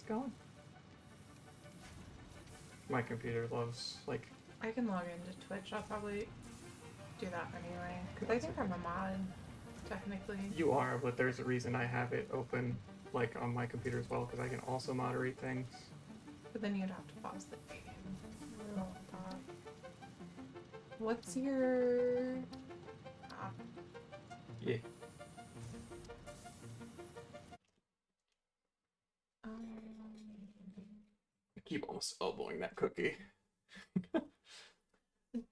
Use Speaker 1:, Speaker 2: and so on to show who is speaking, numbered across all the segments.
Speaker 1: it's going. My computer loves, like...
Speaker 2: I can log into Twitch. I'll probably do that anyway. Because I think I'm a mod, technically.
Speaker 1: You are, but there's a reason I have it open, like, on my computer as well, because I can also moderate things.
Speaker 2: But then you'd have to pause the game. I don't want that. What's your...
Speaker 1: Yeah. I keep almost elbowing that cookie.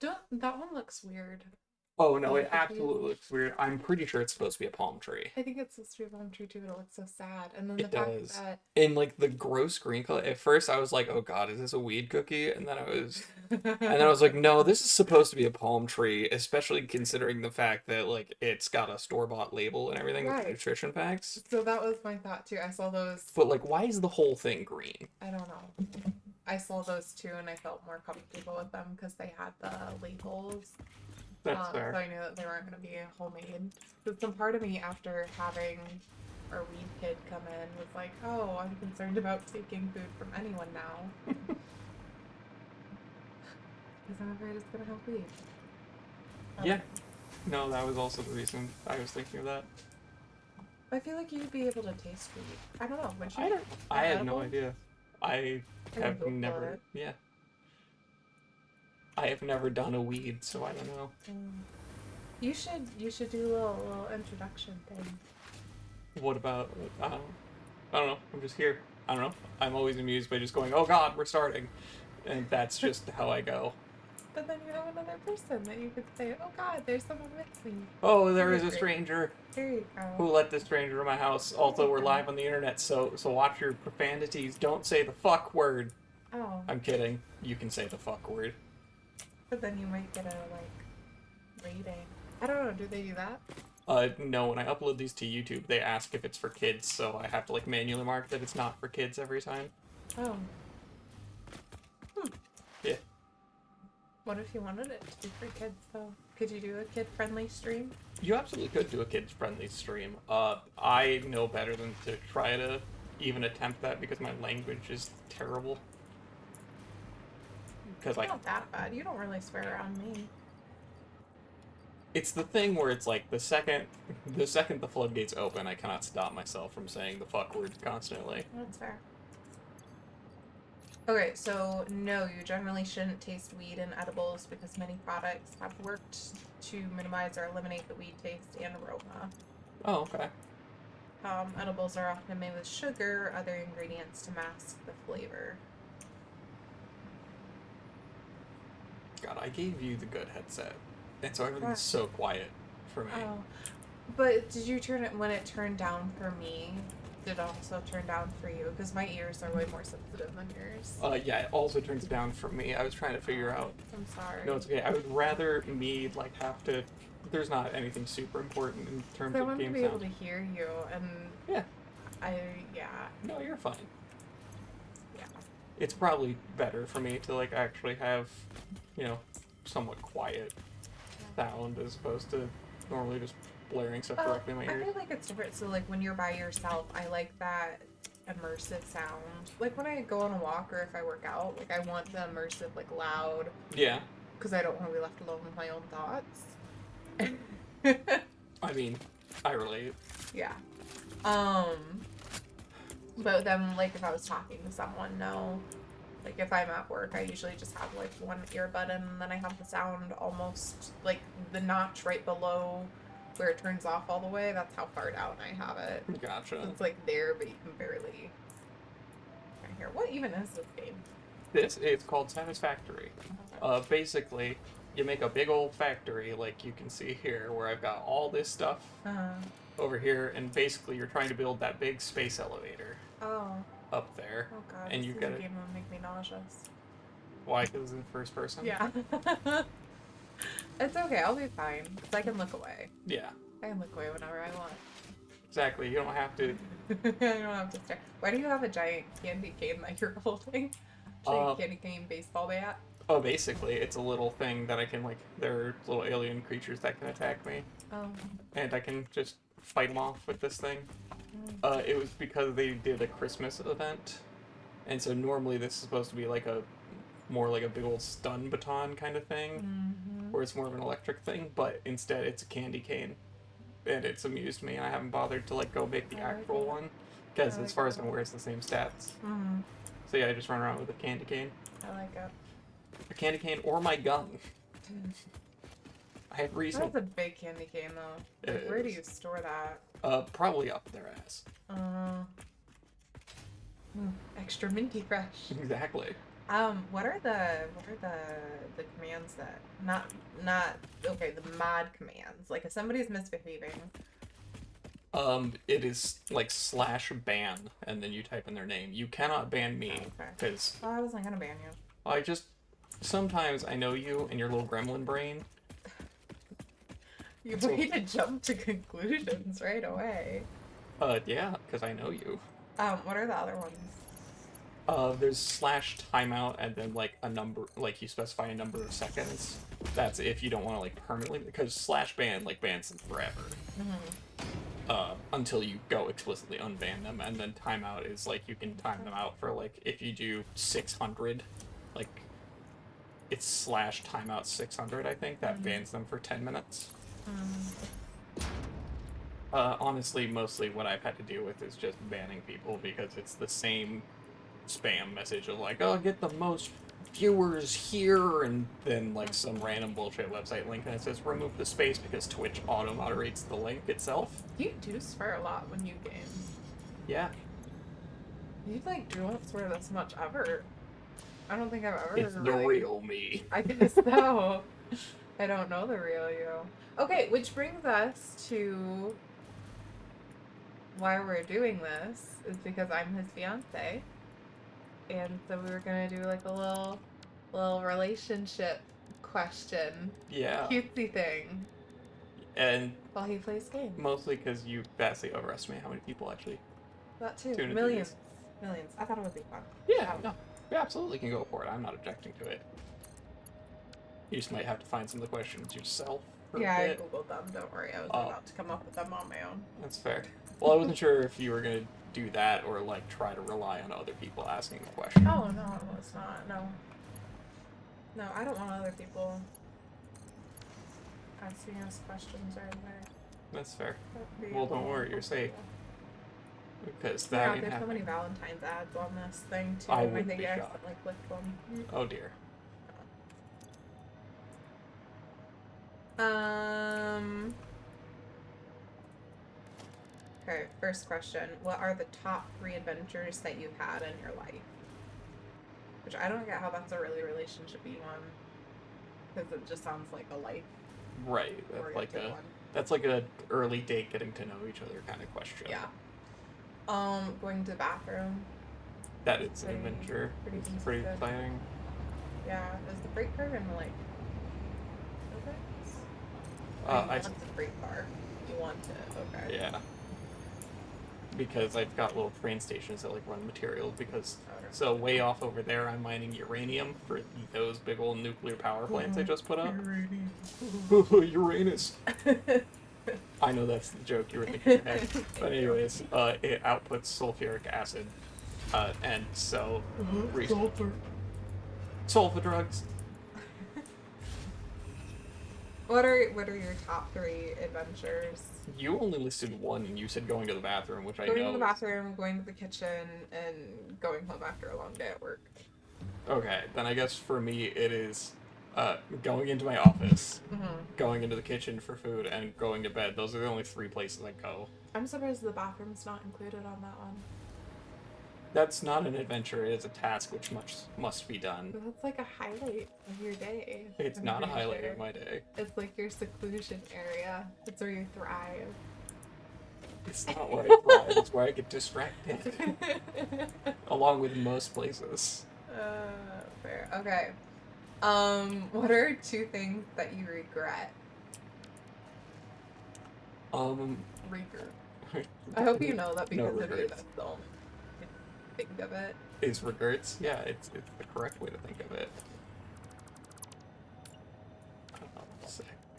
Speaker 2: That one looks weird.
Speaker 1: Oh no, it absolutely looks weird. I'm pretty sure it's supposed to be a palm tree.
Speaker 2: I think it's supposed to be a palm tree too, but it looks so sad. And then
Speaker 1: It
Speaker 2: the fact
Speaker 1: does.
Speaker 2: that...
Speaker 1: In like the gross green color, at first I was like, oh god, is this a weed cookie? And then I was like, no, this is supposed to be a palm tree, especially considering the fact that like it's got a store-bought label and everything with the nutrition packs.
Speaker 2: So that was my thought too. I saw those.
Speaker 1: But like, why is the whole thing green?
Speaker 2: I don't know. I saw those too, and I felt more comfortable with them because they had the labels.
Speaker 1: That's fair.
Speaker 2: So I knew that they weren't going to be homemade. But some part of me, after having our weed kid come in, was like, oh, I'm concerned about taking food from anyone now. Because I'm afraid it's going to have weed.
Speaker 1: Yeah. No, that was also the reason I was thinking of that.
Speaker 2: I feel like you'd be able to taste weed. I don't know. Would you?
Speaker 1: I have no idea. I have never... Yeah. I have never done a weed, so I don't know.
Speaker 2: You should do a little introduction thing.
Speaker 1: What about, I don't know, I'm just here. I don't know. I'm always amused by just going, oh god, we're starting. And that's just how I go.
Speaker 2: But then you have another person that you could say, oh god, there's someone with me.
Speaker 1: Oh, there is a stranger.
Speaker 2: There you go.
Speaker 1: Who let this stranger in my house? Also, we're live on the internet, so watch your profanities. Don't say the fuck word.
Speaker 2: Oh.
Speaker 1: I'm kidding. You can say the fuck word.
Speaker 2: But then you might get a, rating. I don't know, do they do that?
Speaker 1: No, when I upload these to YouTube, they ask if it's for kids, so I have to, manually mark that it's not for kids every time.
Speaker 2: Oh.
Speaker 1: Yeah.
Speaker 2: What if you wanted it to be for kids, though? Could you do a kid-friendly stream?
Speaker 1: You absolutely could do a kids-friendly stream. I know better than to try to even attempt that because my language is terrible.
Speaker 2: It's not that bad. You don't really swear around me.
Speaker 1: It's the thing where it's like the second the floodgates open, I cannot stop myself from saying the fuck word constantly.
Speaker 2: That's fair. Okay, so no, you generally shouldn't taste weed in edibles because many products have worked to minimize or eliminate the weed taste and aroma.
Speaker 1: Oh, okay.
Speaker 2: Edibles are often made with sugar or other ingredients to mask the flavor.
Speaker 1: God, I gave you the good headset, and so everything's so quiet for me.
Speaker 2: Oh, but did you turn it when it turned down for me? Did it also turn down for you? Because my ears are way more sensitive than yours.
Speaker 1: Yeah, it also turns down for me. I was trying to figure out.
Speaker 2: I'm sorry.
Speaker 1: No, it's okay. I would rather me have to. There's not anything super important in terms of game sound.
Speaker 2: I want to be able to hear you, and
Speaker 1: yeah.
Speaker 2: No,
Speaker 1: you're fine.
Speaker 2: Yeah.
Speaker 1: It's probably better for me to actually have, somewhat quiet sound as opposed to normally just blaring stuff directly in my ears.
Speaker 2: I feel like it's different. So when you're by yourself, I like that immersive sound. Like when I go on a walk or if I work out, I want the immersive, loud.
Speaker 1: Yeah.
Speaker 2: Because I don't want to be left alone with my own thoughts.
Speaker 1: I mean, I relate.
Speaker 2: Yeah. But then, if I was talking to someone, no. If I'm at work, I usually just have, one earbud in, and then I have the sound almost, the notch right below where it turns off all the way. That's how far down I have it.
Speaker 1: Gotcha.
Speaker 2: It's, there, but you can barely hear. What even is this game?
Speaker 1: It's called Satisfactory.
Speaker 2: Okay.
Speaker 1: Basically, you make a big old factory, like you can see here, where I've got all this stuff over here, and basically you're trying to build that big space elevator.
Speaker 2: Oh.
Speaker 1: Up there.
Speaker 2: Oh god,
Speaker 1: and
Speaker 2: this
Speaker 1: you
Speaker 2: is
Speaker 1: get
Speaker 2: a game that would make me nauseous.
Speaker 1: Why? Because it's in first person?
Speaker 2: Yeah. It's okay, I'll be fine. Because I can look away.
Speaker 1: Yeah.
Speaker 2: I can look away whenever I want.
Speaker 1: Exactly, you don't have to...
Speaker 2: I don't have to stare. Why do you have a giant candy cane that you're holding? Giant candy cane baseball bat?
Speaker 1: Oh, basically, it's a little thing that I can, there are little alien creatures that can attack me.
Speaker 2: Oh.
Speaker 1: And I can just fight them off with this thing. It was because they did a Christmas event And so normally this is supposed to be like a more like a big old stun baton kind of thing,
Speaker 2: Mm-hmm.
Speaker 1: where it's more of an electric thing, but instead it's a candy cane. And it's amused me, and I haven't bothered to like go make the
Speaker 2: I like
Speaker 1: actual
Speaker 2: it.
Speaker 1: one, because
Speaker 2: I
Speaker 1: as
Speaker 2: like
Speaker 1: far
Speaker 2: it
Speaker 1: as
Speaker 2: a
Speaker 1: I'm
Speaker 2: lot.
Speaker 1: aware, it's the same stats.
Speaker 2: Mm-hmm.
Speaker 1: So yeah, I just run around with a candy cane.
Speaker 2: I like it.
Speaker 1: A candy cane or my gun. I have reason.
Speaker 2: That's a big candy cane though. Like,
Speaker 1: It
Speaker 2: where do
Speaker 1: is.
Speaker 2: you store that?
Speaker 1: Probably up their ass.
Speaker 2: Uh, extra minty fresh.
Speaker 1: Exactly.
Speaker 2: What are the commands that not okay, the mod commands. Like if somebody's misbehaving.
Speaker 1: It is like /ban, and then you type in their name. You cannot ban me,
Speaker 2: Okay.
Speaker 1: because
Speaker 2: Oh, I wasn't gonna ban you.
Speaker 1: I just sometimes I know you and your little gremlin brain.
Speaker 2: You
Speaker 1: So-
Speaker 2: way to jump to conclusions right away.
Speaker 1: Yeah, because I know you.
Speaker 2: What are the other ones?
Speaker 1: There's /timeout, and then like a number, like you specify a number of seconds. That's if you don't want to like permanently, because /ban like bans them forever. Until you go explicitly unban them, and then timeout is like you can time them out for like if you do 600, like it's /timeout 600, I think that bans them for 10 minutes. Honestly, mostly what I've had to deal with is just banning people because it's the same spam message of like, oh, get the most viewers here, and then like some random bullshit website link that says remove the space because Twitch auto moderates the link itself.
Speaker 2: You do swear a lot when you game.
Speaker 1: Yeah,
Speaker 2: You like don't swear this much ever. I don't think I've ever
Speaker 1: it's the
Speaker 2: really...
Speaker 1: real me.
Speaker 2: I guess so. I don't know the real you. Okay, which brings us to why we're doing this is because I'm his fiance. And so we were gonna do like a little relationship question.
Speaker 1: Yeah,
Speaker 2: Cutesy thing.
Speaker 1: and
Speaker 2: While he plays games.
Speaker 1: mostly because you vastly overestimate how many people actually
Speaker 2: That too.
Speaker 1: tune into
Speaker 2: Millions.
Speaker 1: these.
Speaker 2: Millions. I thought it would be fun.
Speaker 1: Yeah, no, you absolutely can go for it. I'm not objecting to it. You just might have to find some of the questions yourself. For
Speaker 2: Yeah,
Speaker 1: a
Speaker 2: I
Speaker 1: bit.
Speaker 2: googled them. Don't worry, I was
Speaker 1: Oh.
Speaker 2: about to come up with them on my own.
Speaker 1: That's fair. Well, I wasn't sure if you were gonna do that or like try to rely on other people asking the question.
Speaker 2: Oh no, it's not. No. No, I don't want other people asking us questions or anything.
Speaker 1: That's fair.
Speaker 2: That'd be
Speaker 1: Well,
Speaker 2: a
Speaker 1: don't
Speaker 2: little
Speaker 1: worry, you're safe.
Speaker 2: uncomfortable.
Speaker 1: Because that
Speaker 2: Yeah,
Speaker 1: ain't
Speaker 2: there's so
Speaker 1: happening.
Speaker 2: many Valentine's ads on this thing too.
Speaker 1: I
Speaker 2: I
Speaker 1: wouldn't
Speaker 2: think
Speaker 1: be
Speaker 2: I
Speaker 1: shocked.
Speaker 2: accidentally clicked one.
Speaker 1: Oh dear.
Speaker 2: Okay, first question. What are the top 3 adventures that you've had in your life? Which I don't get how that's a really relationship-y one. Because it just sounds like a life
Speaker 1: Right. That's like
Speaker 2: oriented
Speaker 1: a
Speaker 2: one.
Speaker 1: that's like a early date getting to know each other kind of question.
Speaker 2: Yeah. Going to the bathroom.
Speaker 1: That is an
Speaker 2: Pretty-
Speaker 1: adventure.
Speaker 2: pretty
Speaker 1: It's pretty
Speaker 2: consistent.
Speaker 1: exciting.
Speaker 2: Yeah. Is the freight car gonna like okay?
Speaker 1: I
Speaker 2: want the freight car. You want it, okay.
Speaker 1: yeah. Because I've got little train stations that like run materials because
Speaker 2: Okay.
Speaker 1: so way off over there I'm mining uranium for those big old nuclear power plants I just put up. Uranus. I know that's the joke you were thinking in your head. But anyways, it outputs sulfuric acid. And so sulfur drugs.
Speaker 2: What are your top 3 adventures?
Speaker 1: You only listed one and you said going to the bathroom, which I
Speaker 2: Going
Speaker 1: know
Speaker 2: to the
Speaker 1: is-
Speaker 2: bathroom, going to the kitchen, and going home after a long day at work.
Speaker 1: Okay, then I guess for me it is going into my office,
Speaker 2: Mm-hmm.
Speaker 1: going into the kitchen for food, and going to bed. Those are the only 3 places I go.
Speaker 2: I'm surprised the bathroom's not included on that one.
Speaker 1: That's not an adventure, it is a task which must be done.
Speaker 2: That's like a highlight of your day.
Speaker 1: It's
Speaker 2: I'm
Speaker 1: not a
Speaker 2: pretty
Speaker 1: highlight
Speaker 2: sure.
Speaker 1: of my day.
Speaker 2: It's like your seclusion area. It's where you thrive.
Speaker 1: It's not where I thrive, it's where I get distracted. Along with most places.
Speaker 2: Fair. Okay. What are 2 things that you regret? Regret. I hope you know that
Speaker 1: No
Speaker 2: because of you
Speaker 1: regrets.
Speaker 2: that don't think of it.
Speaker 1: Is regrets? Yeah, it's the correct way to think of it.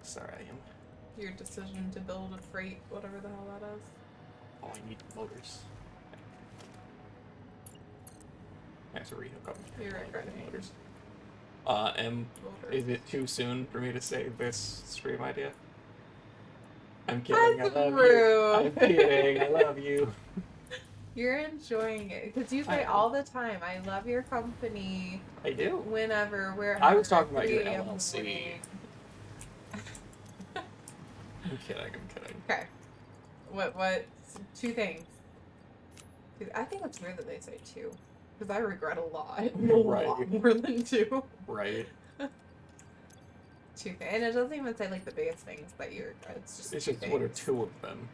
Speaker 1: Sorry, I am.
Speaker 2: Your decision to build a freight, whatever the hell that is.
Speaker 1: Oh, I need motors. I have to rehook up my
Speaker 2: You're regretting.
Speaker 1: motors. Is it too soon for me to say this stream idea? I'm kidding.
Speaker 2: That's
Speaker 1: I love
Speaker 2: rude.
Speaker 1: you. I'm kidding. I love you.
Speaker 2: You're enjoying it because you say all the time, "I love your company."
Speaker 1: I do.
Speaker 2: Whenever, wherever.
Speaker 1: I was talking about your
Speaker 2: 3 a.m.
Speaker 1: LLC. I'm kidding.
Speaker 2: Okay. What? 2 things. I think it's weird that they say 2, because I regret a lot.
Speaker 1: Right.
Speaker 2: A lot more than 2.
Speaker 1: Right.
Speaker 2: 2 things, and it doesn't even say like the biggest things that you regret. It's just
Speaker 1: what are 2 of them?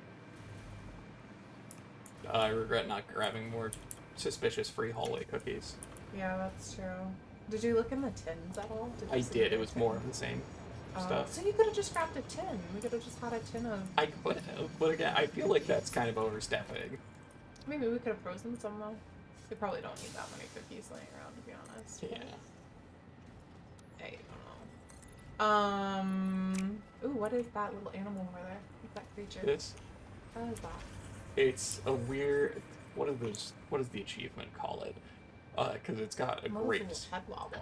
Speaker 1: I regret not grabbing more suspicious free hallway cookies.
Speaker 2: Yeah, that's true. Did you look in the tins at all?
Speaker 1: I did. It was more of the same stuff.
Speaker 2: So you could have just grabbed a tin. We could have just had a tin of.
Speaker 1: I could have, but again, I feel like that's kind of overstepping.
Speaker 2: Maybe we could have frozen some though. We probably don't need that many cookies laying around, to be honest.
Speaker 1: Yeah.
Speaker 2: I don't know. Ooh, what is that little animal over there? What's that creature?
Speaker 1: This.
Speaker 2: What is that?
Speaker 1: It's a weird. What does the achievement call it? Because it's got a great.
Speaker 2: Head wobble.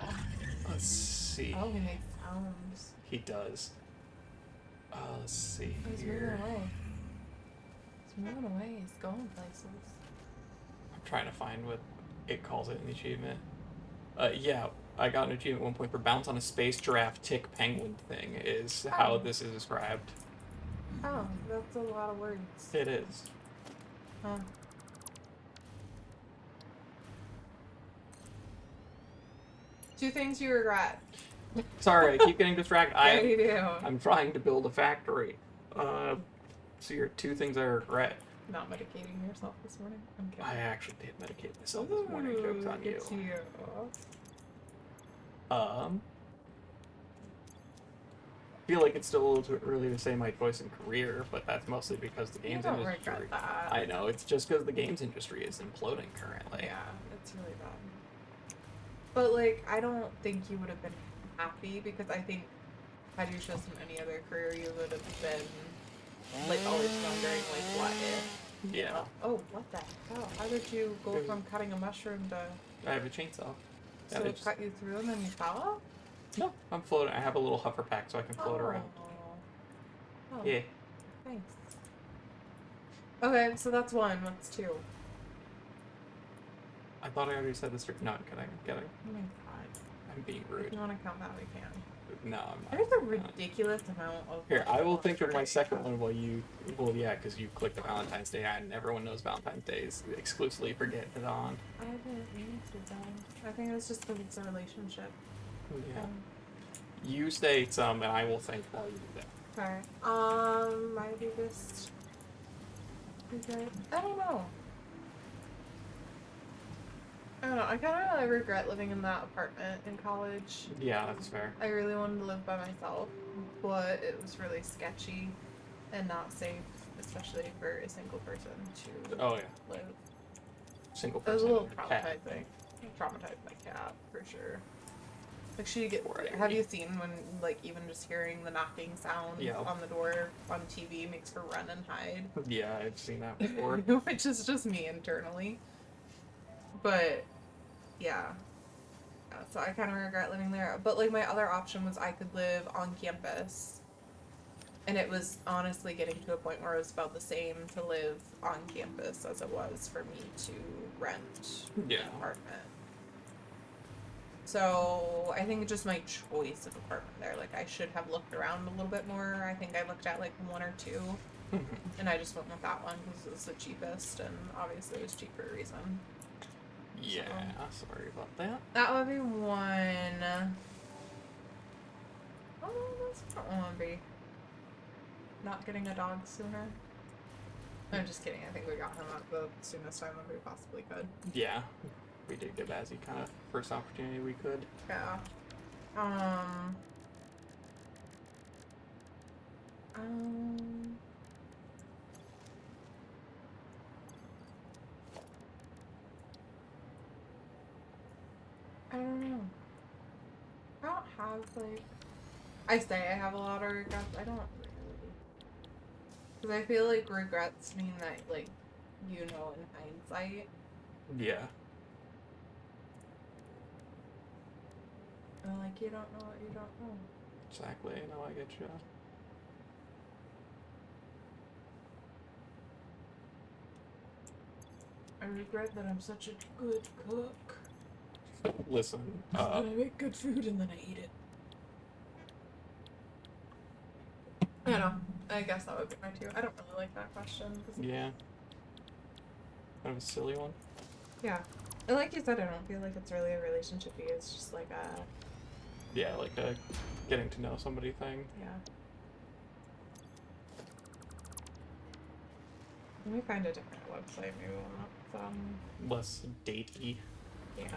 Speaker 1: Let's see.
Speaker 2: Oh, he makes sounds.
Speaker 1: He does. Let's see
Speaker 2: He's
Speaker 1: here.
Speaker 2: moving away. He's moving away. He's going places.
Speaker 1: I'm trying to find what it calls it in the achievement. Yeah, I got an achievement at one point for bounce on a space giraffe tick penguin thing is how this is described.
Speaker 2: Oh, that's a lot of words.
Speaker 1: It is.
Speaker 2: Huh. Two things you regret.
Speaker 1: Sorry, I keep getting distracted.
Speaker 2: Yeah, you do.
Speaker 1: I'm trying to build a factory. So your 2 things I regret.
Speaker 2: Not medicating yourself this morning? I'm kidding.
Speaker 1: I actually did medicate myself this morning. Joke's on you.
Speaker 2: It's you.
Speaker 1: I feel like it's still a little too early to say my choice in career, but that's mostly because the games industry.
Speaker 2: Regret that.
Speaker 1: I know, it's just because the games industry is imploding currently.
Speaker 2: Yeah, it's really bad. But like, I don't think you would have been happy, because I think had you chosen any other career, you would have been like always wondering like what if.
Speaker 1: Yeah.
Speaker 2: Oh, what the hell? How did you go from cutting a mushroom to?
Speaker 1: I have a chainsaw.
Speaker 2: So it cut you through and then you fell?
Speaker 1: No, I'm floating. I have a little huffer pack so I can float around.
Speaker 2: Oh.
Speaker 1: Yeah.
Speaker 2: Thanks. Okay, so that's 1. What's 2?
Speaker 1: I thought I already said this. No, I'm kidding.
Speaker 2: Oh my god.
Speaker 1: I'm being
Speaker 2: If
Speaker 1: rude.
Speaker 2: you want to count that, we can.
Speaker 1: No, I'm not.
Speaker 2: There's a ridiculous amount of.
Speaker 1: Here, I will think of my second one while you. Well, yeah, because you clicked the Valentine's Day ad, and everyone knows Valentine's Day is exclusively for getting it on.
Speaker 2: I didn't mean to, though. I think it was just because it's a relationship.
Speaker 1: Yeah. You say some, and I will think while you do that.
Speaker 2: Okay. My biggest regret. I don't know. I kind of regret living in that apartment in college.
Speaker 1: Yeah, that's fair.
Speaker 2: I really wanted to live by myself, but it was really sketchy and not safe, especially for a single person to live.
Speaker 1: Single
Speaker 2: It was
Speaker 1: person.
Speaker 2: a little traumatizing. Traumatized my cat, for sure. Like, she get. Have you seen when, like, even just hearing the knocking sound on the door on TV makes her run and hide?
Speaker 1: Yeah, I've seen that before.
Speaker 2: Which is just me internally. But, yeah. So I kind of regret living there. But, like, my other option was I could live on campus. And it was honestly getting to a point where it was about the same to live on campus as it was for me to rent an apartment. So I think just my choice of apartment there, like, I should have looked around a little bit more. I think I looked at like 1 or 2, and I just went with that one because it was the cheapest, and obviously it was cheap for a reason.
Speaker 1: Yeah, so, sorry about that.
Speaker 2: That would be 1. Oh, that's not one would be not getting a dog sooner. I'm just kidding. I think we got him at the soonest time that we possibly could.
Speaker 1: Yeah. We did give Azzy kind of first opportunity we could.
Speaker 2: Yeah. I don't know. I don't have, like... I say I have a lot of regrets. I don't really. Because I feel like regrets mean that, like, you know in hindsight.
Speaker 1: Yeah.
Speaker 2: Like, you don't know what you don't know.
Speaker 1: Exactly, no, I get you.
Speaker 2: I regret that I'm such a good cook.
Speaker 1: Listen,
Speaker 2: I make good food and then I eat it. I don't know. I guess that would be my two. I don't really like that question.
Speaker 1: Yeah. Kind of a silly one.
Speaker 2: Yeah. And like you said, I don't feel like it's really a relationship. It's just like a...
Speaker 1: Yeah, like a getting to know somebody thing.
Speaker 2: Yeah. Let me find a different website. Maybe one that's,
Speaker 1: Less datey.
Speaker 2: yeah.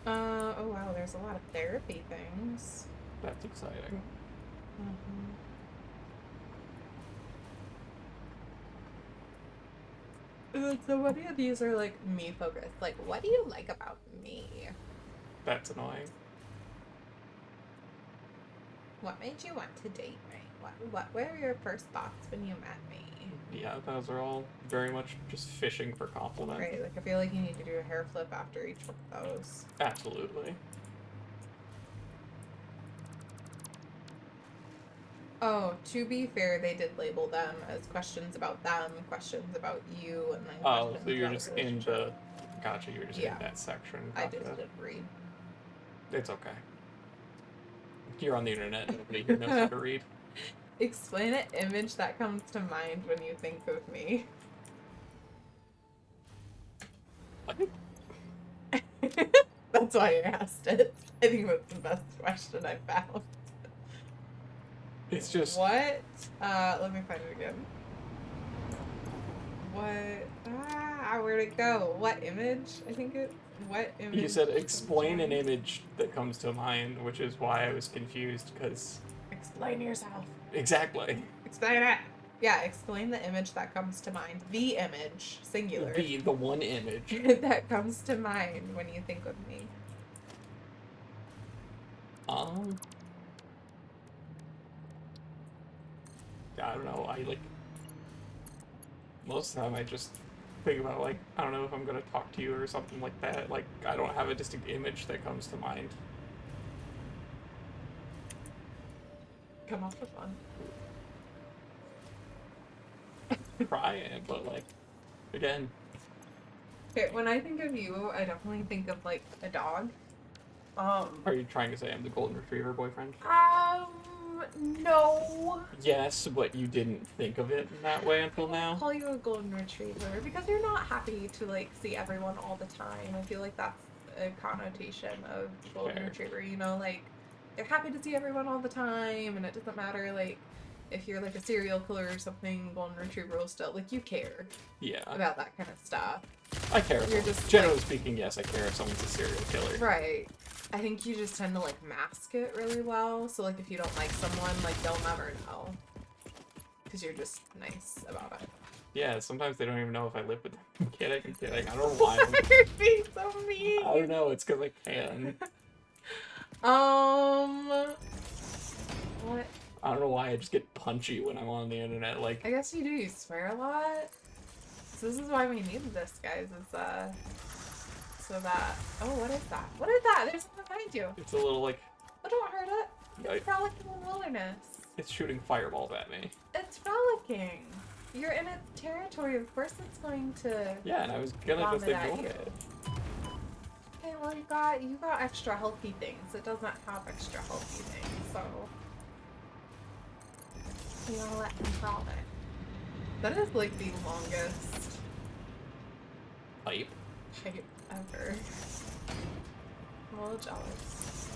Speaker 2: Oh wow, there's a lot of therapy things.
Speaker 1: That's exciting.
Speaker 2: So many of these are like me focused. Like, what do you like about me?
Speaker 1: That's annoying.
Speaker 2: What made you want to date me? What were your first thoughts when you met me?
Speaker 1: Yeah, those are all very much just fishing for compliments.
Speaker 2: Right, like I feel like you need to do a hair flip after each one of those.
Speaker 1: Absolutely.
Speaker 2: Oh, to be fair, they did label them as questions about them, questions about you, and then
Speaker 1: Oh,
Speaker 2: questions
Speaker 1: so you're
Speaker 2: about
Speaker 1: just in
Speaker 2: relationship.
Speaker 1: the... Gotcha, you're just
Speaker 2: Yeah.
Speaker 1: in that section.
Speaker 2: I
Speaker 1: Gotcha.
Speaker 2: just didn't read.
Speaker 1: It's okay. You're on the internet, nobody here knows how to read.
Speaker 2: Explain an image that comes to mind when you think of me.
Speaker 1: What?
Speaker 2: That's why I asked it. I think that's the best question I found.
Speaker 1: It's just...
Speaker 2: What? Let me find it again. What? Where'd it go? What image? I think it... What image?
Speaker 1: You said explain an image that comes to mind, which is why I was confused, because...
Speaker 2: Explain yourself.
Speaker 1: Exactly.
Speaker 2: Explain it. Yeah, explain the image that comes to mind. The image, singular.
Speaker 1: The one image.
Speaker 2: that comes to mind when you think of me.
Speaker 1: I don't know, most of the time I just think about, like, I don't know if I'm gonna talk to you or something like that. Like, I don't have a distinct image that comes to mind.
Speaker 2: Come off with one.
Speaker 1: Try it, but, like, again.
Speaker 2: Okay, when I think of you, I definitely think of, like, a dog.
Speaker 1: Are you trying to say I'm the golden retriever boyfriend?
Speaker 2: No.
Speaker 1: Yes, but you didn't think of it in that way until now?
Speaker 2: I'll call you a golden retriever because you're not happy to, like, see everyone all the time. I feel like that's a connotation of golden
Speaker 1: Fair.
Speaker 2: retriever, you know, like, they're happy to see everyone all the time, and it doesn't matter, like, if you're, like, a serial killer or something, golden retriever will still, like, you care
Speaker 1: Yeah.
Speaker 2: about that kind of stuff.
Speaker 1: I care.
Speaker 2: You're just,
Speaker 1: generally
Speaker 2: like,
Speaker 1: speaking, yes, I care if someone's a serial killer.
Speaker 2: right. I think you just tend to, like, mask it really well, so, like, if you don't like someone, like, they'll never know. Because you're just nice about it.
Speaker 1: Yeah, sometimes they don't even know if I live with them. I'm kidding. I don't know why.
Speaker 2: You're being so mean.
Speaker 1: I don't know, it's because I can.
Speaker 2: What?
Speaker 1: I don't know why I just get punchy when I'm on the internet, like...
Speaker 2: I guess you do. You swear a lot. So this is why we need this, guys, is, so that... Oh, what is that? What is that? There's something behind you.
Speaker 1: It's a little, like...
Speaker 2: Oh, don't hurt it. It's frolicking in the wilderness.
Speaker 1: It's shooting fireballs at me.
Speaker 2: It's frolicking. You're in its territory. Of course it's going to...
Speaker 1: Yeah, and I was gonna just
Speaker 2: vomit at
Speaker 1: ignore
Speaker 2: you.
Speaker 1: it.
Speaker 2: Okay, well, you got extra healthy things. It doesn't have extra healthy things, so... You gotta let him frolic. That is, like, the longest
Speaker 1: Pipe.
Speaker 2: pipe ever. I'm a little jealous.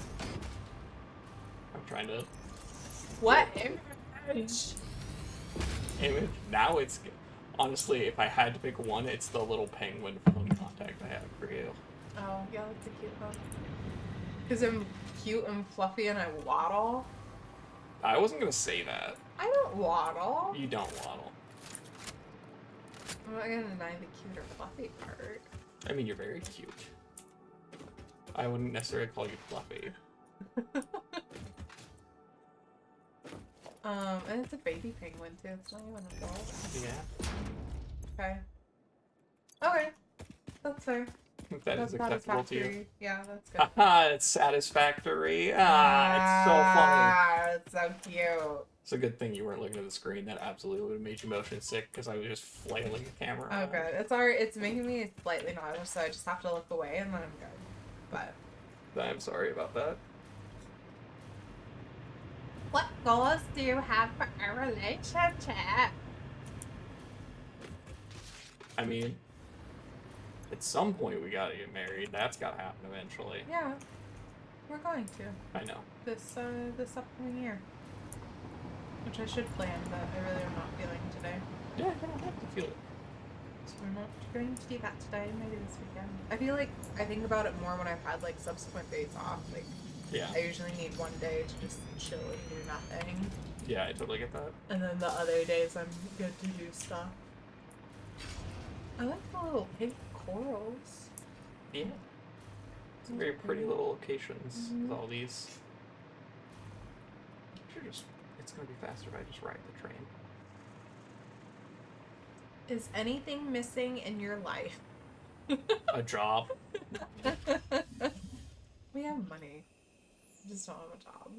Speaker 1: I'm trying to...
Speaker 2: What image?
Speaker 1: Image. Now it's... Honestly, if I had to pick one, it's the little penguin phone contact I have for you.
Speaker 2: Oh, yeah, that's a cute one. Because I'm cute and fluffy and I waddle.
Speaker 1: I wasn't gonna say that.
Speaker 2: I don't waddle.
Speaker 1: You don't waddle.
Speaker 2: I'm not gonna deny the cute or fluffy part.
Speaker 1: I mean, you're very cute. I wouldn't necessarily call you fluffy.
Speaker 2: And it's a baby penguin too. It's not even a adult.
Speaker 1: Yeah.
Speaker 2: Okay. Okay. That's fair.
Speaker 1: That is acceptable to you.
Speaker 2: Satisfactory. Yeah, that's good.
Speaker 1: Haha, it's satisfactory. It's so funny.
Speaker 2: It's so cute.
Speaker 1: It's a good thing you weren't looking at the screen. That absolutely would have made you motion sick because I was just flailing the camera.
Speaker 2: Oh, good. It's alright. It's making me slightly nauseous, so I just have to look away and then I'm good. But
Speaker 1: I'm sorry about that.
Speaker 2: what goals do you have for a relationship?
Speaker 1: I mean, at some point we gotta get married. That's gotta happen eventually.
Speaker 2: Yeah, we're going to
Speaker 1: I know.
Speaker 2: this upcoming year, which I should plan, but I really am not feeling today.
Speaker 1: Yeah, I don't have to feel it.
Speaker 2: So we're not going to do that today. Maybe this weekend. I feel like I think about it more when I've had like subsequent days off. Like,
Speaker 1: Yeah.
Speaker 2: I usually need one day to just chill and do nothing,
Speaker 1: Yeah, I totally get that.
Speaker 2: and then the other days I'm good to do stuff. I like the little pink corals.
Speaker 1: Yeah. It's very pretty little locations with all these. It's gonna be faster if I just ride the train.
Speaker 2: Is anything missing in your life?
Speaker 1: A job.
Speaker 2: We have money. We just don't have a job.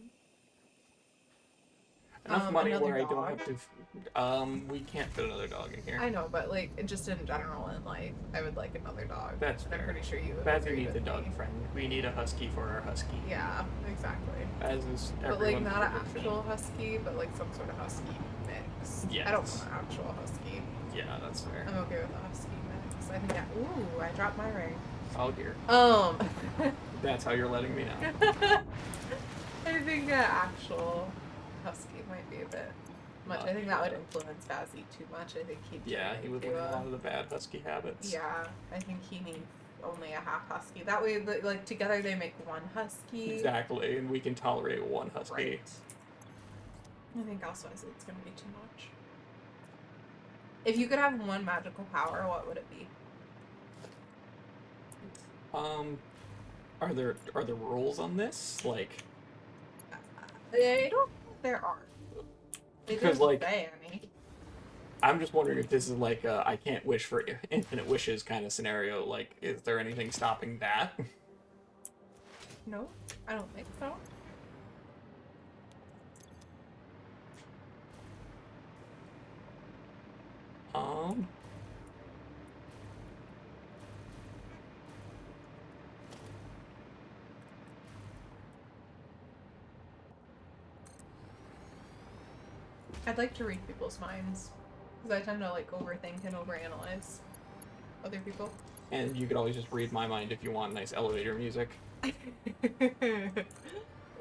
Speaker 1: Enough money
Speaker 2: another
Speaker 1: where I
Speaker 2: dog.
Speaker 1: don't have to. We can't fit another dog in here.
Speaker 2: I know, but like just in general in life, I would like another dog.
Speaker 1: That's
Speaker 2: and I'm
Speaker 1: fair.
Speaker 2: pretty sure you would.
Speaker 1: Badger
Speaker 2: agree
Speaker 1: needs a
Speaker 2: with
Speaker 1: dog
Speaker 2: me.
Speaker 1: friend. We need a husky for our husky.
Speaker 2: Yeah, exactly.
Speaker 1: As is
Speaker 2: But like
Speaker 1: everyone's
Speaker 2: not an
Speaker 1: prediction.
Speaker 2: actual husky, but like some sort of husky mix.
Speaker 1: Yes.
Speaker 2: I don't want an actual husky.
Speaker 1: Yeah, that's fair.
Speaker 2: I'm okay with a husky mix. I think that. Ooh, I dropped my ring.
Speaker 1: Oh dear. That's how you're letting me know.
Speaker 2: I think an actual husky might be a bit much. I think that would influence Bazzy too much. I think he'd
Speaker 1: Yeah,
Speaker 2: turn
Speaker 1: he would
Speaker 2: into
Speaker 1: learn a lot of the bad husky habits.
Speaker 2: Yeah, I think he needs only a half husky. That way, like together they make one husky.
Speaker 1: Exactly, and we can tolerate one husky.
Speaker 2: Right. I think elsewise it's gonna be too much. If you could have one magical power, what would it be?
Speaker 1: Are there rules on this? Like,
Speaker 2: I don't think there are. They
Speaker 1: Because,
Speaker 2: didn't
Speaker 1: like-
Speaker 2: say any.
Speaker 1: I'm just wondering if this is like a I can't wish for infinite wishes kind of scenario. Like, is there anything stopping that?
Speaker 2: No, I don't think so. I'd like to read people's minds. Because I tend to like overthink and overanalyze other people.
Speaker 1: And you could always just read my mind if you want nice elevator music.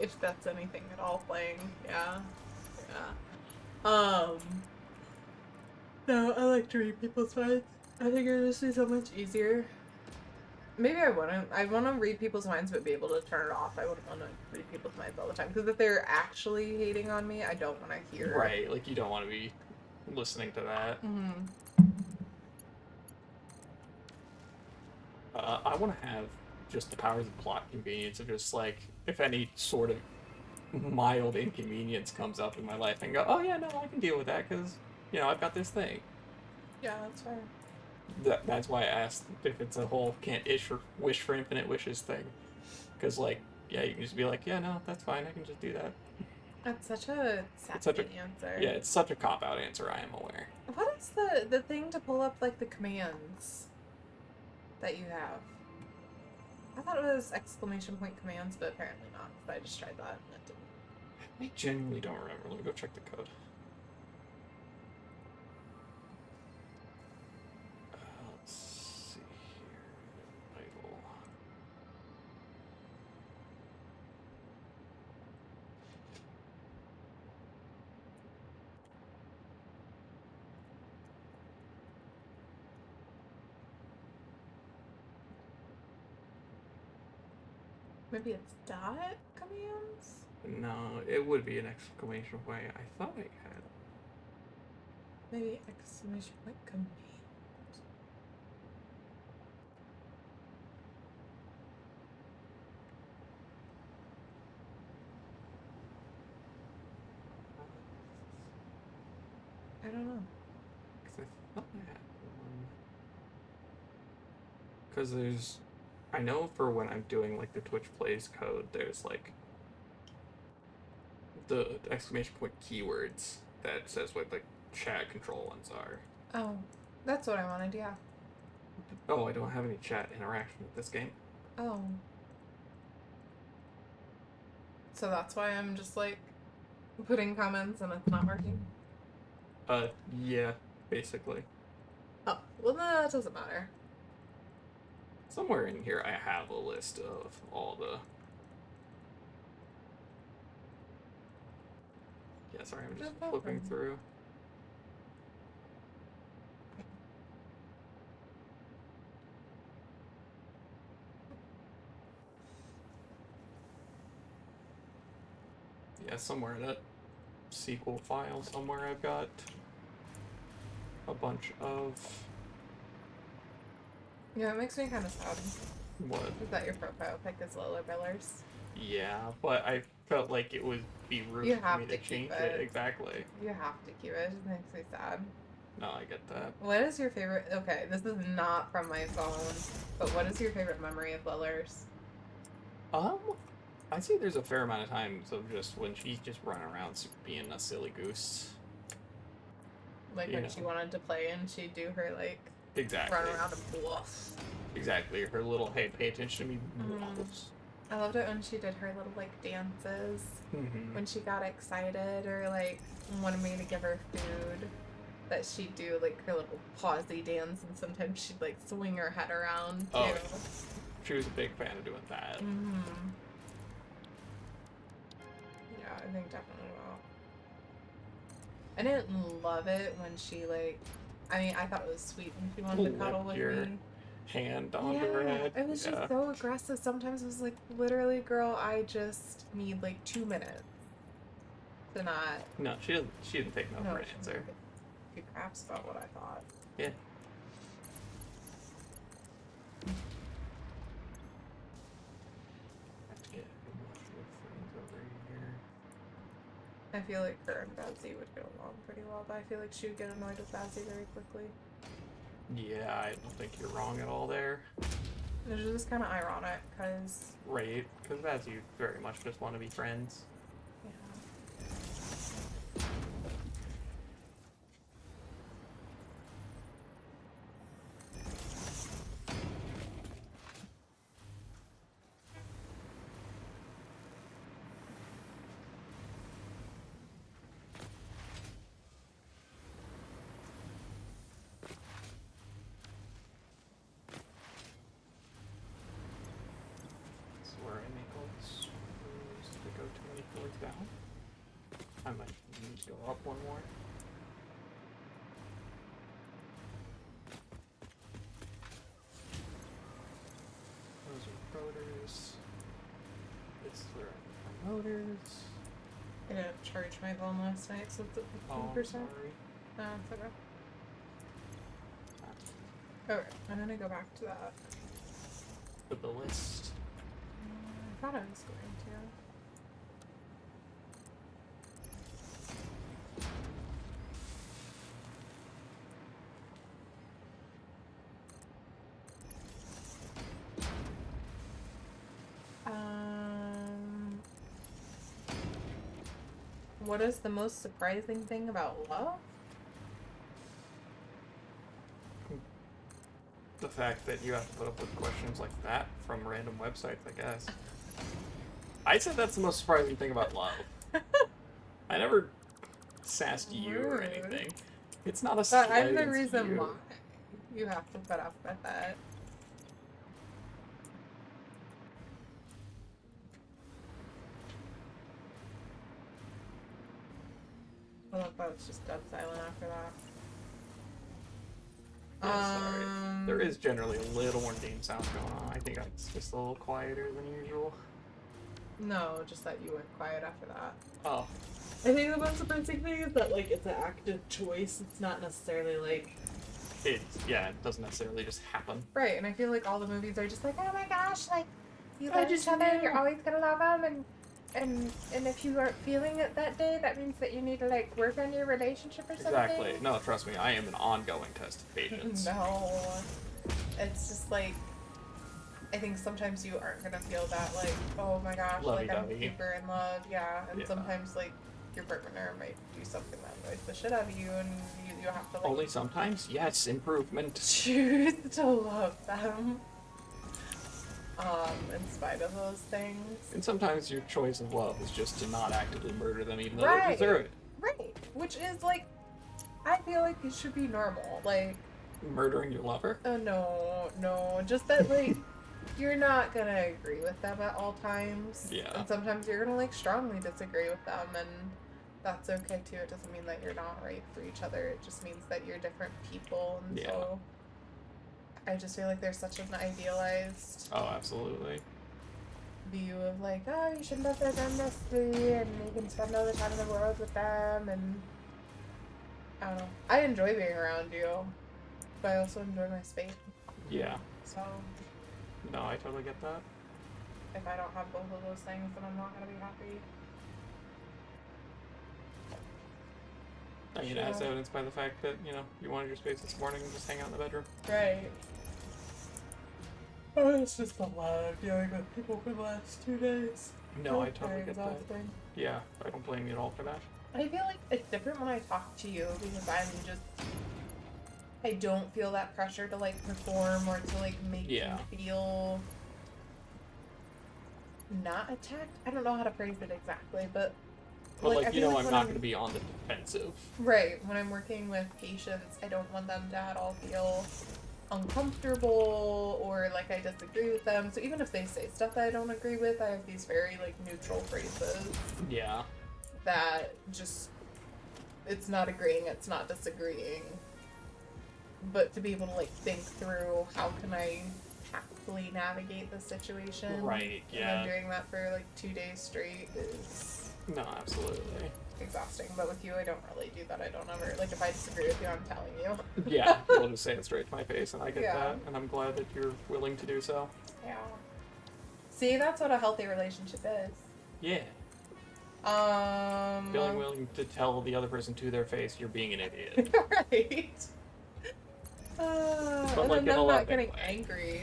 Speaker 2: If that's anything at all playing, yeah. Yeah. No, I like to read people's minds. I think it'd just be so much easier. Maybe I wouldn't. I want to read people's minds, but be able to turn it off. I wouldn't want to read people's minds all the time. Because if they're actually hating on me, I don't want to hear.
Speaker 1: Right, like you don't want to be listening to that.
Speaker 2: Mm-hmm.
Speaker 1: I want to have just the powers of plot convenience of just like, if any sort of mild inconvenience comes up in my life and go, oh yeah, no, I can deal with that because, you know, I've got this thing.
Speaker 2: Yeah, that's fair.
Speaker 1: That's why I asked if it's a whole can't wish for infinite wishes thing. Because, like, yeah, you can just be like, yeah, no, that's fine, I can just do that.
Speaker 2: That's such a sassy answer.
Speaker 1: Yeah, it's such a cop-out answer, I am aware.
Speaker 2: What is the thing to pull up, like, the commands that you have? I thought it was exclamation point commands, but apparently not. But I just tried that and it didn't.
Speaker 1: I genuinely don't remember. Let me go check the code. Let's see here. Idle.
Speaker 2: Maybe it's dot commands?
Speaker 1: No, it would be an exclamation point. I thought I had.
Speaker 2: Maybe exclamation point command. I don't know.
Speaker 1: 'Cause I thought I had one. Because there's, I know for when I'm doing like the Twitch Plays code, there's like the exclamation point keywords that says what the chat control ones are.
Speaker 2: Oh, that's what I wanted, yeah.
Speaker 1: Oh, I don't have any chat interaction with this game.
Speaker 2: Oh. So that's why I'm just like putting comments and it's not working?
Speaker 1: Yeah, basically.
Speaker 2: Oh, well, no, that doesn't matter.
Speaker 1: Somewhere in here I have a list of all the... Yeah, sorry, I'm just
Speaker 2: No
Speaker 1: flipping
Speaker 2: problem.
Speaker 1: through. Yeah, somewhere in a SQL file somewhere I've got a bunch of...
Speaker 2: Yeah, it makes me kind of sad.
Speaker 1: What?
Speaker 2: Is that your profile pic is Lola Billers?
Speaker 1: Yeah, but I felt like it would be rude
Speaker 2: You
Speaker 1: for
Speaker 2: have
Speaker 1: me
Speaker 2: to
Speaker 1: to
Speaker 2: keep
Speaker 1: change it.
Speaker 2: it.
Speaker 1: Exactly.
Speaker 2: You have to keep it. It just makes me sad.
Speaker 1: No, I get that.
Speaker 2: What is your favorite? Okay, this is not from my phone, but what is your favorite memory of Lillers?
Speaker 1: I'd say there's a fair amount of times of just when she's just running around being a silly goose.
Speaker 2: Like
Speaker 1: You
Speaker 2: when
Speaker 1: know.
Speaker 2: she wanted to play and she'd do her like
Speaker 1: Exactly.
Speaker 2: run around and bluff.
Speaker 1: Exactly. Her little, hey, pay attention to me.
Speaker 2: I loved it when she did her little like dances.
Speaker 1: Mm-hmm.
Speaker 2: When she got excited or like wanted me to give her food, that she'd do like her little pausey dance, and sometimes she'd like swing her head around too.
Speaker 1: Oh, she was a big fan of doing that.
Speaker 2: Mm-hmm. Yeah, I think definitely will. I didn't love it when she like. I mean, I thought it was sweet when she wanted to cuddle with
Speaker 1: your
Speaker 2: me.
Speaker 1: hand onto her head.
Speaker 2: It was just so aggressive. Sometimes it was like, literally, girl, I just need like 2 minutes to not.
Speaker 1: No, she didn't take no for an
Speaker 2: she
Speaker 1: answer.
Speaker 2: didn't give two craps about what I thought.
Speaker 1: Yeah.
Speaker 2: I feel like her and Bazzy would get along pretty well, but I feel like she would get annoyed with Bazzy very quickly.
Speaker 1: Yeah, I don't think you're wrong at all there.
Speaker 2: Which is kind of ironic, because...
Speaker 1: Right, because as you very much just want to be friends. Down. I might need to go up one more. Those are rotors. This is where I put my motors.
Speaker 2: I didn't charge my phone last night, so it's at 15%.
Speaker 1: Oh, sorry.
Speaker 2: No, it's okay. Okay, I'm gonna go back to that.
Speaker 1: Put the list.
Speaker 2: I thought I was going to. What is the most surprising thing about love?
Speaker 1: The fact that you have to put up with questions like that from random websites, I guess. I said that's the most surprising thing about love. I never sassed you or anything. It's not a slight.
Speaker 2: I'm the reason why you have to put up with it. I love how it's just dead silent after that.
Speaker 1: Yeah, sorry. There is generally a little more game sound going on. I think it's just a little quieter than usual.
Speaker 2: No, just that you went quiet after that.
Speaker 1: Oh.
Speaker 2: I think the most surprising thing is that, like, it's an active choice. It's not necessarily, like...
Speaker 1: It doesn't necessarily just happen.
Speaker 2: Right, and I feel like all the movies are just like, oh my gosh, like, you
Speaker 1: I
Speaker 2: love
Speaker 1: just
Speaker 2: each other,
Speaker 1: knew.
Speaker 2: you're always gonna love them, and And if you aren't feeling it that day, that means that you need to like work on your relationship or something.
Speaker 1: Exactly. No, trust me, I am an ongoing test of patience.
Speaker 2: No, it's just like I think sometimes you aren't gonna feel that like, oh my gosh, like I'm
Speaker 1: Lovey-dovey.
Speaker 2: super in love, yeah. And
Speaker 1: Yeah.
Speaker 2: sometimes like your partner might do something that annoys the shit out of you, and you have to like
Speaker 1: Only sometimes? Yes, improvement.
Speaker 2: choose to love them. In spite of those things.
Speaker 1: And sometimes your choice of love is just to not actively murder them even though they
Speaker 2: Right.
Speaker 1: deserve it.
Speaker 2: Right. Which is like I feel like it should be normal. Like,
Speaker 1: Murdering your lover?
Speaker 2: oh no. Just that like you're not gonna agree with them at all times.
Speaker 1: Yeah.
Speaker 2: And sometimes you're gonna like strongly disagree with them, and that's okay too. It doesn't mean that you're not right for each other. It just means that you're different people, and
Speaker 1: Yeah.
Speaker 2: so I just feel like there's such an idealized
Speaker 1: Oh, absolutely.
Speaker 2: view of like, oh, you should love their endlessly, and you can spend all the time in the world with them, and I don't know. I enjoy being around you, but I also enjoy my space.
Speaker 1: Yeah.
Speaker 2: So
Speaker 1: No, I totally get that.
Speaker 2: if I don't have both of those things, then I'm not gonna be happy.
Speaker 1: I mean, as evidenced by the fact that, you know, you wanted your space this morning and just hang out in the bedroom.
Speaker 2: Right. Oh, it's just a lot of dealing with people for the last 2 days.
Speaker 1: No, I
Speaker 2: It's
Speaker 1: totally
Speaker 2: very
Speaker 1: get that.
Speaker 2: exhausting.
Speaker 1: Yeah, I don't blame you at all for that.
Speaker 2: I feel like it's different when I talk to you because I don't feel that pressure to like perform or to like make
Speaker 1: Yeah.
Speaker 2: you feel not attacked. I don't know how to phrase it exactly, but
Speaker 1: But,
Speaker 2: like, I
Speaker 1: like, you
Speaker 2: feel
Speaker 1: know,
Speaker 2: like
Speaker 1: I'm
Speaker 2: when
Speaker 1: not going to be on the defensive.
Speaker 2: right, when I'm working with patients, I don't want them to at all feel uncomfortable or like I disagree with them. So even if they say stuff that I don't agree with, I have these very like neutral phrases
Speaker 1: Yeah.
Speaker 2: that just it's not agreeing, it's not disagreeing. But to be able to like think through how can I tactfully navigate the situation.
Speaker 1: Right, yeah.
Speaker 2: And then doing that for like 2 days straight is
Speaker 1: No, absolutely.
Speaker 2: exhausting. But with you, I don't really do that. I don't ever like if I disagree with you, I'm telling you.
Speaker 1: Yeah, you'll just say it straight to my face, and I get
Speaker 2: Yeah.
Speaker 1: that, and I'm glad that you're willing to do so.
Speaker 2: Yeah. See, that's what a healthy relationship is.
Speaker 1: Yeah. Feeling willing to tell the other person to their face, you're being an idiot.
Speaker 2: right.
Speaker 1: But,
Speaker 2: And
Speaker 1: like,
Speaker 2: then
Speaker 1: in a
Speaker 2: them not
Speaker 1: loving
Speaker 2: getting
Speaker 1: way.
Speaker 2: angry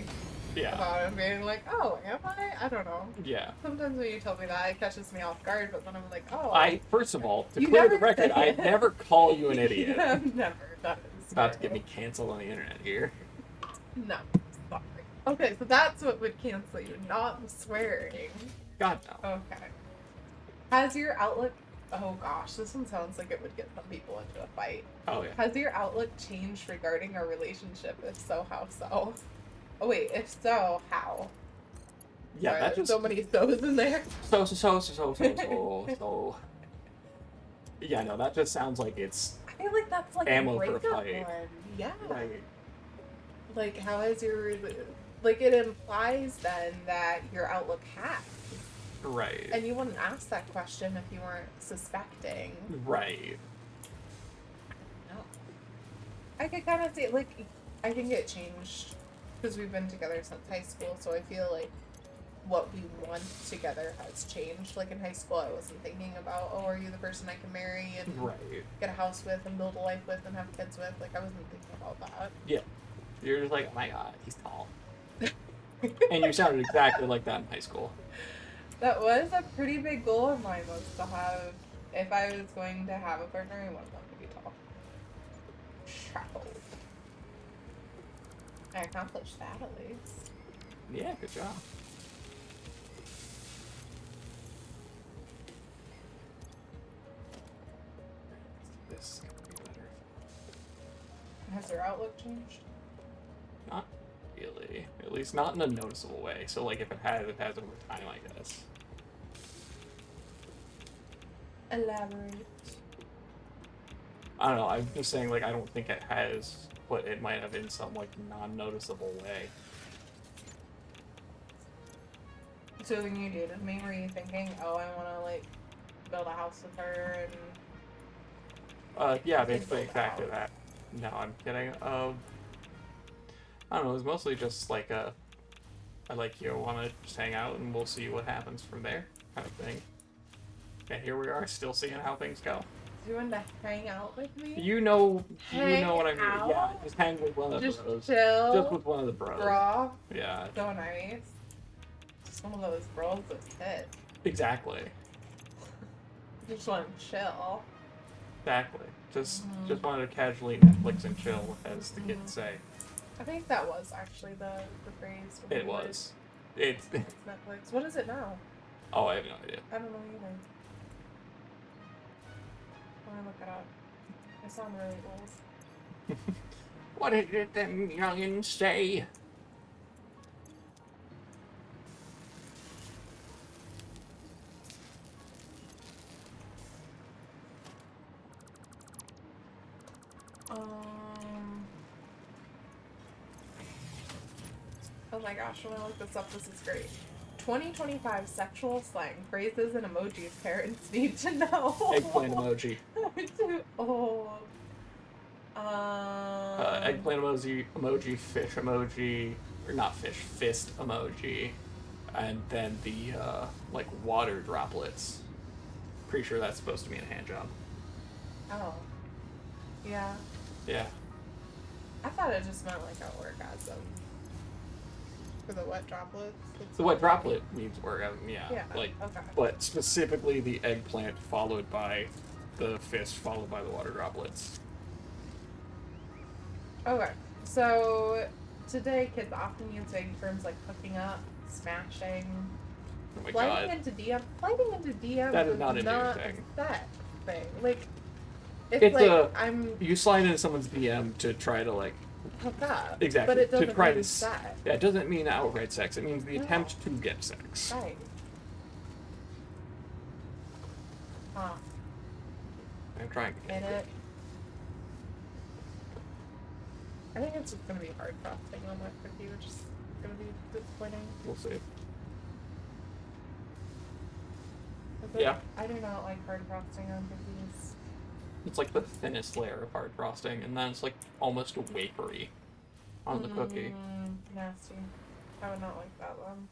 Speaker 1: Yeah.
Speaker 2: about it and being like, oh, am I? I don't know.
Speaker 1: Yeah.
Speaker 2: Sometimes when you tell me that, it catches me off guard, but then I'm like, oh.
Speaker 1: First of all, to
Speaker 2: You
Speaker 1: clear the
Speaker 2: never
Speaker 1: record,
Speaker 2: say
Speaker 1: I
Speaker 2: it.
Speaker 1: never call you an idiot.
Speaker 2: I've never done it.
Speaker 1: About to get me canceled on the internet here.
Speaker 2: No. Sorry. Okay, so that's what would cancel you, not the swearing.
Speaker 1: God, no.
Speaker 2: Okay. Has your outlook... Oh gosh, this one sounds like it would get some people into a fight.
Speaker 1: Oh, yeah.
Speaker 2: Has your outlook changed regarding our relationship? If so, how so? Oh wait, if so, how?
Speaker 1: Yeah,
Speaker 2: Sorry,
Speaker 1: that
Speaker 2: there's
Speaker 1: just...
Speaker 2: so many so's in there.
Speaker 1: So. Yeah, no, that just sounds like it's...
Speaker 2: I feel like that's like
Speaker 1: Ammo
Speaker 2: a
Speaker 1: for a
Speaker 2: breakup
Speaker 1: fight.
Speaker 2: one. Yeah.
Speaker 1: Like,
Speaker 2: Like, how is your... Like, it implies then that your outlook has.
Speaker 1: right.
Speaker 2: And you wouldn't ask that question if you weren't suspecting.
Speaker 1: Right.
Speaker 2: No. I could kind of see, like, I think it changed because we've been together since high school, so I feel like what we want together has changed. Like, in high school, I wasn't thinking about, oh, are you the person I can marry and
Speaker 1: Right.
Speaker 2: get a house with and build a life with and have kids with? Like, I wasn't thinking about that.
Speaker 1: Yeah. You're just like, oh my god, he's tall. And you sounded exactly like that in high school.
Speaker 2: That was a pretty big goal of mine, was to have, if I was going to have a partner, I wanted them to be tall. Shackled. I accomplished that at least.
Speaker 1: Yeah, good job. This could be better.
Speaker 2: Has your outlook changed?
Speaker 1: Not really. At least not in a noticeable way. So, like, if it has over time, I guess.
Speaker 2: Elaborate.
Speaker 1: I don't know. I'm just saying, like, I don't think it has, but it might have in some, like, non-noticeable way.
Speaker 2: So when you dated me, were you thinking, oh, I want to, like, build a house with her and...
Speaker 1: Yeah,
Speaker 2: Like,
Speaker 1: basically
Speaker 2: build a
Speaker 1: exactly
Speaker 2: house?
Speaker 1: that. No, I'm kidding. I don't know. It was mostly just, like, I like you, want to just hang out, and we'll see what happens from there, kind of thing. And here we are, still seeing how things go.
Speaker 2: Do you want to hang out with me?
Speaker 1: You know
Speaker 2: Hang
Speaker 1: what I mean.
Speaker 2: out?
Speaker 1: Yeah, just hang with one of the
Speaker 2: Just
Speaker 1: bros.
Speaker 2: chill.
Speaker 1: Just with one of the bros.
Speaker 2: Bro.
Speaker 1: Yeah.
Speaker 2: So nice. Just one of those bros that's hit.
Speaker 1: Exactly.
Speaker 2: Just want to chill.
Speaker 1: Exactly. Just wanted to casually Netflix and chill, as the kids say.
Speaker 2: I think that was actually the phrase.
Speaker 1: It was. It's
Speaker 2: Netflix. What is it now?
Speaker 1: Oh, I have no idea.
Speaker 2: I don't know either. I want to look it up. I sound really old.
Speaker 1: What did them youngins say?
Speaker 2: Oh my gosh, when I look this up, this is great. 2025 sexual slang, phrases, and emojis parents need to know.
Speaker 1: Eggplant emoji.
Speaker 2: I'm too old.
Speaker 1: Eggplant emoji, fish emoji, or not fish, fist emoji, and then the like water droplets. Pretty sure that's supposed to mean a hand job.
Speaker 2: Oh. Yeah.
Speaker 1: Yeah.
Speaker 2: I thought it just meant like an orgasm. For the wet droplets?
Speaker 1: The wet droplet means orgasm, yeah.
Speaker 2: Okay.
Speaker 1: But specifically the eggplant followed by the fist followed by the water droplets.
Speaker 2: Okay. So today kids often use vague terms like hooking up, smashing,
Speaker 1: Oh my
Speaker 2: Sliding
Speaker 1: god.
Speaker 2: into DM. Sliding into DM
Speaker 1: That is not a new
Speaker 2: not
Speaker 1: thing.
Speaker 2: that thing. Like,
Speaker 1: It's
Speaker 2: like I'm
Speaker 1: you slide into someone's DM to try to like
Speaker 2: hook up.
Speaker 1: exactly
Speaker 2: But it doesn't
Speaker 1: to try
Speaker 2: mean
Speaker 1: to
Speaker 2: sex.
Speaker 1: yeah, it doesn't mean outright sex. It means the
Speaker 2: No.
Speaker 1: attempt to get sex.
Speaker 2: Right. Huh.
Speaker 1: I'm trying to
Speaker 2: Get it? I think it's just gonna be hard frosting on that cookie, which is gonna be disappointing.
Speaker 1: We'll see.
Speaker 2: 'Cause
Speaker 1: Yeah.
Speaker 2: I do not like hard frosting on cookies.
Speaker 1: It's like the thinnest layer of hard frosting, and then it's like almost wafery on the cookie.
Speaker 2: Nasty. I would not like that one.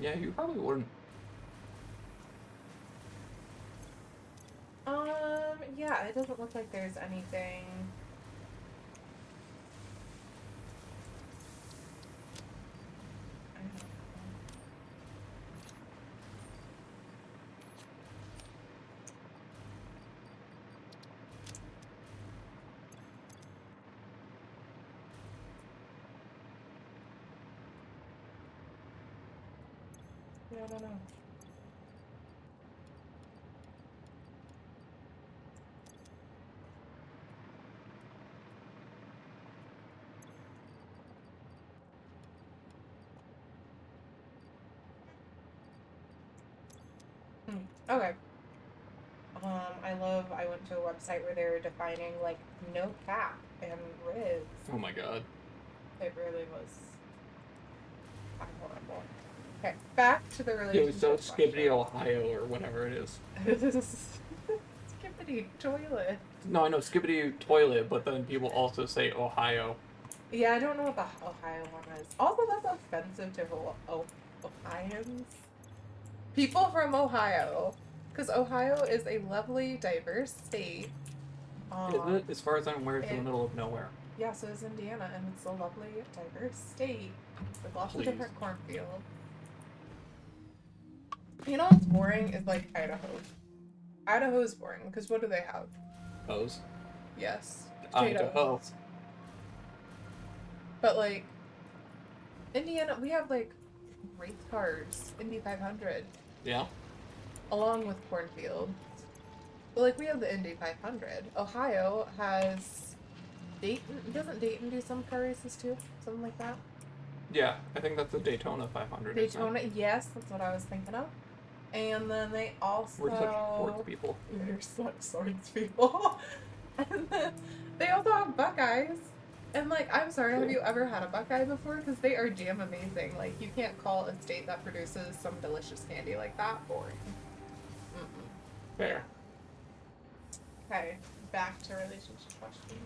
Speaker 1: Yeah, you probably wouldn't.
Speaker 2: Yeah, it doesn't look like there's anything. I don't know. Yeah, I don't know. Okay. I went to a website where they were defining like no cap and Riz.
Speaker 1: Oh my god.
Speaker 2: It really was horrible. Okay, back to the
Speaker 1: It
Speaker 2: relationship.
Speaker 1: was so
Speaker 2: question.
Speaker 1: Skibbity, Ohio, or whatever it is.
Speaker 2: Skippity toilet.
Speaker 1: No, I know Skibbity toilet, but then people also say Ohio.
Speaker 2: Yeah, I don't know what the Ohio one is. Also, that's offensive to Ohioans. People from Ohio. Because Ohio is a lovely, diverse state.
Speaker 1: Is it? As far as I'm aware, it's in the middle of nowhere.
Speaker 2: Yeah, so is Indiana, and it's a lovely, diverse state with lots of different cornfields. You know what's boring is like Idaho. Idaho's boring because what do they have?
Speaker 1: Hose.
Speaker 2: Yes.
Speaker 1: Idaho.
Speaker 2: But like Indiana, we have like race cars, Indy 500.
Speaker 1: Yeah.
Speaker 2: Along with cornfields. But like we have the Indy 500. Ohio has Dayton. Doesn't Dayton do some car races too? Something like that?
Speaker 1: Yeah, I think that's the Daytona 500.
Speaker 2: Daytona, yes, that's what I was thinking of. And then they also...
Speaker 1: We're such sports people.
Speaker 2: We're such sports people. And then they also have Buckeyes. And like, I'm sorry, have you ever had a Buckeye before? Because they are damn amazing. Like, you can't call a state that produces some delicious candy like that boring.
Speaker 1: Fair.
Speaker 2: Okay, back to relationship question.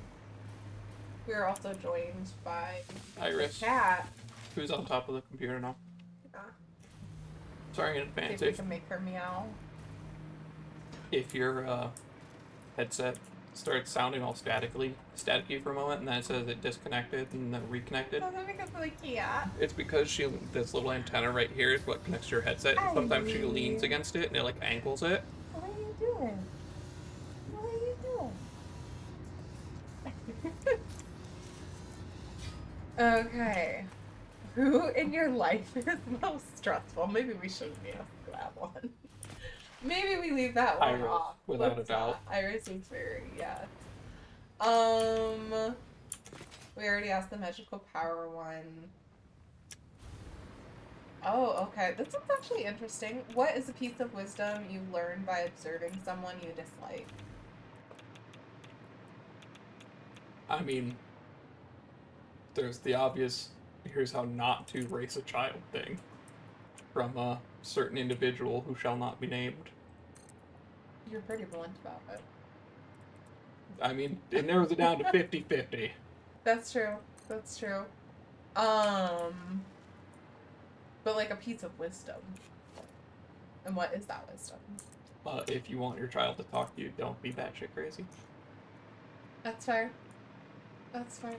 Speaker 2: We are also joined by
Speaker 1: Iris.
Speaker 2: Cat.
Speaker 1: Who's on top of the computer now?
Speaker 2: Yeah.
Speaker 1: Sorry in
Speaker 2: See
Speaker 1: advance.
Speaker 2: if we can make her meow.
Speaker 1: if your headset starts sounding all staticky for a moment, and then it says it disconnected and then reconnected.
Speaker 2: Oh, that because of the cat.
Speaker 1: It's because this little antenna right here is what connects to your headset, and sometimes she leans against it and it like angles it.
Speaker 2: What are you doing? What are you doing? Okay. Who in your life is most stressful? Maybe we shouldn't be asking that one. Maybe we leave that one
Speaker 1: Iris,
Speaker 2: off.
Speaker 1: without a doubt.
Speaker 2: Iris is very, yeah. We already asked the magical power one. Oh, okay. This is actually interesting. What is a piece of wisdom you learned by observing someone you dislike?
Speaker 1: I mean, there's the obvious, here's how not to raise a child thing from a certain individual who shall not be named.
Speaker 2: You're pretty blunt about it.
Speaker 1: I mean, it narrows it down to 50-50.
Speaker 2: That's true. That's true. But like a piece of wisdom. And what is that wisdom?
Speaker 1: If you want your child to talk to you, don't be batshit crazy.
Speaker 2: That's fair. That's fair.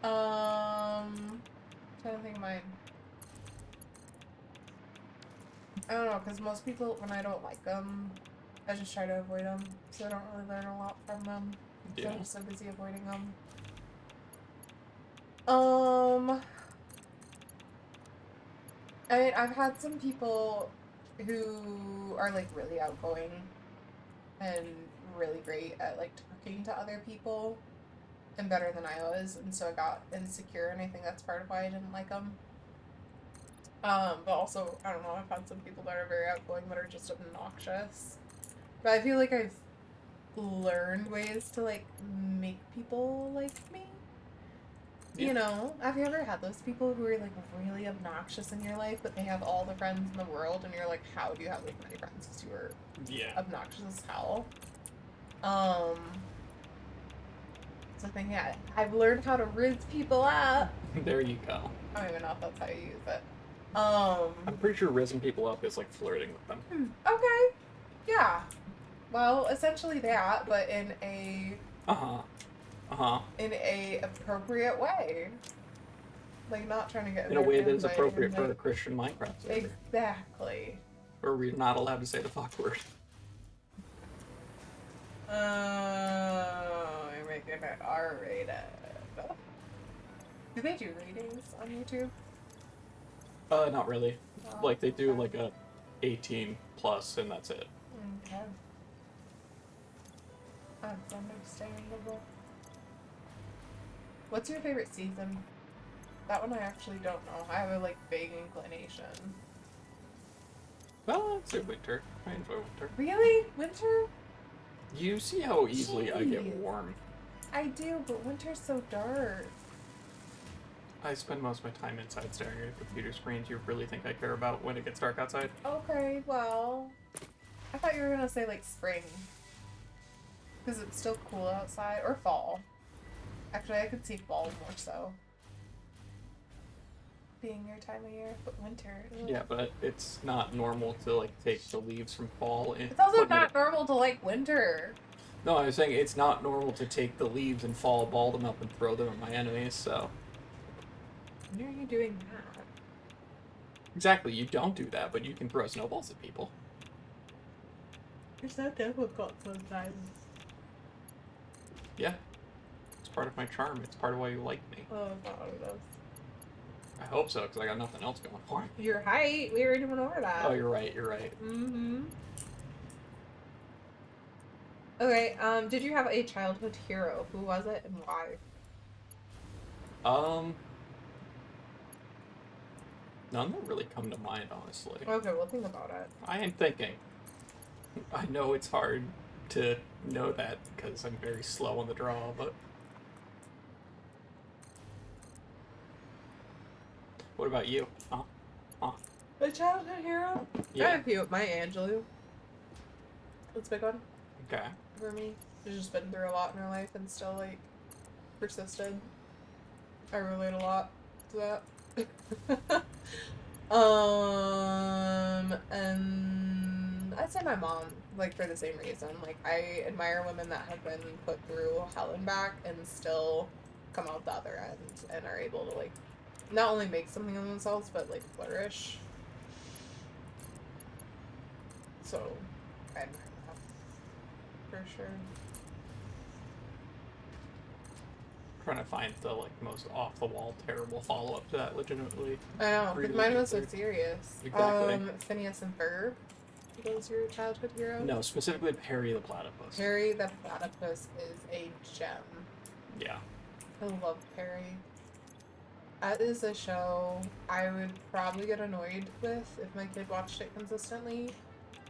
Speaker 2: Trying to think of mine. I don't know, because most people, when I don't like them, I just try to avoid them, so I don't really learn a lot from them.
Speaker 1: Yeah.
Speaker 2: I'm just so busy avoiding them. I mean, I've had some people who are like really outgoing and really great at like talking to other people and better than I was, and so I got insecure, and I think that's part of why I didn't like them. But also, I don't know, I've had some people that are very outgoing that are just obnoxious. But I feel like I've learned ways to like make people like me.
Speaker 1: Yeah.
Speaker 2: You know, have you ever had those people who are like really obnoxious in your life, but they have all the friends in the world, and you're like, how do you have this many friends? Because you are obnoxious as hell. So I think, yeah, I've learned how to rizz people up.
Speaker 1: There you go.
Speaker 2: I don't even know if that's how you use it.
Speaker 1: I'm pretty sure rizzing people up is like flirting with them.
Speaker 2: Okay. Yeah. Well, essentially that, but in a in a appropriate way. Like, not trying to get
Speaker 1: in a way that is appropriate for a Christian Minecraft server.
Speaker 2: Exactly.
Speaker 1: Where we're not allowed to say the fuck word.
Speaker 2: You're making it R-rated. Do they do ratings on YouTube?
Speaker 1: Not really. Like, they do like a 18 plus, and that's it.
Speaker 2: Okay. That's understandable. What's your favorite season? That one I actually don't know. I have a like vague inclination.
Speaker 1: Well, I'd say winter. I enjoy winter.
Speaker 2: Really? Winter?
Speaker 1: You see how easily I get
Speaker 2: Jeez.
Speaker 1: warm.
Speaker 2: I do, but winter's so dark.
Speaker 1: I spend most of my time inside staring at a computer screen. Do you really think I care about when it gets dark outside?
Speaker 2: Okay, well, I thought you were gonna say like spring. Because it's still cool outside. Or fall. Actually, I could see fall more so. Being your time of year, but winter. Ugh.
Speaker 1: Yeah, but it's not normal to like take the leaves from fall and
Speaker 2: It's also
Speaker 1: put
Speaker 2: not normal to like winter.
Speaker 1: No, I was saying it's not normal to take the leaves and fall, ball them up, and throw them at my enemies, so...
Speaker 2: When are you doing that?
Speaker 1: Exactly, you don't do that, but you can throw snowballs at people.
Speaker 2: It's not difficult sometimes.
Speaker 1: Yeah. It's part of my charm. It's part of why you like me.
Speaker 2: Oh, that's not what it is.
Speaker 1: I hope so, because I got nothing else going for me.
Speaker 2: Your height, we already went over that.
Speaker 1: Oh, you're right, you're right.
Speaker 2: Mm-hmm. Okay, did you have a childhood hero? Who was it and why?
Speaker 1: None that really come to mind, honestly.
Speaker 2: Okay, we'll think about it.
Speaker 1: I am thinking. I know it's hard to know that because I'm very slow on the draw, but... What about you? Huh?
Speaker 2: A childhood hero?
Speaker 1: Yeah.
Speaker 2: I have a few. Maya Angelou. That's a big one
Speaker 1: Okay.
Speaker 2: for me. She's just been through a lot in her life and still, like, persisted. I relate a lot to that. And I I'd say my mom, like, for the same reason. Like, I admire women that have been put through hell and back and still come out the other end and are able to, like, not only make something of themselves, but, like, flourish. So, I admire that. For sure.
Speaker 1: Trying to find the like most off the wall terrible follow up to that legitimately.
Speaker 2: I know, because mine was so
Speaker 1: Weird.
Speaker 2: serious.
Speaker 1: Exactly.
Speaker 2: Phineas and Ferb was your childhood hero?
Speaker 1: No, specifically Perry the Platypus.
Speaker 2: Perry the Platypus is a gem.
Speaker 1: Yeah.
Speaker 2: I love Perry. That is a show I would probably get annoyed with if my kid watched it consistently.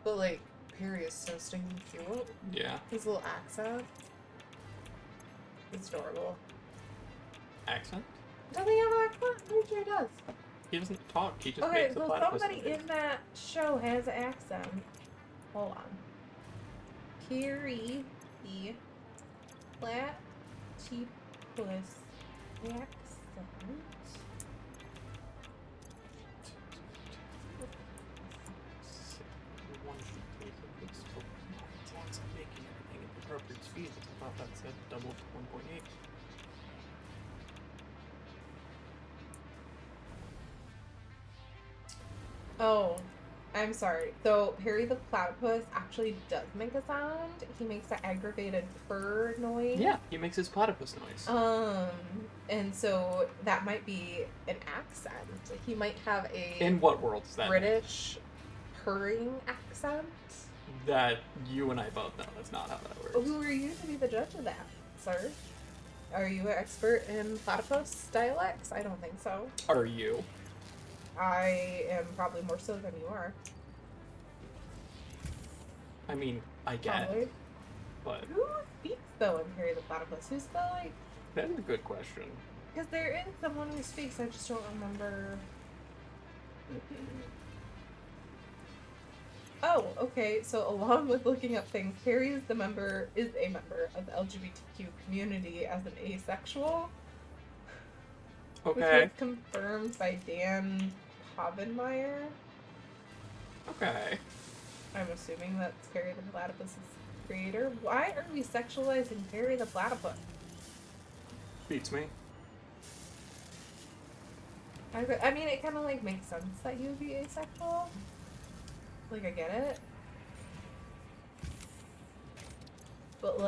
Speaker 2: But, like, Perry is so stinking cute.
Speaker 1: Yeah.
Speaker 2: His little accent. It's adorable.
Speaker 1: Accent?
Speaker 2: Doesn't he have an accent? I'm sure he does.
Speaker 1: He doesn't talk. He just
Speaker 2: Okay,
Speaker 1: makes the
Speaker 2: so
Speaker 1: platypus
Speaker 2: somebody
Speaker 1: noise.
Speaker 2: in that show has an accent. Hold on. Perry the Platypus accent.
Speaker 1: I thought that said double 1.8.
Speaker 2: Oh, I'm sorry. So Perry the Platypus actually does make a sound. He makes an aggravated purr noise.
Speaker 1: Yeah, he makes his platypus noise.
Speaker 2: And so that might be an accent. He might have a
Speaker 1: In what world is that?
Speaker 2: British purring accent.
Speaker 1: That you and I both know. That's not how that works.
Speaker 2: Who are you to be the judge of that, sir? Are you an expert in platypus dialects? I don't think so.
Speaker 1: Are you?
Speaker 2: I am probably more so than you are.
Speaker 1: I mean, I get
Speaker 2: Probably.
Speaker 1: it, but
Speaker 2: Who speaks though in Perry the Platypus? Who's the like?
Speaker 1: that is a good question.
Speaker 2: Because there is someone who speaks. I just don't remember. Oh, okay. So along with looking up things, Perry is a member of the LGBTQ community as an asexual. Which
Speaker 1: Okay.
Speaker 2: was confirmed by Dan Povenmire.
Speaker 1: Okay.
Speaker 2: I'm assuming that's Perry the Platypus's creator. Why are we sexualizing Perry the Platypus?
Speaker 1: Beats me.
Speaker 2: I mean, it kind of like makes sense that he would be asexual. Like, I get it. But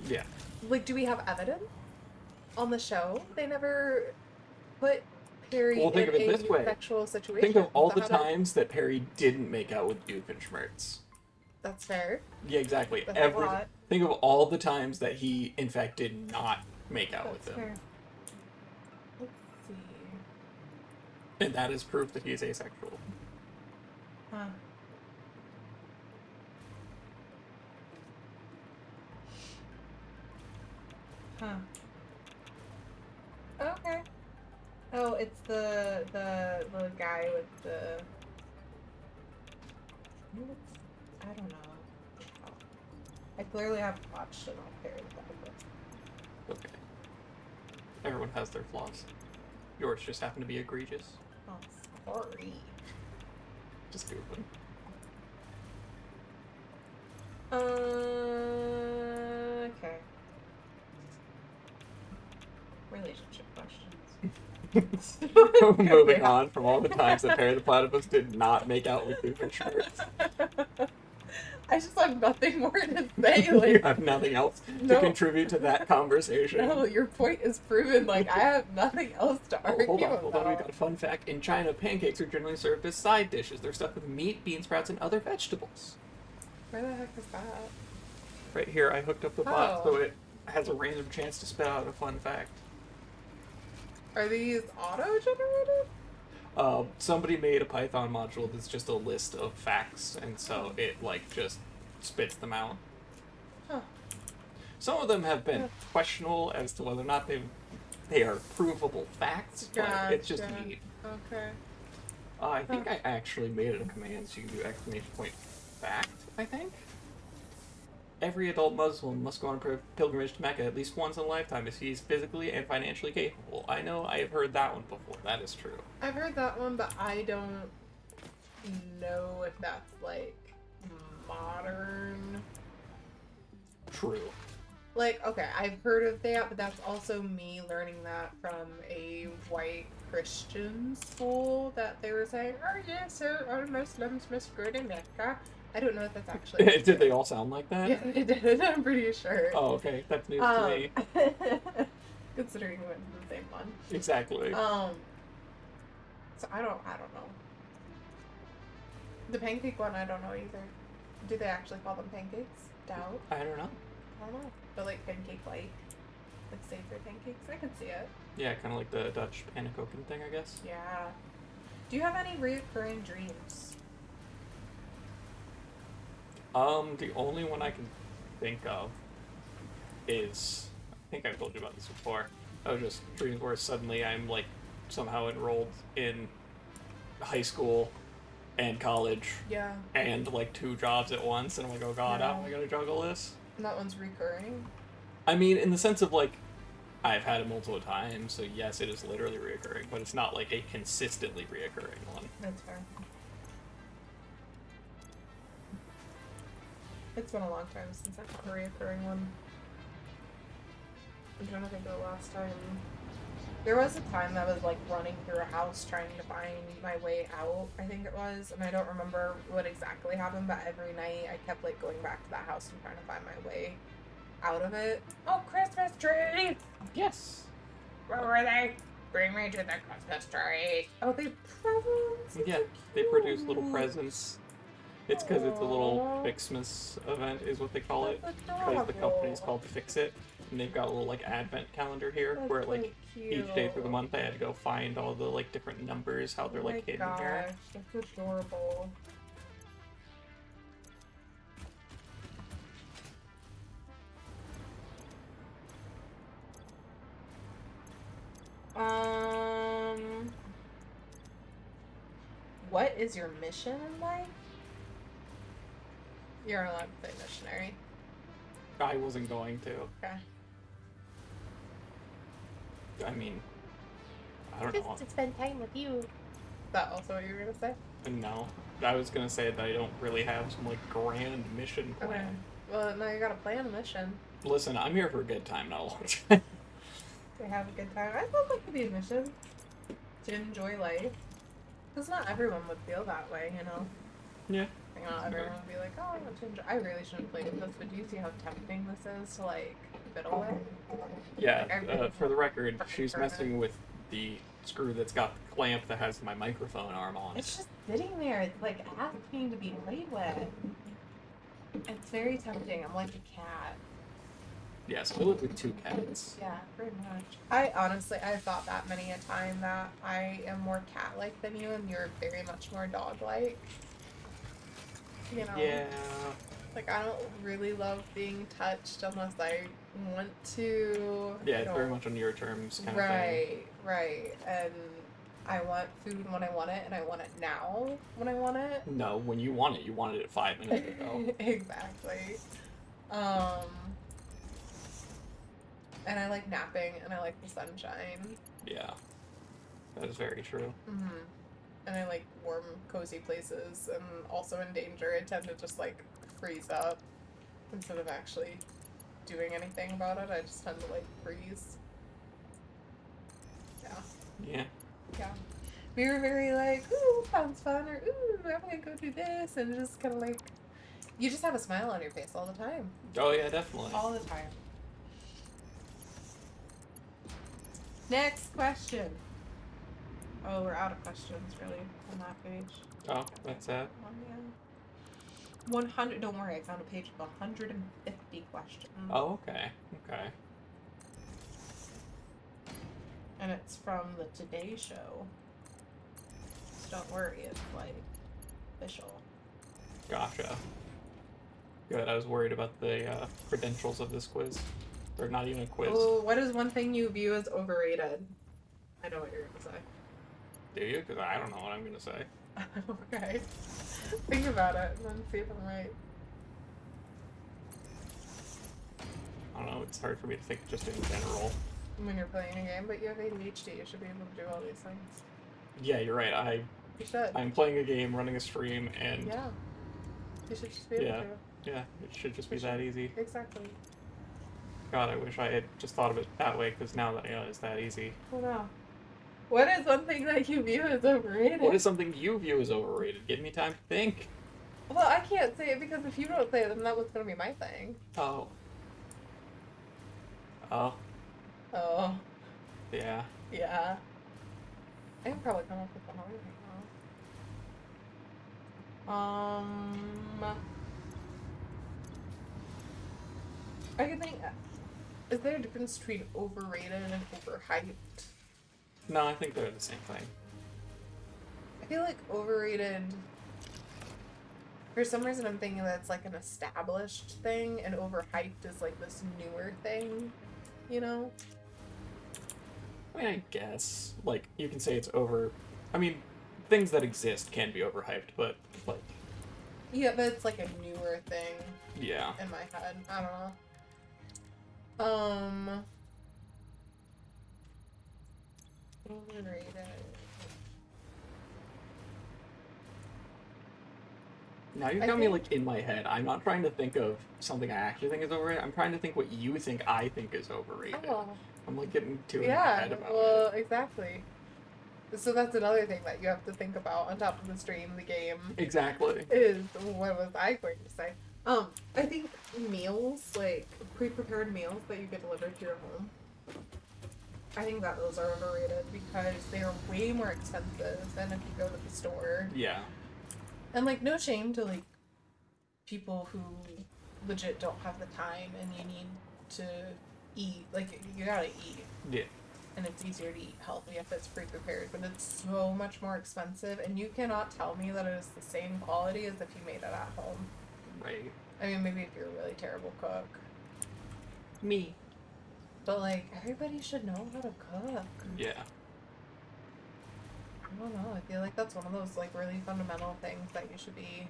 Speaker 1: Yeah.
Speaker 2: like, do we have evidence on the show? They never put Perry
Speaker 1: Well, think
Speaker 2: in
Speaker 1: of it
Speaker 2: a
Speaker 1: this way.
Speaker 2: sexual situation.
Speaker 1: Think of all
Speaker 2: Is
Speaker 1: the
Speaker 2: that how
Speaker 1: times that Perry didn't make out with Doofenshmirtz.
Speaker 2: That's fair.
Speaker 1: Yeah, exactly.
Speaker 2: That's a lot.
Speaker 1: Think of all the times that he, in fact, did not make out
Speaker 2: That's
Speaker 1: with him.
Speaker 2: fair. Let's see.
Speaker 1: And that is proof that he is asexual.
Speaker 2: Huh. Huh. Okay. Oh, it's the guy with the. I don't know. I clearly haven't watched enough Perry the Platypus.
Speaker 1: Okay. Everyone has their flaws. Yours just happen to be egregious.
Speaker 2: Oh, sorry.
Speaker 1: Just goofing.
Speaker 2: Okay. Relationship questions.
Speaker 1: Moving on from all the times that Perry the Platypus did not make out with Doofenshmirtz.
Speaker 2: I just have nothing more to say.
Speaker 1: You
Speaker 2: Like,
Speaker 1: have nothing else
Speaker 2: No.
Speaker 1: to contribute to that conversation.
Speaker 2: no, your point is proven. Like, I have nothing else to
Speaker 1: Oh,
Speaker 2: argue
Speaker 1: hold on.
Speaker 2: about.
Speaker 1: We got a fun fact. In China, pancakes are generally served as side dishes. They're stuffed with meat, bean sprouts, and other vegetables.
Speaker 2: Where the heck is that?
Speaker 1: Right here, I hooked up the bot
Speaker 2: Oh.
Speaker 1: so it has a random chance to spit out a fun fact.
Speaker 2: Are these auto-generated?
Speaker 1: Somebody made a Python module that's just a list of facts, and so it, like, just spits them out.
Speaker 2: Huh.
Speaker 1: Some of them have been questionable as to whether or not they are provable facts, but it's just
Speaker 2: Gotcha.
Speaker 1: neat.
Speaker 2: Okay.
Speaker 1: I think I actually made it a command so you can do exclamation point fact, I think. Every adult Muslim must go on a pilgrimage to Mecca at least once in a lifetime if he is physically and financially capable. I know I have heard that one before. That is true.
Speaker 2: I've heard that one, but I don't know if that's like modern.
Speaker 1: True.
Speaker 2: Like, okay, I've heard of that, but that's also me learning that from a white Christian school that they were saying, oh yes, so all Muslims must go to Mecca. I don't know if that's actually
Speaker 1: Did
Speaker 2: true.
Speaker 1: they all sound like that?
Speaker 2: Yeah, they did. I'm pretty sure.
Speaker 1: Oh, okay. That's news to me.
Speaker 2: Considering we went to the same one.
Speaker 1: Exactly.
Speaker 2: So I don't know. The pancake one, I don't know either. Do they actually call them pancakes? Doubt.
Speaker 1: I don't know.
Speaker 2: I don't know. But like pancake like savory pancakes. I can see it.
Speaker 1: Yeah, kind of like the Dutch pannekoeken thing, I guess.
Speaker 2: Yeah. Do you have any recurring dreams?
Speaker 1: The only one I can think of is, I think I've told you about this before. I was just dreams where suddenly I'm like somehow enrolled in high school and college
Speaker 2: Yeah.
Speaker 1: and like 2 jobs at once, and I'm like, oh god, how am I
Speaker 2: No.
Speaker 1: gonna juggle this?
Speaker 2: And that one's recurring.
Speaker 1: I mean, in the sense of like, I've had it multiple times, so yes, it is literally reoccurring, but it's not like a consistently reoccurring one.
Speaker 2: That's fair. It's been a long time since I've had a reoccurring one. I'm trying to think of the last time. There was a time that I was like running through a house trying to find my way out, I think it was, and I don't remember what exactly happened, but every night I kept like going back to that house and trying to find my way out of it. Oh, Christmas trees!
Speaker 1: Yes.
Speaker 2: Where were they? Bring me to the Christmas trees. Oh, they presents.
Speaker 1: Yeah, they produce little presents. It's because it's a little Fixmas event, is what they call it. Because the company's called Fix It, and they've got a little like advent calendar here,
Speaker 2: That's
Speaker 1: where
Speaker 2: so
Speaker 1: like
Speaker 2: cute.
Speaker 1: each day through the month I had to go find all the like different numbers, how they're like hidden here.
Speaker 2: That's adorable. What is your mission in life? You're allowed to say missionary.
Speaker 1: I wasn't going to.
Speaker 2: Okay.
Speaker 1: I mean, I don't know.
Speaker 2: Just to spend time with you. Is that also what you were gonna say?
Speaker 1: No, I was gonna say that I don't really have some like grand mission plan.
Speaker 2: Okay. Well, now you gotta plan a mission.
Speaker 1: Listen, I'm here for a good time, not a long time.
Speaker 2: To have a good time. I thought that could be a mission. To enjoy life. Because not everyone would feel that way, you know?
Speaker 1: Yeah.
Speaker 2: You know, everyone would be like, oh, I want to enjoy. I really shouldn't play with this, but do you see how tempting this is to, like, fiddle with?
Speaker 1: Yeah,
Speaker 2: Like, I really
Speaker 1: for the record,
Speaker 2: want
Speaker 1: she's
Speaker 2: to
Speaker 1: messing with the screw that's got the clamp that has my microphone arm on it.
Speaker 2: It's just sitting there. It's like asking to be played with. It's very tempting. I'm like a cat.
Speaker 1: Yes, we live with 2 cats.
Speaker 2: Yeah, pretty much. I honestly, I've thought that many a time that I am more cat-like than you, and you're very much more dog-like. You know?
Speaker 1: Yeah.
Speaker 2: Like, I don't really love being touched unless I want to.
Speaker 1: Yeah,
Speaker 2: I
Speaker 1: it's
Speaker 2: don't-
Speaker 1: very much on your terms kind of thing.
Speaker 2: Right, right. And I want food when I want it, and I want it now when I want it.
Speaker 1: No, when you want it, you wanted it 5 minutes ago.
Speaker 2: Exactly. And I like napping, and I like the sunshine.
Speaker 1: Yeah, that is very true.
Speaker 2: Mm-hmm. And I like warm, cozy places, and also in danger, I tend to just like freeze up instead of actually doing anything about it. I just tend to like freeze. Yeah.
Speaker 1: Yeah.
Speaker 2: Yeah. We were very like, ooh, sounds fun, or ooh, I'm gonna go do this, and just kind of like, you just have a smile on your face all the time.
Speaker 1: Oh yeah, definitely.
Speaker 2: All the time. Next question. Oh, we're out of questions, really, on that page.
Speaker 1: Oh, that's it.
Speaker 2: 100. Don't worry, I found a page with 150 questions.
Speaker 1: Oh, okay. Okay.
Speaker 2: And it's from the Today Show. So don't worry, it's like official.
Speaker 1: Gotcha. Good. I was worried about the credentials of this quiz. Or not even a quiz.
Speaker 2: Oh, what is one thing you view as overrated? I know what you're gonna say.
Speaker 1: Do you? Because I don't know what I'm gonna say.
Speaker 2: Okay. Think about it and then see if I'm right.
Speaker 1: I don't know. It's hard for me to think just in general.
Speaker 2: When you're playing a game, but you have ADHD, you should be able to do all these things.
Speaker 1: Yeah, you're right. I
Speaker 2: You should.
Speaker 1: I'm playing a game, running a stream, and
Speaker 2: Yeah. You should just be able
Speaker 1: yeah,
Speaker 2: to.
Speaker 1: yeah, it should just be
Speaker 2: You
Speaker 1: that
Speaker 2: should.
Speaker 1: easy.
Speaker 2: Exactly.
Speaker 1: God, I wish I had just thought of it that way, because now that it's that easy.
Speaker 2: Oh no. What is one thing that you view as overrated?
Speaker 1: What is something you view as overrated? Give me time to think.
Speaker 2: Well, I can't say it because if you don't say it, then that was gonna be my thing.
Speaker 1: Oh. Oh.
Speaker 2: Oh.
Speaker 1: Yeah.
Speaker 2: Yeah. I can probably come up with one other thing now. I can think. Is there a difference between overrated and overhyped?
Speaker 1: No, I think they're the same thing.
Speaker 2: I feel like overrated. For some reason, I'm thinking that it's like an established thing, and overhyped is like this newer thing. You know?
Speaker 1: I mean, I guess. Like, you can say it's over. I mean, things that exist can be overhyped, but, like.
Speaker 2: Yeah, but it's like a newer thing.
Speaker 1: Yeah.
Speaker 2: In my head. I don't know. Overrated.
Speaker 1: Now you've got me, like, in my head. I'm not trying to think of something I actually think is overrated. I'm trying to think what you think I think is overrated.
Speaker 2: Oh.
Speaker 1: I'm, like, getting too in my
Speaker 2: Yeah,
Speaker 1: head about
Speaker 2: well,
Speaker 1: it.
Speaker 2: exactly. So that's another thing that you have to think about on top of the stream, the game.
Speaker 1: Exactly.
Speaker 2: Is what was I going to say? I think meals, like pre-prepared meals that you get delivered to your home. I think that those are overrated because they are way more expensive than if you go to the store.
Speaker 1: Yeah.
Speaker 2: And like no shame to like people who legit don't have the time and you need to eat. Like you gotta eat.
Speaker 1: Yeah.
Speaker 2: And it's easier to eat healthy if it's pre-prepared, but it's so much more expensive, and you cannot tell me that it is the same quality as if you made it at home.
Speaker 1: Right.
Speaker 2: I mean, maybe if you're a really terrible cook.
Speaker 1: Me.
Speaker 2: But, like, everybody should know how to cook.
Speaker 1: Yeah.
Speaker 2: I don't know, I feel like that's one of those, like, really fundamental things that you should be,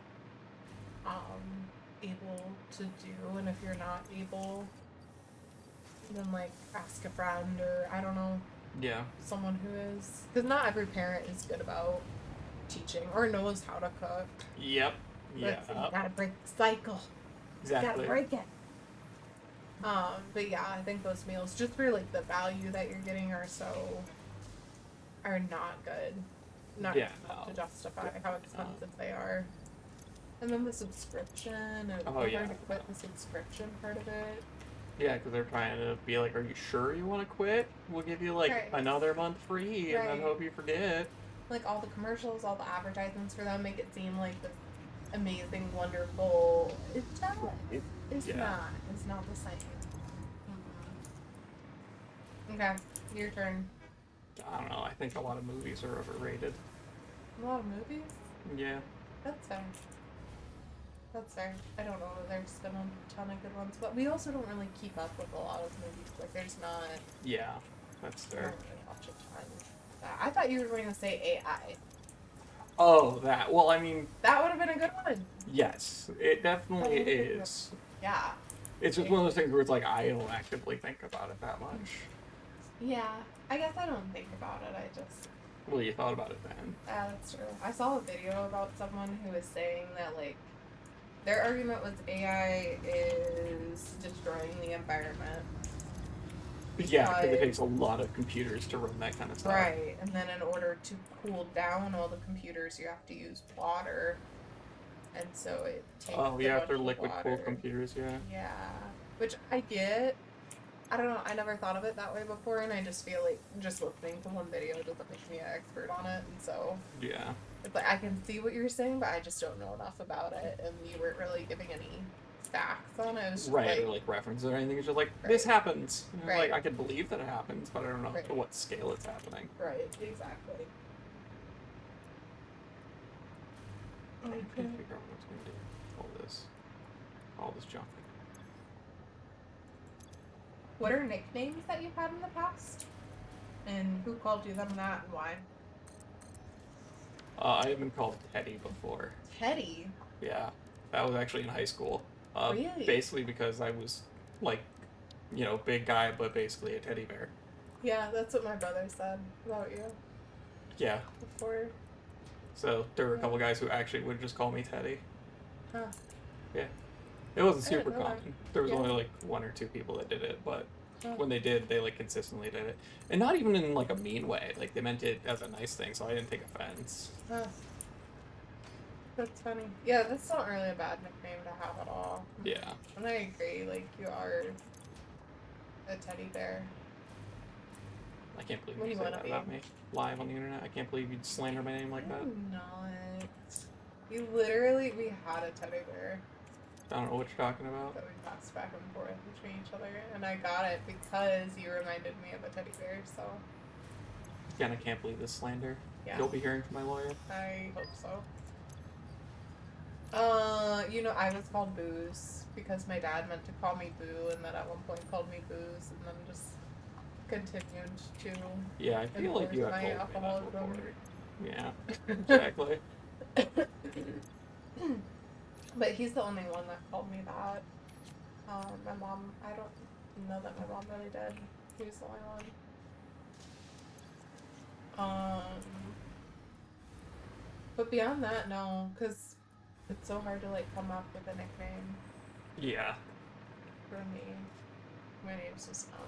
Speaker 2: able to do, and if you're not able, then, like, ask a friend, or, I don't know,
Speaker 1: Yeah.
Speaker 2: someone who is, because not every parent is good about teaching, or knows how to cook.
Speaker 1: Yep. Yeah.
Speaker 2: But you gotta break the cycle.
Speaker 1: Exactly.
Speaker 2: You gotta break it. But yeah, I think those meals, just for like the value that you're getting, are not good. Not
Speaker 1: Yeah,
Speaker 2: enough
Speaker 1: no.
Speaker 2: to justify how expensive they are. And then the subscription, and
Speaker 1: Oh,
Speaker 2: they're
Speaker 1: yeah.
Speaker 2: trying to quit the subscription part of it.
Speaker 1: Yeah, because they're trying to be like, are you sure you want to quit? We'll give you like
Speaker 2: Right.
Speaker 1: another month free, and then
Speaker 2: Right.
Speaker 1: hope you forget.
Speaker 2: Like all the commercials, all the advertisements for them make it seem like this amazing, wonderful. It's not. It's
Speaker 1: Yeah.
Speaker 2: not. It's not the same. Okay, your turn.
Speaker 1: I don't know. I think a lot of movies are overrated.
Speaker 2: A lot of movies?
Speaker 1: Yeah.
Speaker 2: That's fair. That's fair. I don't know that there's been a ton of good ones, but we also don't really keep up with a lot of movies. Like, there's not.
Speaker 1: Yeah, that's
Speaker 2: I
Speaker 1: fair.
Speaker 2: don't really watch a ton. I thought you were going to say AI.
Speaker 1: Oh, that. Well, I mean,
Speaker 2: That would have been a good one.
Speaker 1: yes, it definitely
Speaker 2: That would've been
Speaker 1: is.
Speaker 2: Yeah.
Speaker 1: It's just one of those things where it's like I don't actively think about it that much.
Speaker 2: Yeah. I guess I don't think about it. I just.
Speaker 1: Well, you thought about it then.
Speaker 2: That's true. I saw a video about someone who was saying that, like, their argument was AI is destroying the environment.
Speaker 1: Yeah, because it
Speaker 2: Right.
Speaker 1: takes a lot of computers to run that kind of stuff.
Speaker 2: Right, and then in order to cool down all the computers, you have to use water, and so it takes.
Speaker 1: Oh,
Speaker 2: a
Speaker 1: yeah,
Speaker 2: bunch
Speaker 1: if they're
Speaker 2: of
Speaker 1: liquid cool
Speaker 2: water.
Speaker 1: computers, yeah.
Speaker 2: Yeah, which I get. I don't know. I never thought of it that way before, and I just feel like just listening to one video doesn't make me an expert on it, and so
Speaker 1: Yeah.
Speaker 2: it's like I can see what you're saying, but I just don't know enough about it, and you weren't really giving any facts on it. It was just
Speaker 1: Right, or
Speaker 2: like,
Speaker 1: like reference or anything. It's just like, this
Speaker 2: Right.
Speaker 1: happens. And it's
Speaker 2: Right.
Speaker 1: Like, I can believe that it happens, but I don't know
Speaker 2: Right.
Speaker 1: to what scale it's happening.
Speaker 2: right, exactly.
Speaker 1: I can't figure out what I was going to do. All this junk.
Speaker 2: What are nicknames that you've had in the past? And who called you them that and why?
Speaker 1: I have been called Teddy before.
Speaker 2: Teddy?
Speaker 1: Yeah, that was actually in high school.
Speaker 2: Really?
Speaker 1: Basically because I was, like, big guy, but basically a teddy bear.
Speaker 2: Yeah, that's what my brother said about you
Speaker 1: Yeah.
Speaker 2: before.
Speaker 1: So there were a couple guys who actually would just call me Teddy.
Speaker 2: Huh.
Speaker 1: Yeah. It wasn't
Speaker 2: I didn't
Speaker 1: super
Speaker 2: know that.
Speaker 1: common. There was
Speaker 2: Yeah.
Speaker 1: only like 1 or 2 people that did it, but
Speaker 2: Huh.
Speaker 1: when they did, they like consistently did it. And not even in like a mean way. Like they meant it as a nice thing, so I didn't take offense.
Speaker 2: Huh. That's funny. Yeah, that's not really a bad nickname to have at all.
Speaker 1: Yeah.
Speaker 2: And I agree, like, you are a teddy bear.
Speaker 1: I can't believe
Speaker 2: What do
Speaker 1: you
Speaker 2: you
Speaker 1: say
Speaker 2: wanna
Speaker 1: that
Speaker 2: be?
Speaker 1: about me live on the internet. I can't believe you'd slander my name like that.
Speaker 2: I'm not. You literally, we had a teddy bear
Speaker 1: I don't know what you're talking about.
Speaker 2: that we passed back and forth between each other, and I got it because you reminded me of a teddy bear, so
Speaker 1: Again, I can't believe this slander.
Speaker 2: yeah.
Speaker 1: You'll be hearing from my lawyer.
Speaker 2: I hope so. You know, I was called Booze because my dad meant to call me Boo, and then at one point called me Booze, and then just continued to.
Speaker 1: Yeah, I feel like you have
Speaker 2: My
Speaker 1: told me that
Speaker 2: alcoholism.
Speaker 1: before. Yeah, exactly.
Speaker 2: But he's the only one that called me that. My mom, I don't know that my mom really did. He was the only one. But beyond that, no, because it's so hard to like come up with a nickname
Speaker 1: Yeah.
Speaker 2: for me. My name's just not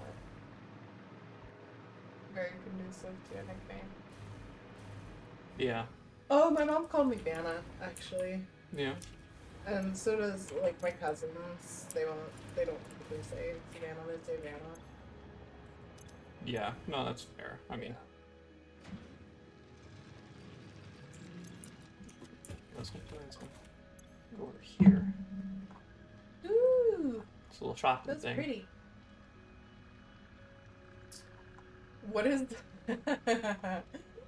Speaker 2: very conducive to a nickname.
Speaker 1: Yeah.
Speaker 2: Oh, my mom called me Vanna, actually.
Speaker 1: Yeah.
Speaker 2: And so does like my cousins. They don't typically say Vanna, they say Vanna.
Speaker 1: Yeah. No, that's fair. I mean, let's go over here.
Speaker 2: Ooh,
Speaker 1: It's a little chocolate
Speaker 2: that's
Speaker 1: thing.
Speaker 2: pretty. What is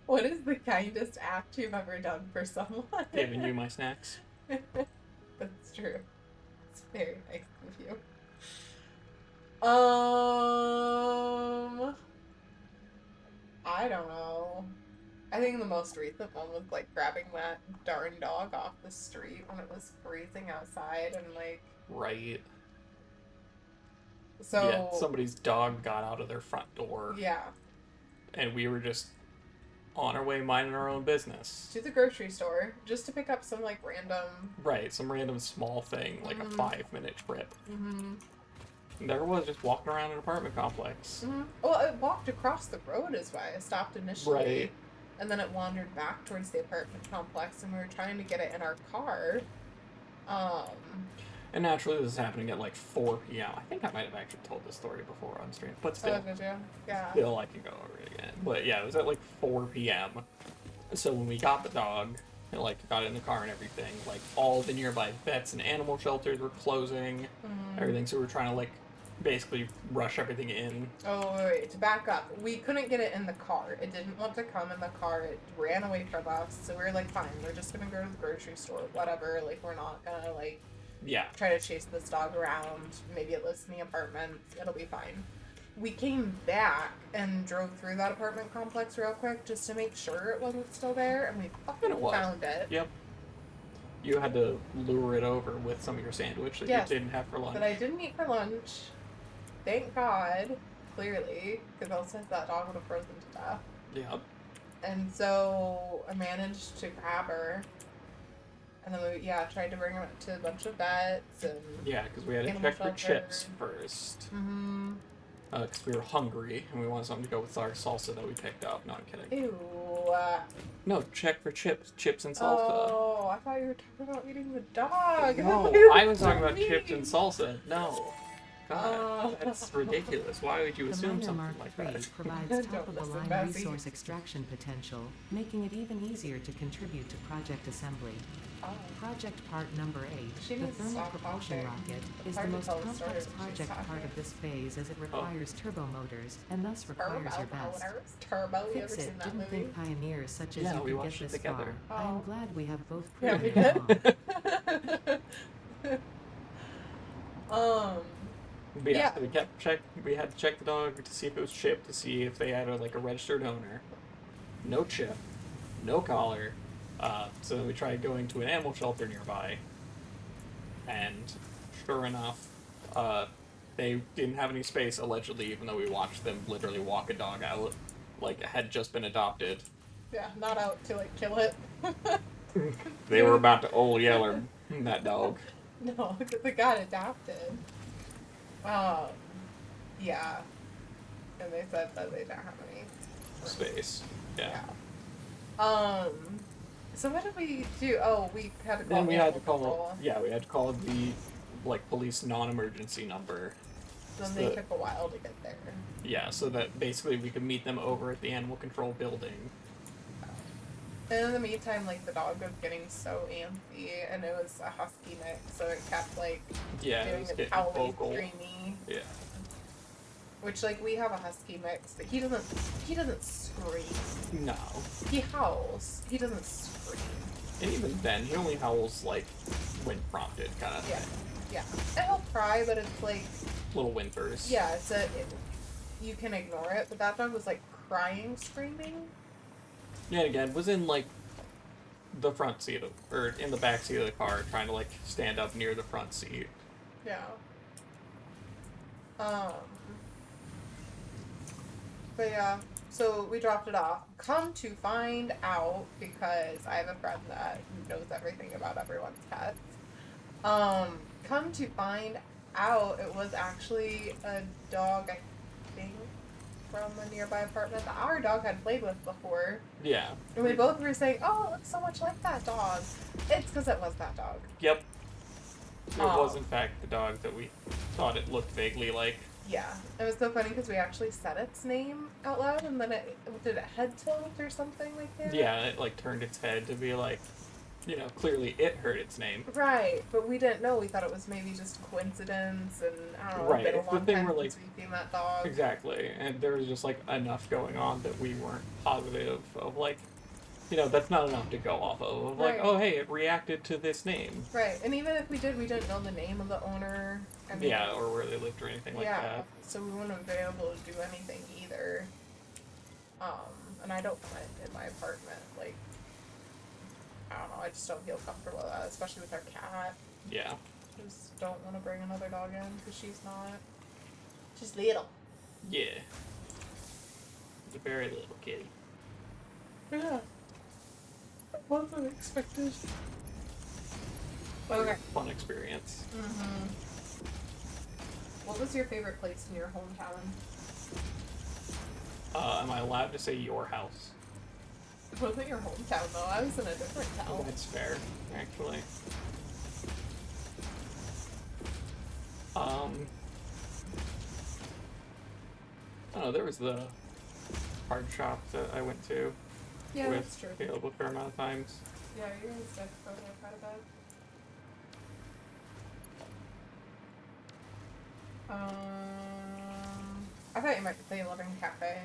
Speaker 2: what is the kindest act you've ever done for someone?
Speaker 1: Giving you my snacks.
Speaker 2: That's true. It's very nice of you. I don't know. I think the most recent one was like grabbing that darn dog off the street when it was freezing outside and like
Speaker 1: Right.
Speaker 2: so
Speaker 1: Yeah, somebody's dog got out of their front door,
Speaker 2: yeah,
Speaker 1: and we were just on our way minding our own business.
Speaker 2: to the grocery store just to pick up some like random.
Speaker 1: Right, some random small thing, like a 5-minute trip.
Speaker 2: Mm-hmm.
Speaker 1: And there I was, just walking around an apartment complex.
Speaker 2: Mm-hmm. Well, it walked across the road is why I stopped initially.
Speaker 1: Right.
Speaker 2: And then it wandered back towards the apartment complex, and we were trying to get it in our car.
Speaker 1: And naturally, this is happening at like 4 p.m. I think I might have actually told this story before on stream, but still.
Speaker 2: Oh, did you? Yeah.
Speaker 1: Still, I can go over it again. But yeah, it was at like 4 p.m. So when we got the dog, and like got it in the car and everything, like all the nearby vets and animal shelters were closing, everything. So we were trying to like basically rush everything in.
Speaker 2: Oh, wait, to back up, we couldn't get it in the car. It didn't want to come in the car. It ran away from us. So we were like, fine, we're just gonna go to the grocery store, whatever. Like, we're not gonna like
Speaker 1: Yeah.
Speaker 2: try to chase this dog around. Maybe it lives in the apartment. It'll be fine. We came back and drove through that apartment complex real quick just to make sure it wasn't still there, and we fucking
Speaker 1: And it was.
Speaker 2: found it.
Speaker 1: Yep. You had to lure it over with some of your sandwich that
Speaker 2: Yes.
Speaker 1: you didn't have for lunch.
Speaker 2: That I didn't eat for lunch. Thank God, clearly, because else that dog would have frozen to death.
Speaker 1: Yep.
Speaker 2: And so I managed to grab her. And then we, tried to bring her to a bunch of vets and.
Speaker 1: Yeah, because we had to
Speaker 2: Animal
Speaker 1: check for
Speaker 2: shelter.
Speaker 1: chips first.
Speaker 2: Mm-hmm.
Speaker 1: Because we were hungry and we wanted something to go with our salsa that we picked up. No, I'm kidding.
Speaker 2: Ew.
Speaker 1: No, check for chips and salsa.
Speaker 2: Oh, I thought you were talking about eating the dog.
Speaker 1: No, I was talking about
Speaker 2: mean.
Speaker 1: chips and salsa. No. God,
Speaker 2: Oh.
Speaker 1: that's ridiculous. Why would you
Speaker 3: The
Speaker 1: assume
Speaker 3: Miner
Speaker 1: something
Speaker 3: Mark
Speaker 1: like
Speaker 3: III
Speaker 1: that?
Speaker 3: provides
Speaker 2: Don't
Speaker 3: top-of-the-line
Speaker 2: listen, Bessie.
Speaker 3: resource extraction potential, making it even easier to contribute to project assembly.
Speaker 2: Oh.
Speaker 3: Project part number 8,
Speaker 2: She
Speaker 3: the
Speaker 2: needs to
Speaker 3: thermal
Speaker 2: stop
Speaker 3: propulsion
Speaker 2: talking.
Speaker 3: rocket,
Speaker 2: It's
Speaker 3: is the
Speaker 2: hard to
Speaker 3: most
Speaker 2: tell the story
Speaker 3: complex
Speaker 2: when she's
Speaker 3: project part
Speaker 2: talking.
Speaker 3: of this phase as it requires turbo motors and thus requires your best.
Speaker 2: Turbo. You ever
Speaker 3: Fix
Speaker 2: seen
Speaker 3: it,
Speaker 2: that
Speaker 3: didn't
Speaker 2: movie?
Speaker 3: think pioneers such as
Speaker 1: Yeah,
Speaker 3: you
Speaker 1: we
Speaker 3: could
Speaker 1: watched
Speaker 3: get
Speaker 1: it
Speaker 3: this
Speaker 1: together.
Speaker 3: far. I
Speaker 2: Oh.
Speaker 3: am glad we have both
Speaker 2: Yeah,
Speaker 3: proven
Speaker 2: we
Speaker 3: it
Speaker 2: did.
Speaker 3: wrong.
Speaker 1: But
Speaker 2: Yeah.
Speaker 1: so we had to check the dog to see if it was chipped, to see if they had like a registered owner. No chip, no collar. So then we tried going to an animal shelter nearby, and sure enough, they didn't have any space allegedly, even though we watched them literally walk a dog out, like it had just been adopted.
Speaker 2: Yeah, not out to like kill it.
Speaker 1: They were about to old yeller that dog.
Speaker 2: No, because it got adopted. Um, yeah, and they said that they didn't have any
Speaker 1: Space. Yeah.
Speaker 2: Yeah. So what did we do? Oh, we had to call
Speaker 1: Then we had to
Speaker 2: animal
Speaker 1: call.
Speaker 2: control.
Speaker 1: Yeah, we had to call the police non-emergency number.
Speaker 2: Then
Speaker 1: So
Speaker 2: they
Speaker 1: that-
Speaker 2: took a while to get there.
Speaker 1: Yeah, so that basically we could meet them over at the animal control building.
Speaker 2: And in the meantime, like the dog was getting so antsy, and it was a husky mix, so it kept like
Speaker 1: Yeah, it
Speaker 2: doing
Speaker 1: was
Speaker 2: its
Speaker 1: getting
Speaker 2: howling,
Speaker 1: vocal.
Speaker 2: screamy.
Speaker 1: Yeah.
Speaker 2: Which like we have a husky mix, but he doesn't scream.
Speaker 1: No.
Speaker 2: He howls. He doesn't scream.
Speaker 1: And even then, he only howls like when prompted, kind of
Speaker 2: Yeah.
Speaker 1: thing.
Speaker 2: Yeah. And he'll cry, but it's like
Speaker 1: Little whimpers.
Speaker 2: yeah, you can ignore it, but that dog was like crying, screaming.
Speaker 1: Yeah, and again, was in like the front seat or in the back seat of the car, trying to like stand up near the front seat.
Speaker 2: Yeah. Um. But yeah, so we dropped it off. Come to find out, because I have a friend that knows everything about everyone's pets. Come to find out, it was actually a dog, I think, from a nearby apartment that our dog had played with before.
Speaker 1: Yeah.
Speaker 2: And we both were saying, oh, it looks so much like that dog. It's because it was that dog.
Speaker 1: Yep. It was
Speaker 2: Oh.
Speaker 1: in fact the dog that we thought it looked vaguely like.
Speaker 2: Yeah. It was so funny because we actually said its name out loud, and then did it head tilt or something like that?
Speaker 1: Yeah, it like turned its head to be like, you know, clearly it heard its name.
Speaker 2: Right, but we didn't know. We thought it was maybe just coincidence, and I don't know.
Speaker 1: Right,
Speaker 2: It's been a
Speaker 1: it's the
Speaker 2: long
Speaker 1: thing
Speaker 2: time
Speaker 1: where, like-
Speaker 2: since we've seen that dog.
Speaker 1: Exactly, and there was just like enough going on that we weren't positive of like, you know, that's not enough to go off of. Like,
Speaker 2: Right.
Speaker 1: oh hey, it reacted to this name.
Speaker 2: Right, and even if we did, we didn't know the name of the owner. I mean,
Speaker 1: Yeah, or where they lived or anything like
Speaker 2: yeah,
Speaker 1: that.
Speaker 2: so we wouldn't have been able to do anything either. And I don't want it in my apartment. Like, I don't know. I just don't feel comfortable with that, especially with our cat.
Speaker 1: Yeah.
Speaker 2: I just don't want to bring another dog in because she's not. She's little.
Speaker 1: Yeah. It's a very little kitty.
Speaker 2: Yeah. Wasn't expected. Okay.
Speaker 1: Fun experience.
Speaker 2: Mm-hmm. What was your favorite place in your hometown?
Speaker 1: Am I allowed to say your house?
Speaker 2: It wasn't your hometown though. I was in a different town.
Speaker 1: That's fair, actually. I don't know, there was the card shop that I went to
Speaker 2: Yeah,
Speaker 1: with
Speaker 2: that's true.
Speaker 1: Caleb a fair amount of times.
Speaker 2: Yeah, you guys did go there quite a bit. I thought you might say Living Cafe.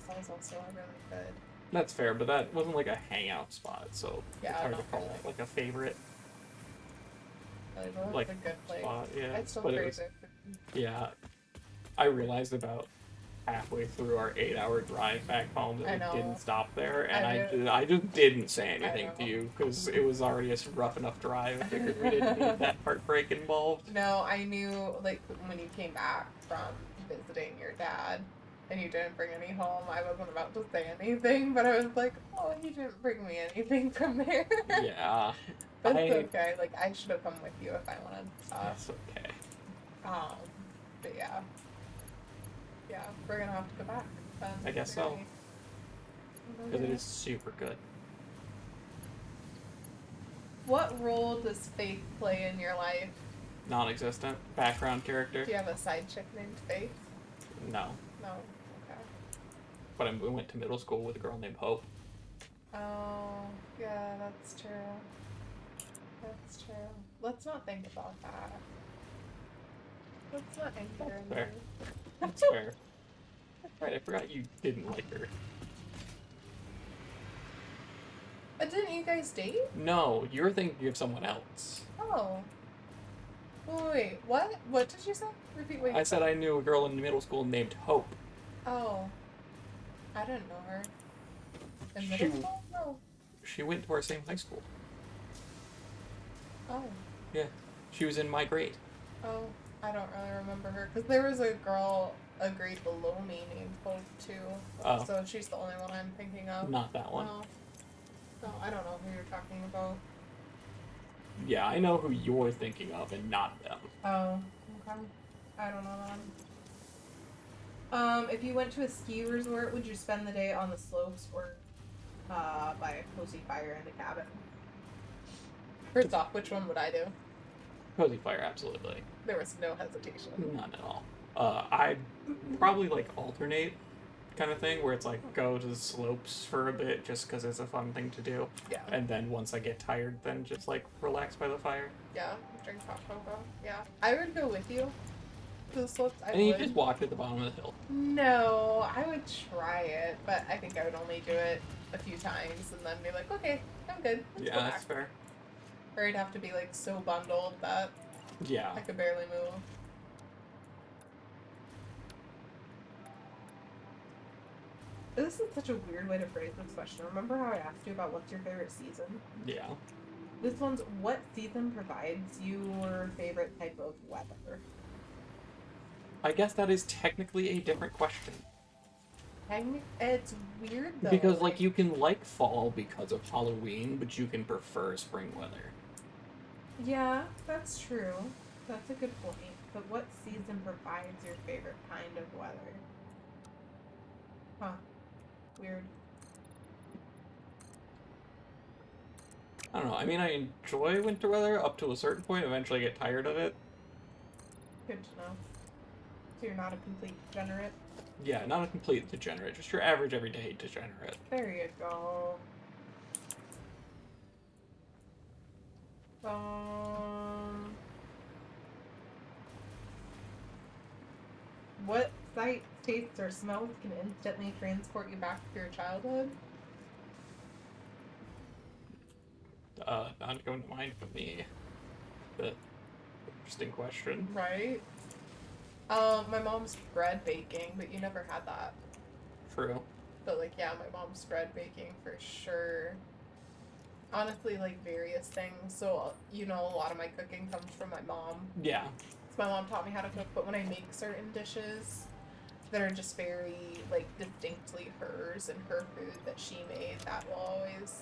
Speaker 2: That was also a really good.
Speaker 1: That's fair, but that wasn't like a hangout spot, so
Speaker 2: Yeah,
Speaker 1: it's hard to
Speaker 2: not
Speaker 1: call
Speaker 2: really.
Speaker 1: it like a favorite
Speaker 2: Really, that was
Speaker 1: like
Speaker 2: a good place.
Speaker 1: spot. Yeah,
Speaker 2: I'd still
Speaker 1: but it
Speaker 2: praise
Speaker 1: was,
Speaker 2: it.
Speaker 1: yeah. I realized about halfway through our 8-hour drive back home that
Speaker 2: I
Speaker 1: we
Speaker 2: know.
Speaker 1: didn't stop there, and
Speaker 2: I
Speaker 1: I just didn't say anything
Speaker 2: know.
Speaker 1: to you because it was already a rough enough drive. I figured we didn't need that heartbreak involved.
Speaker 2: No, I knew like when you came back from visiting your dad and you didn't bring any home, I wasn't about to say anything, but I was like, oh, he didn't bring me anything from there.
Speaker 1: Yeah,
Speaker 2: That's
Speaker 1: I-
Speaker 2: okay. Like I should have come with you if I wanted stuff.
Speaker 1: that's okay.
Speaker 2: But yeah. Yeah, we're gonna have to go back. Then.
Speaker 1: I guess so. Because it is super good.
Speaker 2: What role does Faith play in your life?
Speaker 1: Non-existent background character.
Speaker 2: Do you have a side chick named Faith?
Speaker 1: No,
Speaker 2: No. Okay.
Speaker 1: but we went to middle school with a girl named Hope.
Speaker 2: Oh, yeah, that's true. That's true. Let's not think about that. Let's not anger in
Speaker 1: Fair.
Speaker 2: there.
Speaker 1: That's fair. Right, I forgot you didn't like her.
Speaker 2: But didn't you guys date?
Speaker 1: No, you were thinking of someone else.
Speaker 2: Oh. Wait, what? What did you say? Repeat what you
Speaker 1: I said I knew a girl in middle school named Hope.
Speaker 2: Oh. I didn't know her. In
Speaker 1: She-
Speaker 2: middle school? No.
Speaker 1: She went to our same high school.
Speaker 2: Oh.
Speaker 1: Yeah, she was in my grade.
Speaker 2: Oh. I don't really remember her. Because there was a girl a grade below me named Hope too.
Speaker 1: Oh.
Speaker 2: So she's the only one I'm thinking of.
Speaker 1: Not that one.
Speaker 2: No. No, I don't know who you're talking about.
Speaker 1: Yeah, I know who you're thinking of and not them.
Speaker 2: Oh, okay. I don't know them. If you went to a ski resort, would you spend the day on the slopes or by a cozy fire in the cabin? First off, which one would I do?
Speaker 1: Cozy fire, absolutely.
Speaker 2: There was no hesitation.
Speaker 1: None at all. I'd probably like alternate kind of thing where it's like go to the slopes for a bit just because it's a fun thing to do.
Speaker 2: Yeah.
Speaker 1: And then once I get tired, then just like relax by the fire.
Speaker 2: Yeah, drink hot cocoa. Yeah. I would go with you to the slopes. I
Speaker 1: And you
Speaker 2: would.
Speaker 1: just walk at the bottom of the hill.
Speaker 2: No, I would try it, but I think I would only do it a few times and then be like, okay, I'm good. Let's go
Speaker 1: Yeah, that's
Speaker 2: back.
Speaker 1: fair.
Speaker 2: Or I'd have to be like so bundled that
Speaker 1: Yeah.
Speaker 2: I could barely move. This is such a weird way to phrase this question. Remember how I asked you about what's your favorite season?
Speaker 1: Yeah.
Speaker 2: This one's what season provides your favorite type of weather?
Speaker 1: I guess that is technically a different question.
Speaker 2: It's weird though.
Speaker 1: Because, like, you can like fall because of Halloween, but you can prefer spring weather.
Speaker 2: Yeah, that's true. That's a good point. But what season provides your favorite kind of weather? Huh. Weird.
Speaker 1: I don't know. I mean, I enjoy winter weather up to a certain point. Eventually, I get tired of it.
Speaker 2: Good to know. So you're not a complete degenerate?
Speaker 1: Yeah, not a complete degenerate, just your average everyday degenerate.
Speaker 2: There you go. What sights, tastes, or smells can instantly transport you back to your childhood?
Speaker 1: Not going to mind for me. But interesting question.
Speaker 2: Right. My mom's bread baking, but you never had that.
Speaker 1: True.
Speaker 2: But like, yeah, my mom's bread baking for sure. Honestly, like various things. So, you know, a lot of my cooking comes from my mom.
Speaker 1: Yeah.
Speaker 2: So my mom taught me how to cook, but when I make certain dishes that are just very, like, distinctly hers and her food that she made, that will always...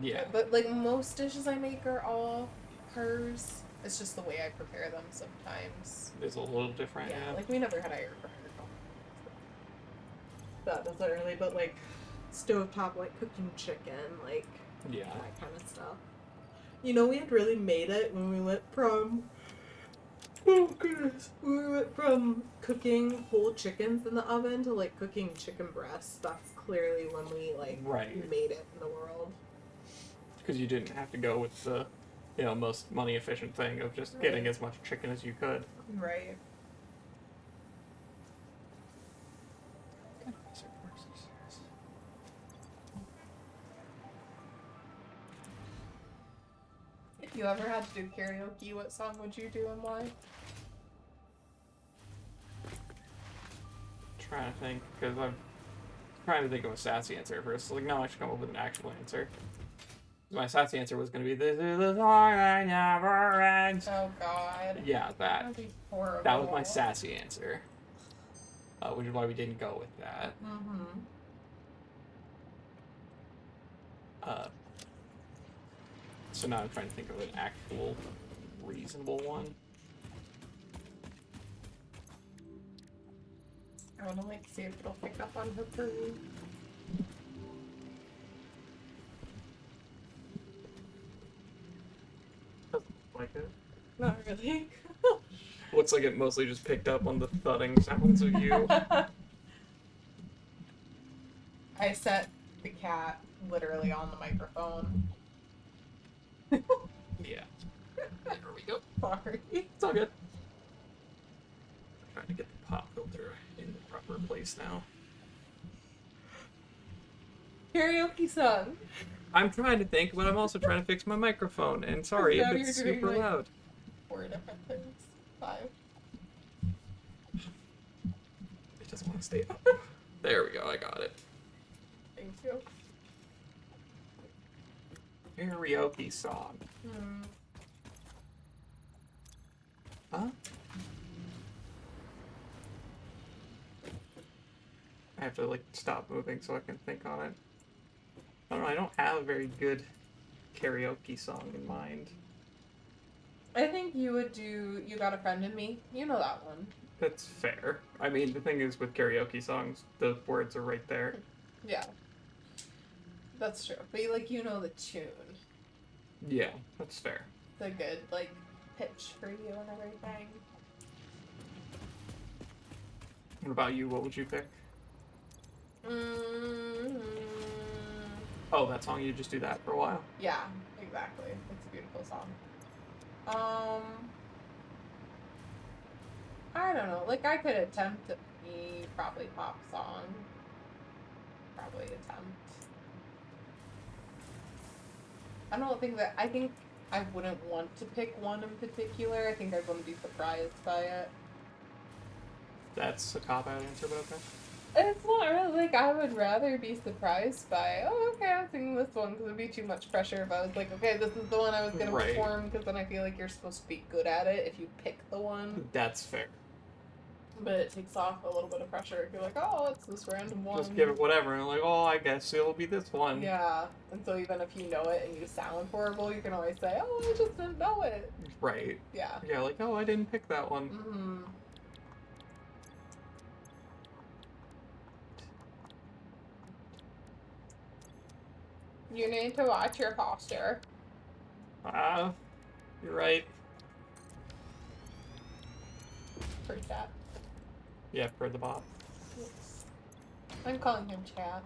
Speaker 1: Yeah.
Speaker 2: But, like, most dishes I make are all hers. It's just the way I prepare them sometimes.
Speaker 1: It's a little different, yeah.
Speaker 2: Like, we never had air fryer. That doesn't really, but, like, stovetop, like, cooking chicken, like,
Speaker 1: Yeah.
Speaker 2: that kind of stuff. You know, we had really made it when we went from... Oh, goodness. We went from cooking whole chickens in the oven to, like, cooking chicken breasts. That's clearly when we, like,
Speaker 1: Right.
Speaker 2: made it in the world.
Speaker 1: Because you didn't have to go with the, you know, most money efficient thing of just getting as much chicken as you could.
Speaker 2: Right. If you ever had to do karaoke, what song would you do and why?
Speaker 1: Trying to think, because I'm trying to think of a sassy answer first. Like, no, I should come up with an actual answer. My sassy answer was going to be, "This is the song that never ends."
Speaker 2: Oh, God.
Speaker 1: Yeah, that.
Speaker 2: That'd be horrible.
Speaker 1: That was my sassy answer. Which is why we didn't go with that.
Speaker 2: Mm-hmm.
Speaker 1: So now I'm trying to think of an actual reasonable one.
Speaker 2: I want to, like, see if it'll pick up on her purring.
Speaker 1: Like it?
Speaker 2: Not really.
Speaker 1: Looks like it mostly just picked up on the thudding sounds of you.
Speaker 2: I set the cat literally on the microphone.
Speaker 1: Yeah. There we go.
Speaker 2: Sorry.
Speaker 1: It's all good. I'm trying to get the pop filter in the proper place now.
Speaker 2: Karaoke song.
Speaker 1: I'm trying to think, but I'm also trying to fix my microphone, and sorry if
Speaker 2: Now
Speaker 1: it's
Speaker 2: you're doing,
Speaker 1: super
Speaker 2: like,
Speaker 1: loud.
Speaker 2: 4 different things. 5.
Speaker 1: It doesn't want to stay up. There we go, I got it.
Speaker 2: Thank you.
Speaker 1: Karaoke song. Huh? I have to like stop moving so I can think on it. I don't know. I don't have a very good karaoke song in mind.
Speaker 2: I think you would do You Got a Friend in Me. You know that one.
Speaker 1: That's fair. I mean, the thing is with karaoke songs, the words are right there.
Speaker 2: Yeah. That's true. But you know the tune.
Speaker 1: Yeah, that's fair.
Speaker 2: The good, like, pitch for you and everything.
Speaker 1: What about you? What would you pick?
Speaker 2: Mm-hmm.
Speaker 1: Oh, that song, you just do that for a while?
Speaker 2: Yeah, exactly. It's a beautiful song. I don't know. Like, I could attempt to be probably pop song. Probably attempt. I don't think that. I think I wouldn't want to pick one in particular. I think I'd want to be surprised by it.
Speaker 1: That's a cop-out answer, but okay.
Speaker 2: It's not really like I would rather be surprised by, oh, okay, I'm singing this one because it'd be too much pressure if I was like, okay, this is the one I was going to
Speaker 1: Right.
Speaker 2: perform, because then I feel like you're supposed to be good at it if you pick the one.
Speaker 1: That's fair.
Speaker 2: But it takes off a little bit of pressure if you're like, oh, it's this random one.
Speaker 1: Just give it whatever, and like, oh, I guess it'll be this one.
Speaker 2: Yeah, and so even if you know it and you sound horrible, you can always say, oh, I just didn't know it.
Speaker 1: Right.
Speaker 2: Yeah.
Speaker 1: Yeah, like, oh, I didn't pick that one.
Speaker 2: Mm-hmm. You need to watch your posture.
Speaker 1: You're right.
Speaker 2: For chat.
Speaker 1: Yeah, for the bot.
Speaker 2: Yes. I'm calling him chat.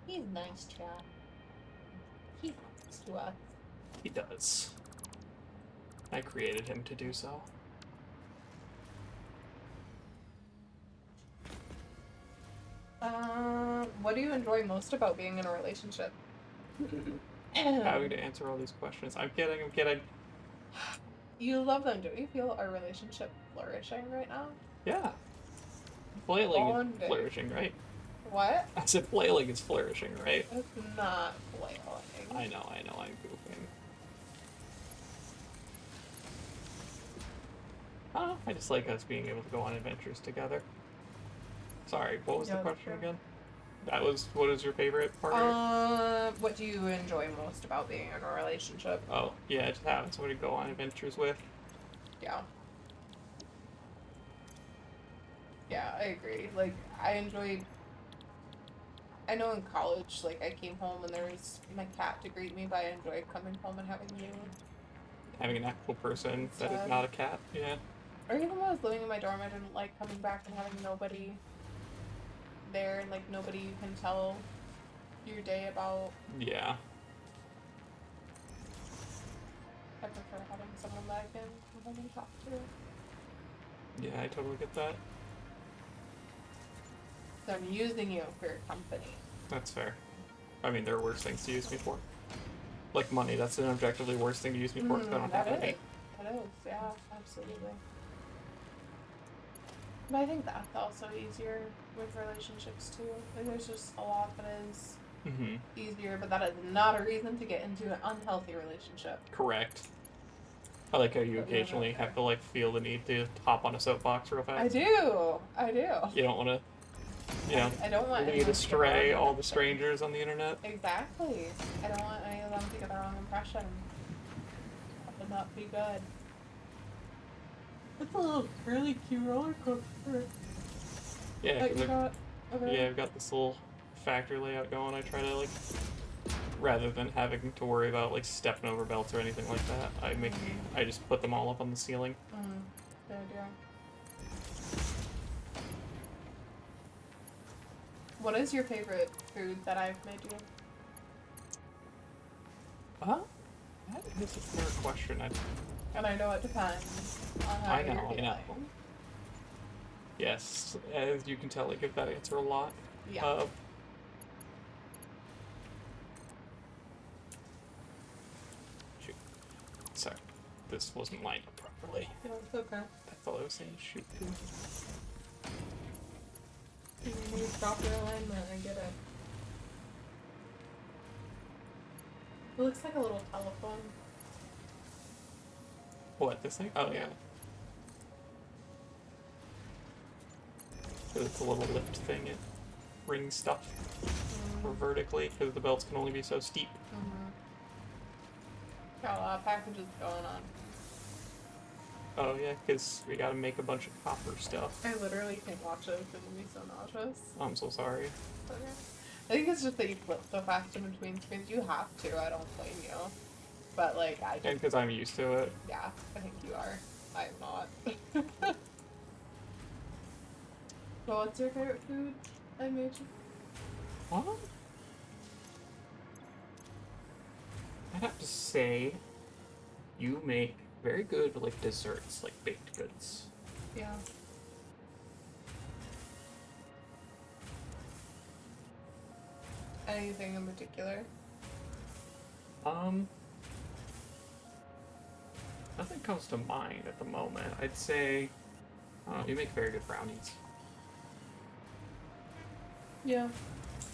Speaker 2: He's nice, chat. He talks to us.
Speaker 1: He does. I created him to do so.
Speaker 2: What do you enjoy most about being in a relationship?
Speaker 1: Having to answer all these questions. I'm kidding.
Speaker 2: You love them. Don't you feel our relationship flourishing right now?
Speaker 1: Yeah. Flailing is
Speaker 2: Bonding.
Speaker 1: flourishing, right?
Speaker 2: What?
Speaker 1: I said flailing is flourishing, right?
Speaker 2: It's not flailing.
Speaker 1: I know, I'm goofing. I don't know, I just like us being able to go on adventures together. Sorry, what was the
Speaker 2: Yeah, that's
Speaker 1: question
Speaker 2: true.
Speaker 1: again? What is your favorite part?
Speaker 2: What do you enjoy most about being in a relationship?
Speaker 1: Oh, yeah, just having somebody to go on adventures with.
Speaker 2: Yeah. Yeah, I agree. Like, I know in college, like, I came home and there was my cat to greet me, but I enjoyed coming home and having you.
Speaker 1: Having an actual person that is
Speaker 2: Sad.
Speaker 1: not a cat, yeah.
Speaker 2: Or even when I was living in my dorm, I didn't like coming back and having nobody there, and, like, nobody you can tell your day about.
Speaker 1: Yeah.
Speaker 2: I prefer having someone that I can come home and talk to.
Speaker 1: Yeah, I totally get that.
Speaker 2: So I'm using you for your company.
Speaker 1: That's fair. I mean, there are worse things to use me for. Like money, that's an objectively worse thing to use me for because I don't have
Speaker 2: That
Speaker 1: any.
Speaker 2: is. That is, yeah, absolutely. But I think that's also easier with relationships too. Like, there's just a lot that is
Speaker 1: Mm-hmm.
Speaker 2: easier, but that is not a reason to get into an unhealthy relationship.
Speaker 1: Correct. I like how you
Speaker 2: But yeah,
Speaker 1: occasionally
Speaker 2: that's fair.
Speaker 1: have to like feel the need to hop on a soapbox real fast.
Speaker 2: I do.
Speaker 1: You don't want to, you know,
Speaker 2: I don't want
Speaker 1: lead
Speaker 2: anyone to
Speaker 1: astray
Speaker 2: get
Speaker 1: all the
Speaker 2: impression.
Speaker 1: strangers on the internet.
Speaker 2: Exactly. I don't want any of them to get the wrong impression. That would not be good. It's a little really cute roller coaster.
Speaker 1: Yeah,
Speaker 2: That
Speaker 1: 'cause
Speaker 2: you got over
Speaker 1: yeah, I've got this little factory layout going. I try to like, rather than having to worry about like stepping over belts or anything like that, I just put them all up on the ceiling.
Speaker 2: Good idea. What is your favorite food that I've made you?
Speaker 1: That is a fair question.
Speaker 2: And I know it depends on how
Speaker 1: I
Speaker 2: you're
Speaker 1: know.
Speaker 2: feeling.
Speaker 1: Yes, as you can tell, I give that answer a lot.
Speaker 2: Yeah.
Speaker 1: Shoot. Sorry, this wasn't lined up properly.
Speaker 2: Yeah, it's okay.
Speaker 1: I thought I was saying shoot too.
Speaker 2: You need proper alignment, I get it. It looks like a little telephone.
Speaker 1: What, this thing? Oh, yeah.
Speaker 2: Yeah.
Speaker 1: It's a little lift thing. ring stuff or vertically because the belts can only be so steep.
Speaker 2: Got a lot of packages going on.
Speaker 1: Oh yeah, because we gotta make a bunch of copper stuff.
Speaker 2: I literally can't watch it because it'll be so nauseous.
Speaker 1: I'm so sorry.
Speaker 2: Okay. I think it's just that you flip so fast in between screens. You have to. I don't blame you. But like I
Speaker 1: And
Speaker 2: just,
Speaker 1: because I'm used to it.
Speaker 2: yeah, I think you are. I am not. Well, what's your favorite food I made you?
Speaker 1: What? I'd have to say, you make very good like desserts, like baked goods.
Speaker 2: Yeah. Anything in particular?
Speaker 1: Nothing comes to mind at the moment. I'd say, you make very good brownies.
Speaker 2: Yeah.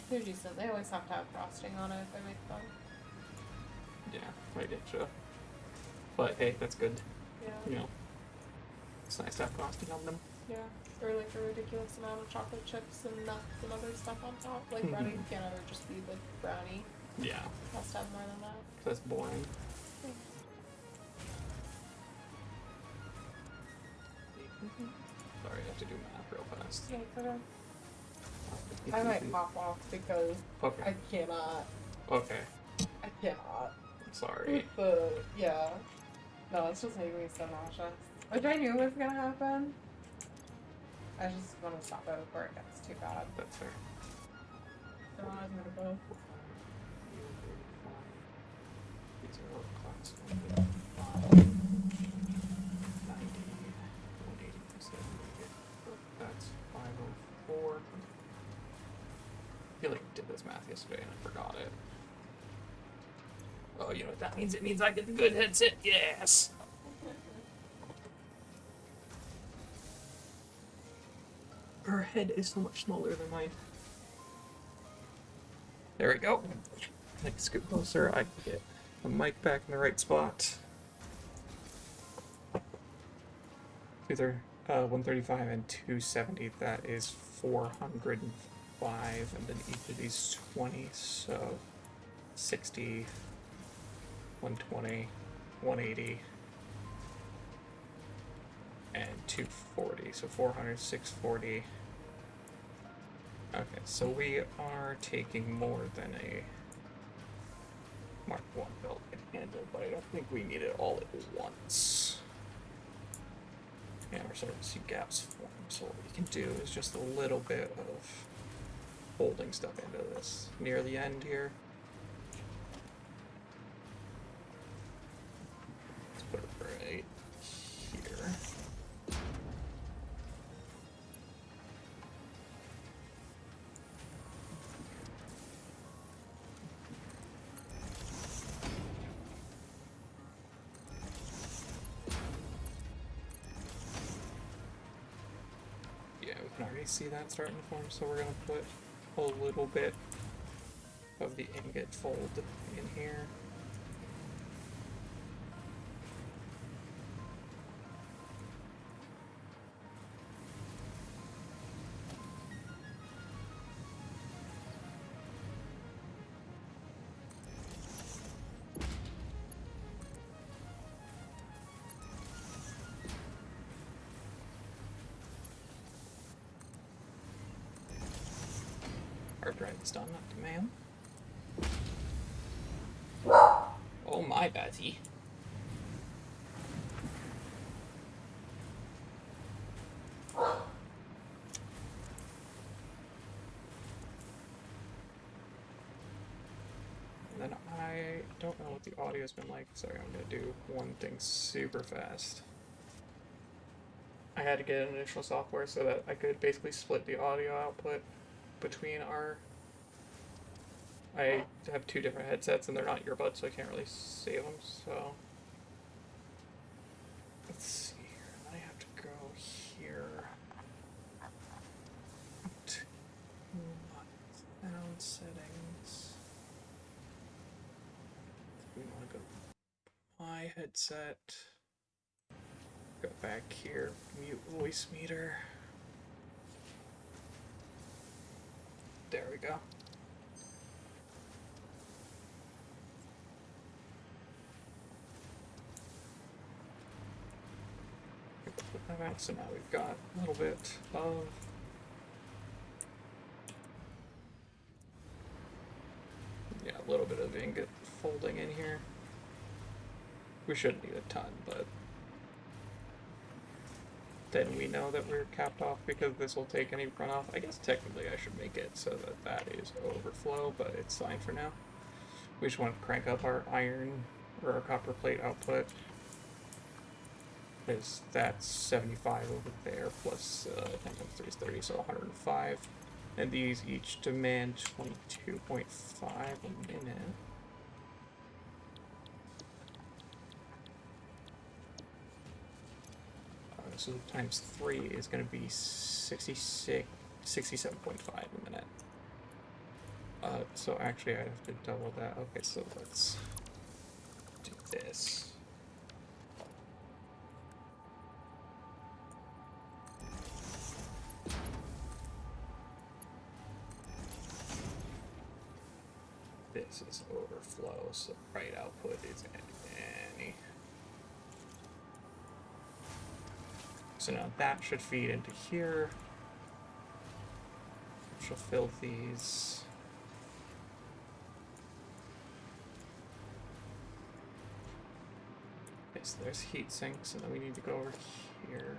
Speaker 2: They're decent. They always have to have frosting on it if I make them.
Speaker 1: Yeah, I get you. But hey, that's good.
Speaker 2: Yeah.
Speaker 1: You know, it's nice to have frosting on them.
Speaker 2: Yeah. Or like a ridiculous amount of chocolate chips and nuts and other stuff on top. Like brownie can't ever just be the brownie.
Speaker 1: Yeah,
Speaker 2: It has to have more than that.
Speaker 1: that's boring. Sorry, I have to do math real fast.
Speaker 2: Yeah, I might pop off because
Speaker 1: Okay.
Speaker 2: I cannot.
Speaker 1: Okay.
Speaker 2: I cannot.
Speaker 1: Sorry.
Speaker 2: Yeah. No, it's just making me so nauseous. Which I knew was gonna happen. I just want to stop it before it gets too bad.
Speaker 1: That's fair.
Speaker 2: So I'm gonna go.
Speaker 1: These are all class 185, 90, 180, 70. That's 504. I feel like I did this math yesterday and I forgot it. Oh, you know what that means? It means I get the good headset. Yes! Her head is so much smaller than mine. There we go. I can scoot closer. I can get the mic back in the right spot. Either 135 and 270. That is 405, and then each of these 20. So 60, 120, 180, and 240. So 400, 640. Okay, so we are taking more than a Mark 1 belt can handle, but I don't think we need it all at once. And we're starting to see gaps form, so what we can do is just a little bit of holding stuff into this near the end here. Let's put it right here. Yeah, we can already see that starting to form, so we're gonna put a little bit of the ingot fold in here. Hard drive is done, not to ma'am. Oh my, Betty. And then I don't know what the audio's been like. Sorry, I'm gonna do one thing super fast. I had to get an additional software so that I could basically split the audio output between our... I have two different headsets and they're not earbuds, so I can't really save them, so... Let's see here, and then I have to go here... to sound settings... We want to go my headset... Go back here, mute voice meter... There we go. Put that out, so now we've got a little bit of a little bit of ingot folding in here. We shouldn't need a ton, but then we know that we're capped off because this will take any runoff. I guess technically I should make it so that that is overflow, but it's fine for now. We just want to crank up our iron or our copper plate output, because that's 75 over there plus 10 times 3 is 30, so 105. And these each demand 22.5 a minute. So times 3 is going to be 67.5 a minute. So actually I have to double that. Okay, so let's do this. This is overflow, so right output is any. So now that should feed into here, which will fill these. Okay, so there's heat sinks, and then we need to go over here.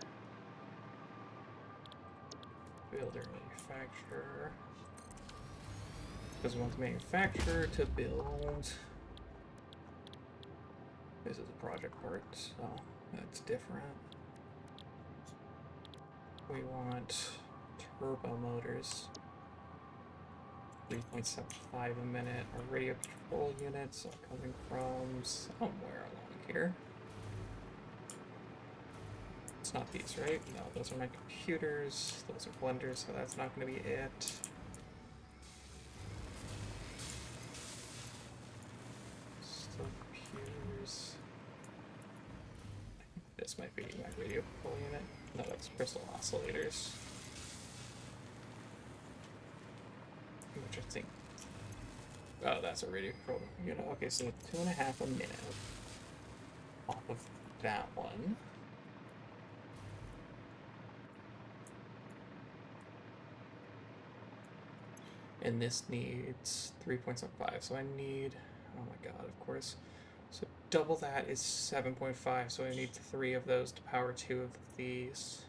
Speaker 1: Builder manufacturer. Because we want the manufacturer to build. This is a project part, so that's different. We want turbo motors. 3.75 a minute. Our radio control units are coming from somewhere along here. It's not these, right? No, those are my computers. Those are blenders, so that's not going to be it. Still computers. This might be my radio control unit. No, that's crystal oscillators. Which I think... Oh, that's a radio control unit. Okay, so 2.5 a minute off of that one. And this needs 3.75, so I need... Oh my god, of course. So double that is 7.5, so I need 3 of those to power 2 of these.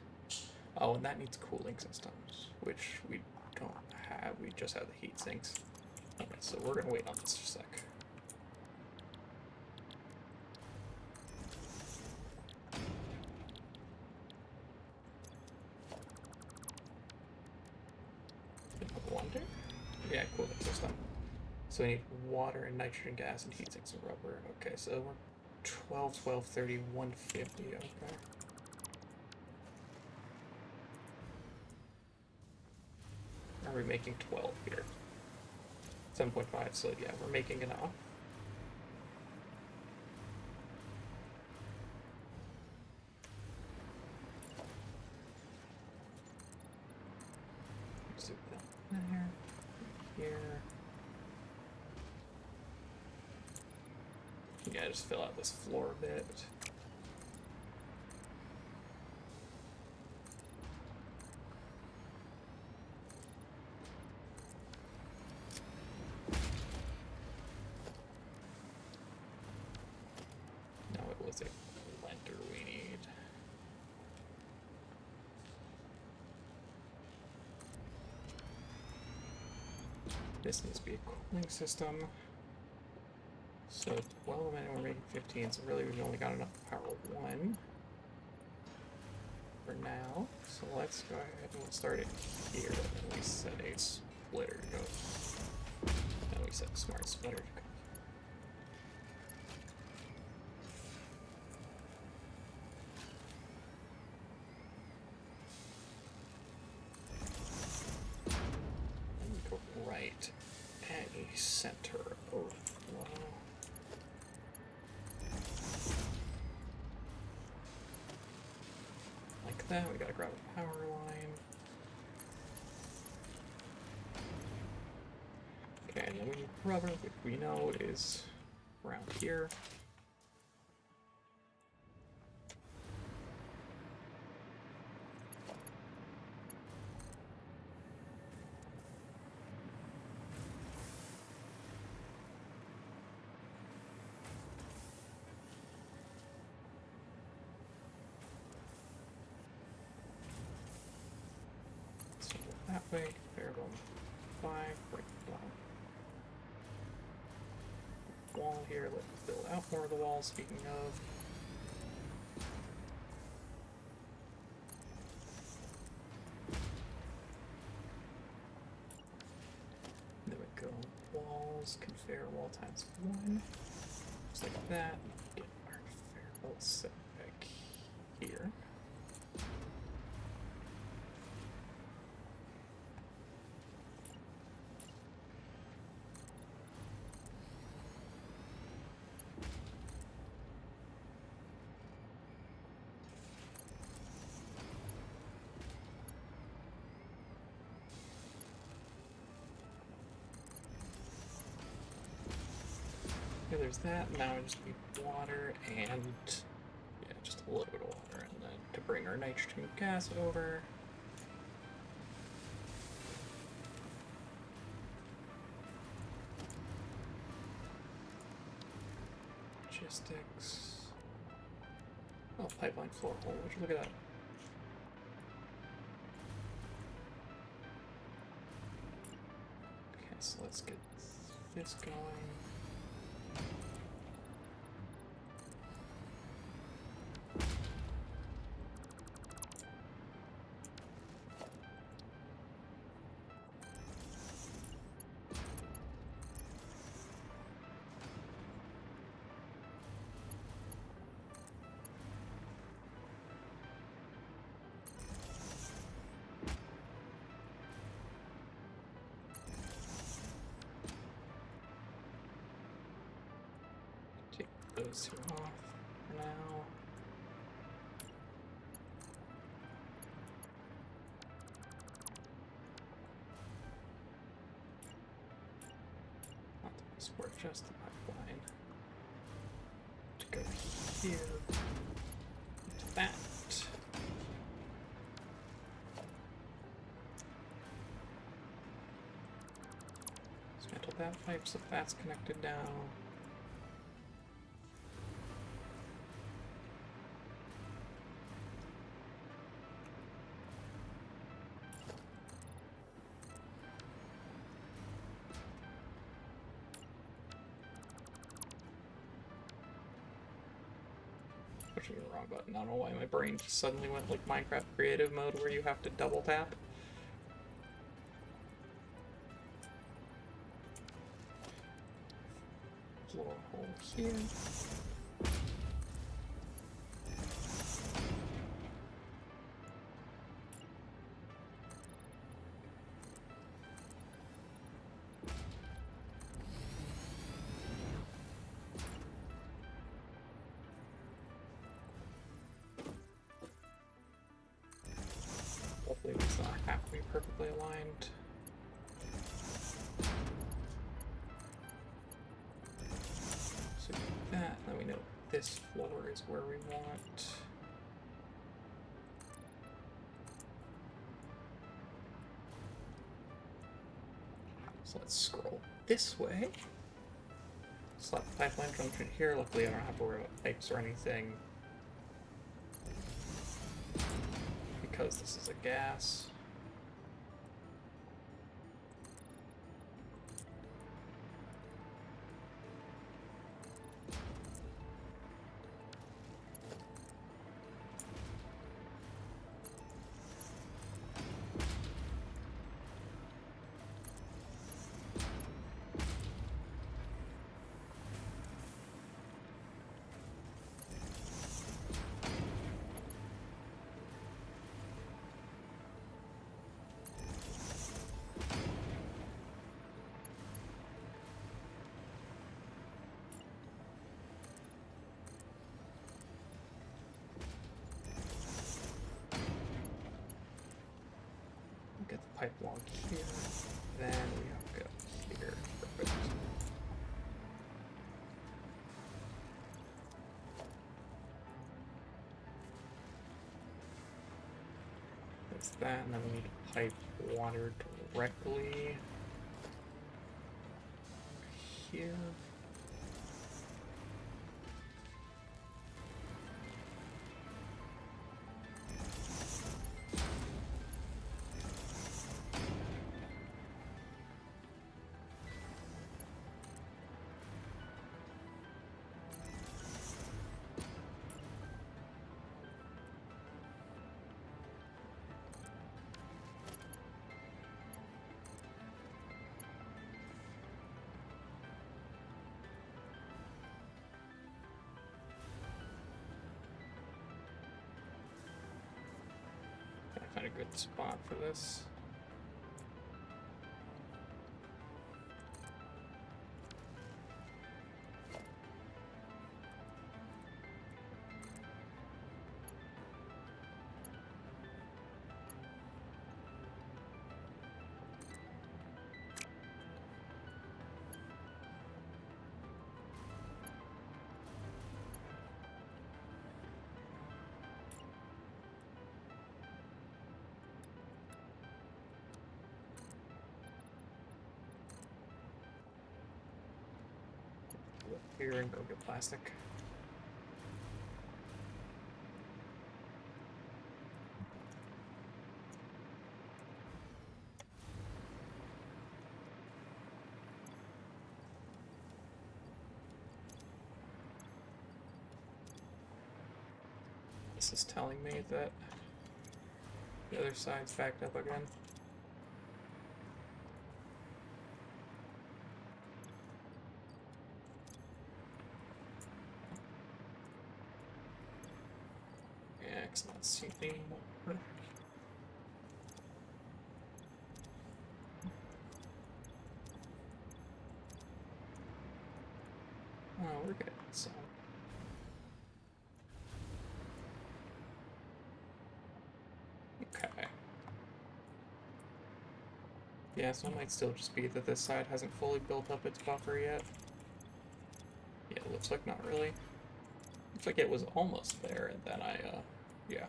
Speaker 1: Oh, and that needs cooling systems, which we don't have. We just have the heat sinks. Okay, so we're gonna wait on this for a sec. Wonder? Yeah, cooling system. So we need water and nitrogen gas and heat sinks and rubber. Okay, so we're 12, 12, 30, 150. Okay. Are we making 12 here? 7.5, so yeah, we're making enough. Let's do that there. Here. Yeah, just fill out this floor a bit. No, it was a blender we need. This needs to be a cooling system. So 12 a minute, we're making 15, so really we've only got enough to power 1 for now. So let's go ahead and we'll start it here, and then we set a splitter to go. And we set a smart splitter to go. And we go right at a center overflow. That we gotta grab a power line. rubber, which we know is around here. So that way, variable 5, break down. Wall here, let's fill out more of the walls, speaking of. There we go. Walls, conveyor wall times 1. Just like that. Get our variable set back here. Okay, there's that. Now I just need water and, yeah, just a little bit of water. And then to bring our nitrogen gas over. Logistics. Oh, pipeline floor hole. Would you look at that? Okay, so let's get this going. Take those two off for now. Not the most work, just the pipeline. To go here. To that. Dismantle that pipe so that's connected down. Pushing the wrong button. I don't know why my brain just suddenly went like Minecraft creative mode where you have to double tap. Floor hole here. Hopefully it's not have to be perfectly aligned. So we do that, then we know this floor is where we want. So let's scroll this way. Slap the pipeline junction here. Luckily I don't have to worry about pipes or anything, because this is a gas. Get the pipe log here, then we have to go here. Perfect. that's that, and then we need to pipe water directly here. Gotta find a good spot for this. Look here and go get plastic. This is telling me that the other side's backed up again. Yeah, it's not syncing anymore. Oh, we're good. So. Okay. Yeah, so it might still just be that this side hasn't fully built up its buffer yet. Yeah, it looks like not really. Looks like it was almost there, and then yeah.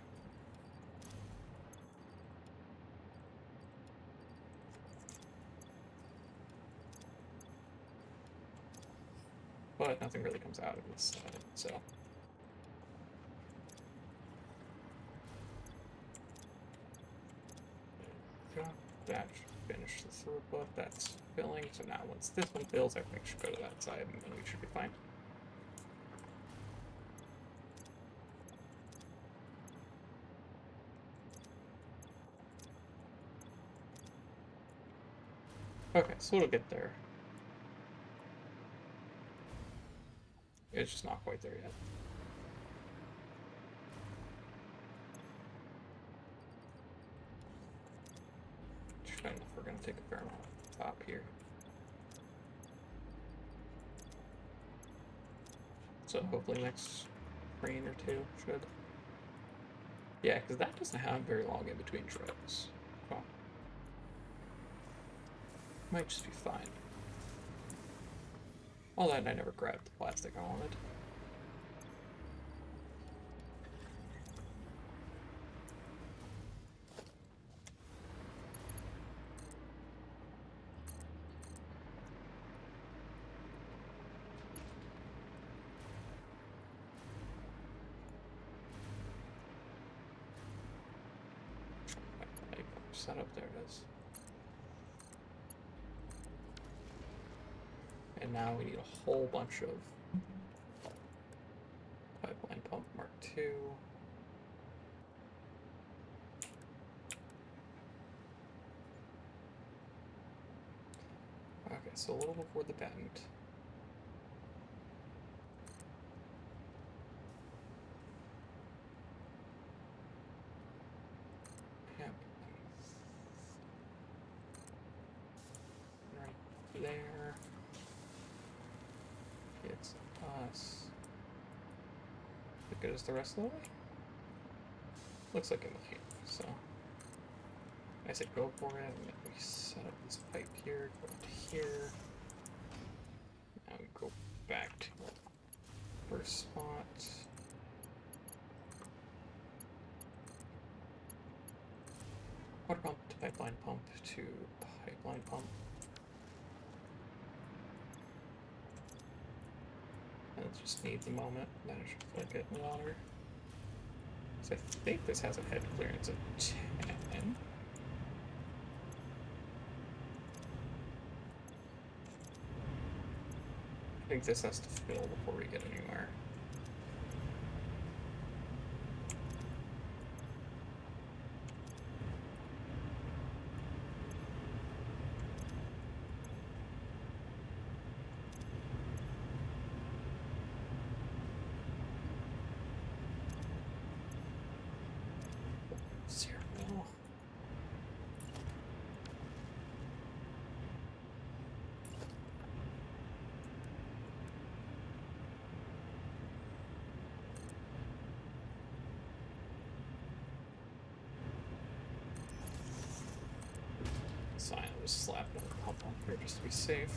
Speaker 1: But nothing really comes out of this side, so. That should finish the throughput, that's filling, so now once this one fills, everything should go to that side, and then we should be fine. Okay, so it'll get there. It's just not quite there yet. I don't know if we're going to take a fair amount off the top here. So hopefully next rain or two should. Yeah, because that doesn't have very long in between shreds. Well, might just be fine. All that, and I never grabbed the plastic I wanted. Set up, there it is. And now we need a whole bunch of pipeline pump Mark II. Okay, so a little before the bend. Yep. Right there. It's us. As good as the rest of the way? Looks like it might, so. I said go for it, and then we set up this pipe here, go to here. Now we go back to our first spot. Water pump to pipeline pump to pipeline pump. And it just needs a moment, then it should flick it in water. So I think this has a head clearance of 10. I think this has to fill before we get anywhere. Zero. Fine, I'll just slap another pump on here just to be safe.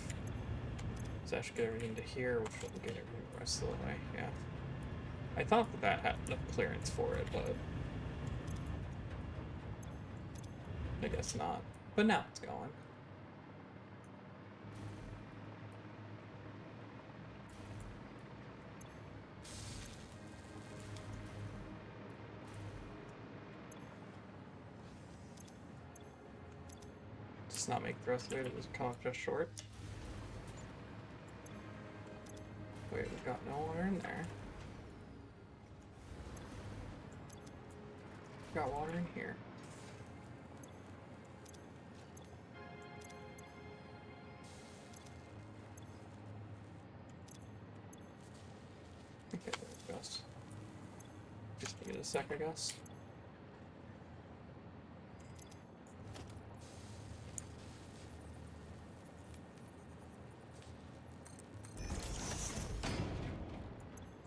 Speaker 1: So that should get everything to here, which will get everything the rest of the way, yeah. I thought that that had enough clearance for it, but I guess not. But now it's going. Does not make the rest of it, it was come up just short. Wait, we've got no water in there. We've got water in here. Okay, there it goes. Just give it a sec, I guess.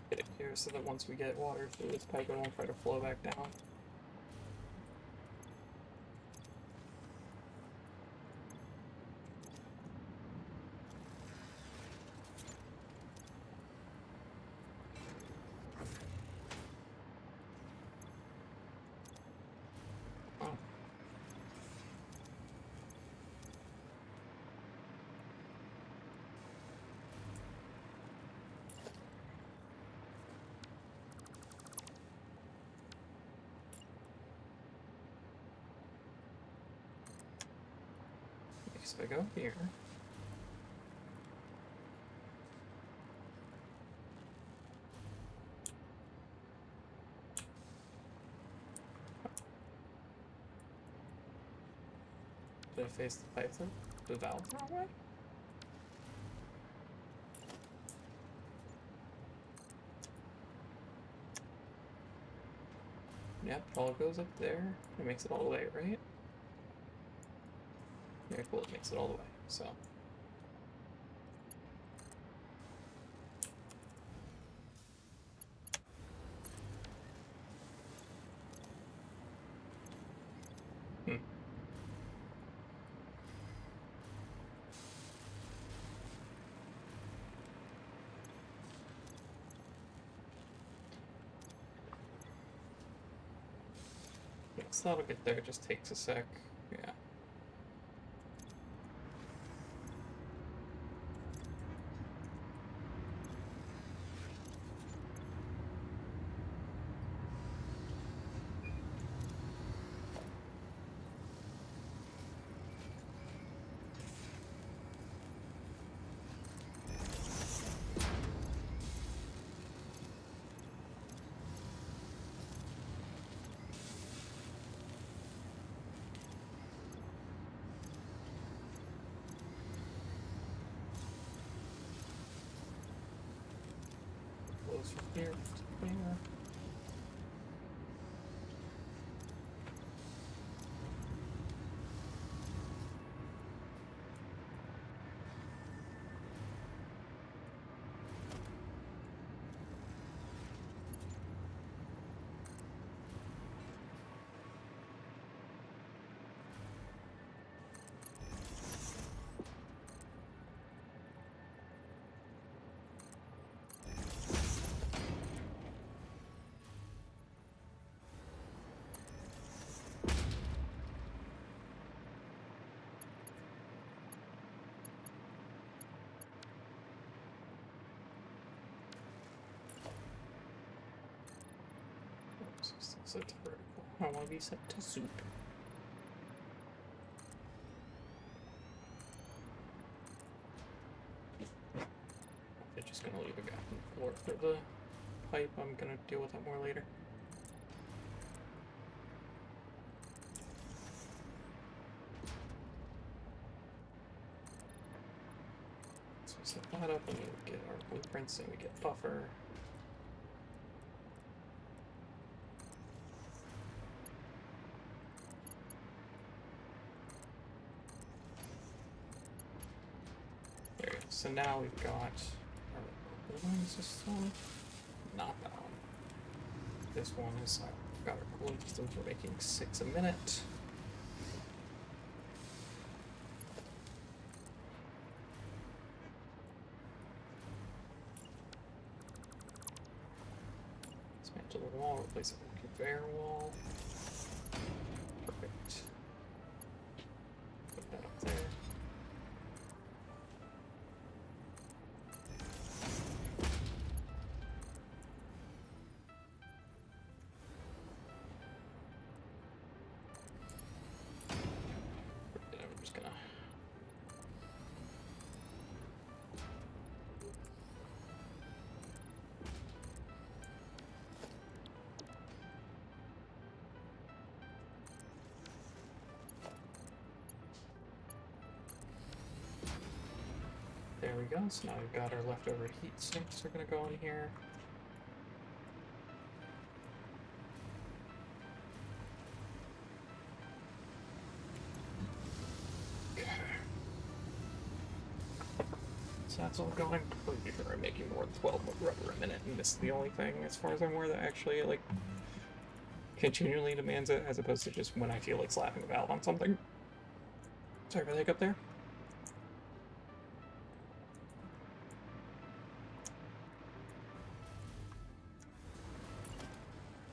Speaker 1: Get it here so that once we get water through this pipe, it won't try to flow back down. Oh. So I go here. Did I face the pipe then? The valve the wrong way? Yep, all goes up there. It makes it all the way, right? Yeah, cool, it makes it all the way, so. Hmm. Yes, that'll get there, it just takes a sec. Yeah. Flows from here to here. Set to vertical. I want to be set to soup. They're just gonna leave a gap in the floor for the pipe. I'm gonna deal with that more later. So we set that up and we get our blueprints and we get buffer. There we go. So now we've got our cooling system. Not that one. This one is I've got our cooling system for making 6 a minute. Dismantle the wall, replace it with a conveyor wall. Perfect. Put that up there. And I'm just gonna there we go. So now we've got our leftover heat sinks are gonna go in here. Okay. So that's all going. Pretty sure I'm making more than 12 rubber a minute, and this is the only thing, as far as I'm aware, that actually like continually demands it, as opposed to just when I feel like slapping a valve on something. Sorry for the hiccup there.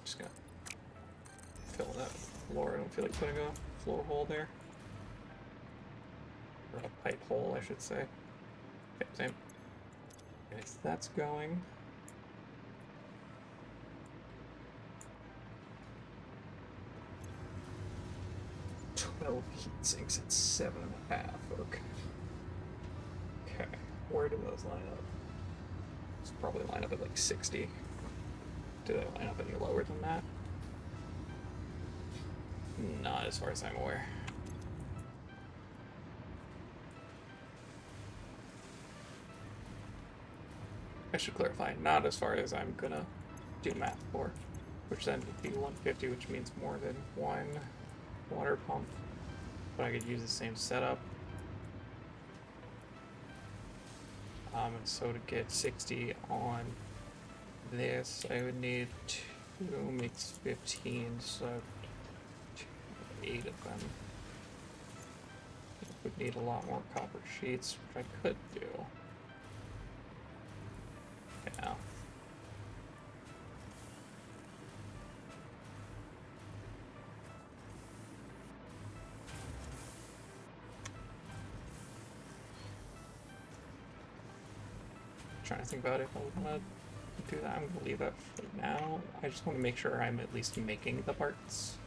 Speaker 1: Just gonna fill that floor. I don't feel like putting a floor hole there. Or a pipe hole, I should say. Okay, same. Okay, so that's going. Heat sinks at 7.5. Okay. Okay. Where do those line up? Those probably line up at like 60. Do they line up any lower than that? Not as far as I'm aware. I should clarify, not as far as I'm gonna do math for, which then would be 150, which means more than one water pump. But I could use the same setup. And so to get 60 on this, I would need 2 makes 15, so 8 of them. Would need a lot more copper sheets, which I could do. Yeah. Trying to think about if I want to do that. I'm gonna leave that for now. I just want to make sure I'm at least making the parts.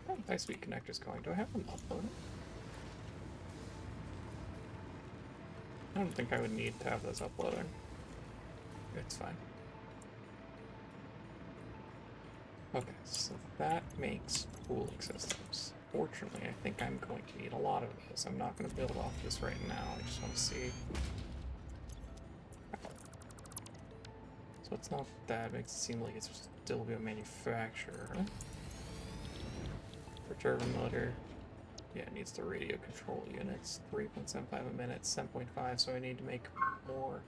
Speaker 1: Oh, high-speed connector's going. Do I have them uploaded? I don't think I would need to have those uploading. It's fine. Okay, so that makes cooling systems. Fortunately, I think I'm going to need a lot of those. I'm not going to build off this right now. I just want to see. So it's not that. It makes it seem like it's still be a manufacturer. For turbine motor. Yeah, it needs the radio control units. 3.75 a minute, 7.5, so I need to make more.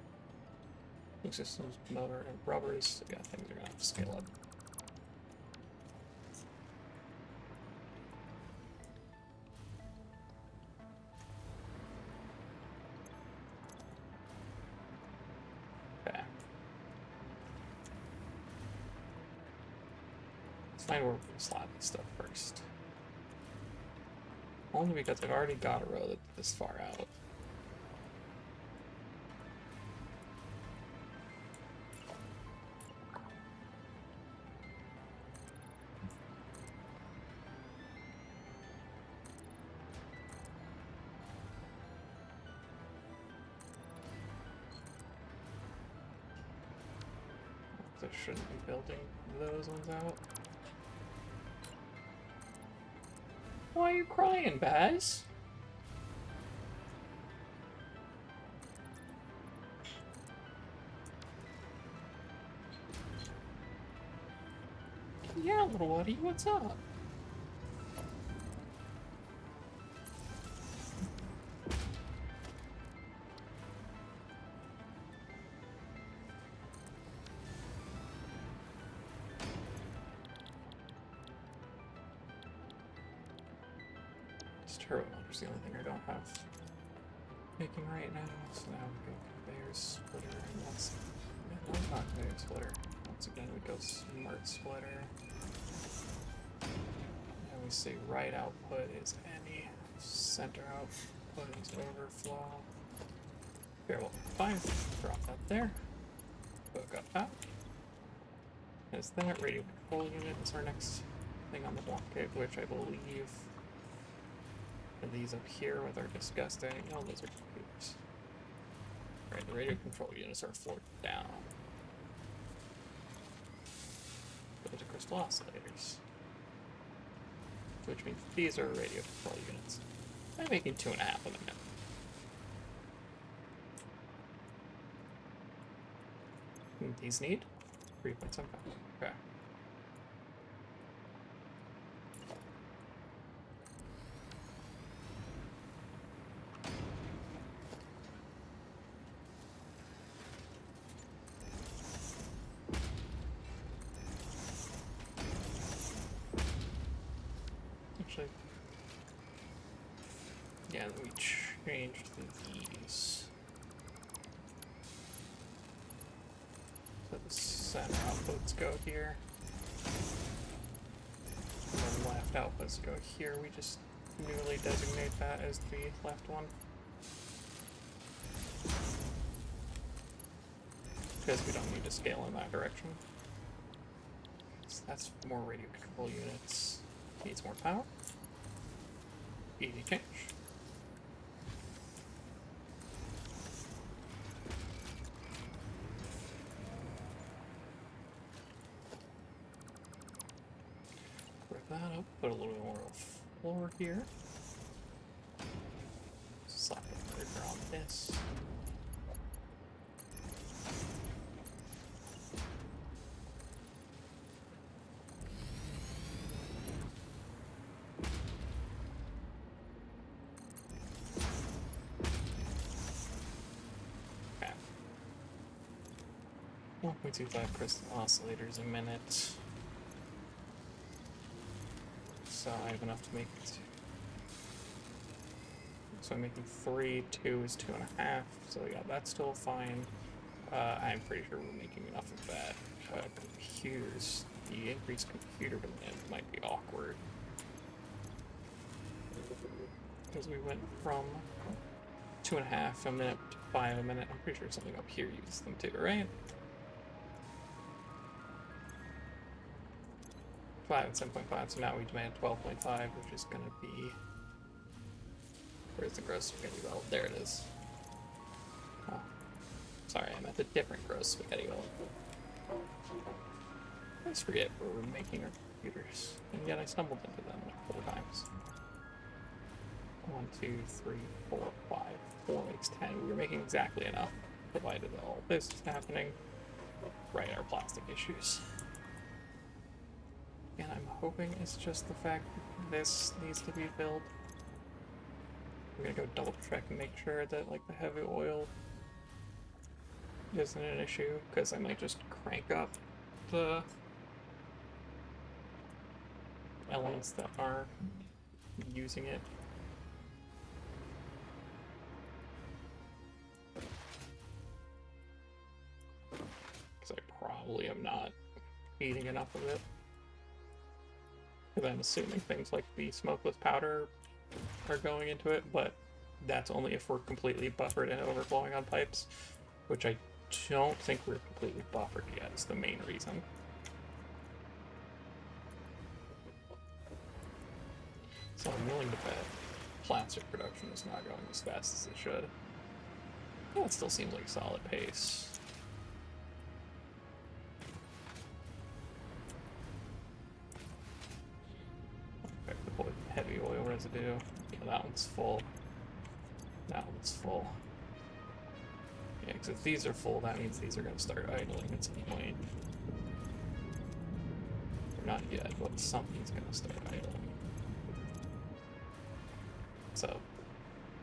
Speaker 1: Systems, motor, and rubbers. Yeah, things are gonna have to scale up. Okay. find where we can slap this stuff first. Only because I've already got a row that's this far out. I shouldn't be building those ones out. Why are you crying, Baz? Yeah, little Woody, what's up? Turbo motor's the only thing I don't have making right now. So now we go conveyor splitter, and once no, not conveyor splitter. Once again we go smart splitter. And we say right output is any, center output is overflow. Variable 5, drop that there. Hook up that. Is that radio control unit is our next thing on the block cave, which I believe. And these up here with our disgusting. Oh, those are computers. Right, the radio control units are floored down. Those are crystal oscillators. Which means these are radio control units. I'm making 2.5 of them now. These need 3.75. Okay. Yeah, we changed these. So the center outputs go here. And then left outputs go here. We just newly designate that as the left one. Because we don't need to scale in that direction. So that's more radio control units. Needs more power. Easy change. Rip that up, put a little bit more floor here. Slap a marker on this. Okay. 1.25 crystal oscillators a minute. So I have enough to make it. So I'm making 3, 2 is 2.5, so yeah, that's still fine. I'm pretty sure we're making enough of that. Computers, the increased computer demand might be awkward. Because we went from 2.5 a minute to 5 a minute. I'm pretty sure something up here uses them too, right? 5 and 7.5, so now we demand 12.5, which is going to be... Where's the gross spaghetti weld? There it is. Oh. Sorry, I meant a different gross spaghetti weld. I always forget where we're making our computers, and yet I stumbled into them a couple times. 1, 2, 3, 4, 5. 4 makes 10. We were making exactly enough, provided all this is happening. Right, our plastic issues. And I'm hoping it's just the fact that this needs to be filled. I'm gonna go double check and make sure that like the heavy oil isn't an issue, because I might just crank up the elements that are using it. Because I probably am not feeding enough of it. Because I'm assuming things like the smokeless powder are going into it, but that's only if we're completely buffered and overflowing on pipes, which I don't think we're completely buffered yet, is the main reason. So I'm willing to bet plastic production is not going as fast as it should. Yeah, it still seems like a solid pace. Check the heavy oil residue. Yeah, that one's full. That one's full. Yeah, because if these are full, that means these are going to start idling at some point. Or not yet, but something's going to start idling. So,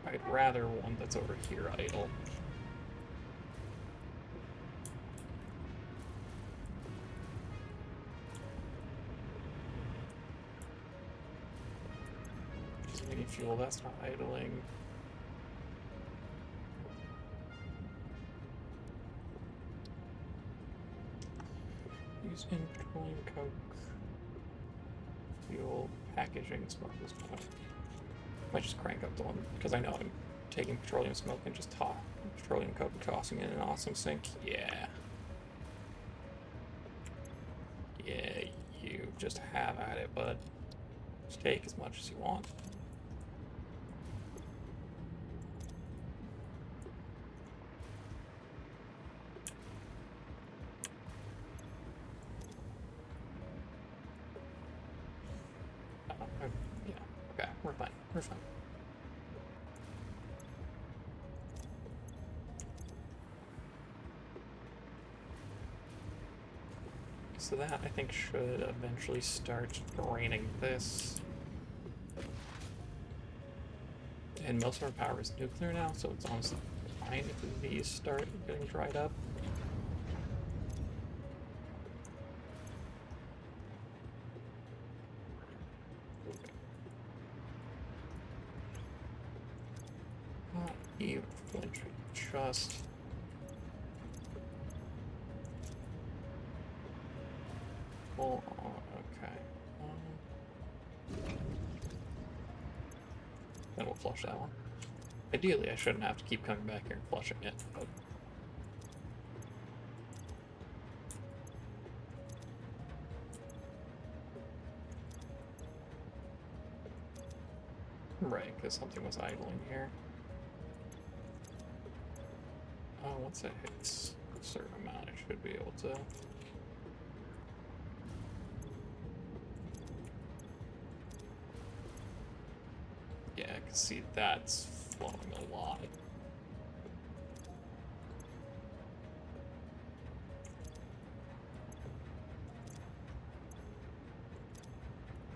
Speaker 1: I'd rather one that's over here idle. Using any fuel, that's not idling. Using petroleum coke, fuel, packaging, smokeless powder. Might just crank up the one, because I know I'm taking petroleum smoke and just petroleum coke and tossing it in an awesome sink. Yeah. Yeah, you just have at it, bud. Just take as much as you want. Yeah, okay, we're fine. We're fine. So that, I think, should eventually start draining this. And most of our power is nuclear now, so it's honestly fine if these start getting dried up. Not even flinching, just... Full on, okay. Then we'll flush that one. Ideally, I shouldn't have to keep coming back here and flushing it, but... Right, because something was idling here. Oh, once it hits a certain amount, I should be able to... Yeah, I can see that's flowing a lot.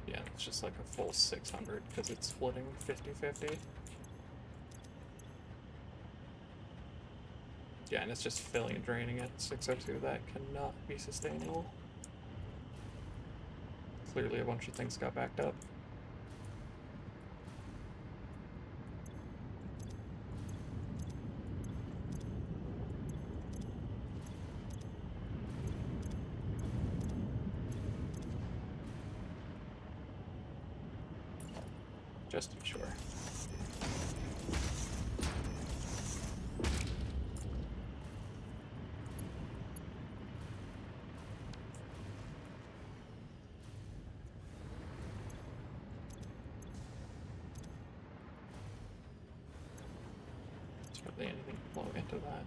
Speaker 1: Yeah, it's just like a full 600 because it's splitting 50-50. Yeah, and it's just filling and draining at 602. That cannot be sustainable. Clearly a bunch of things got backed up. Just to be sure. Is hardly anything flow into that.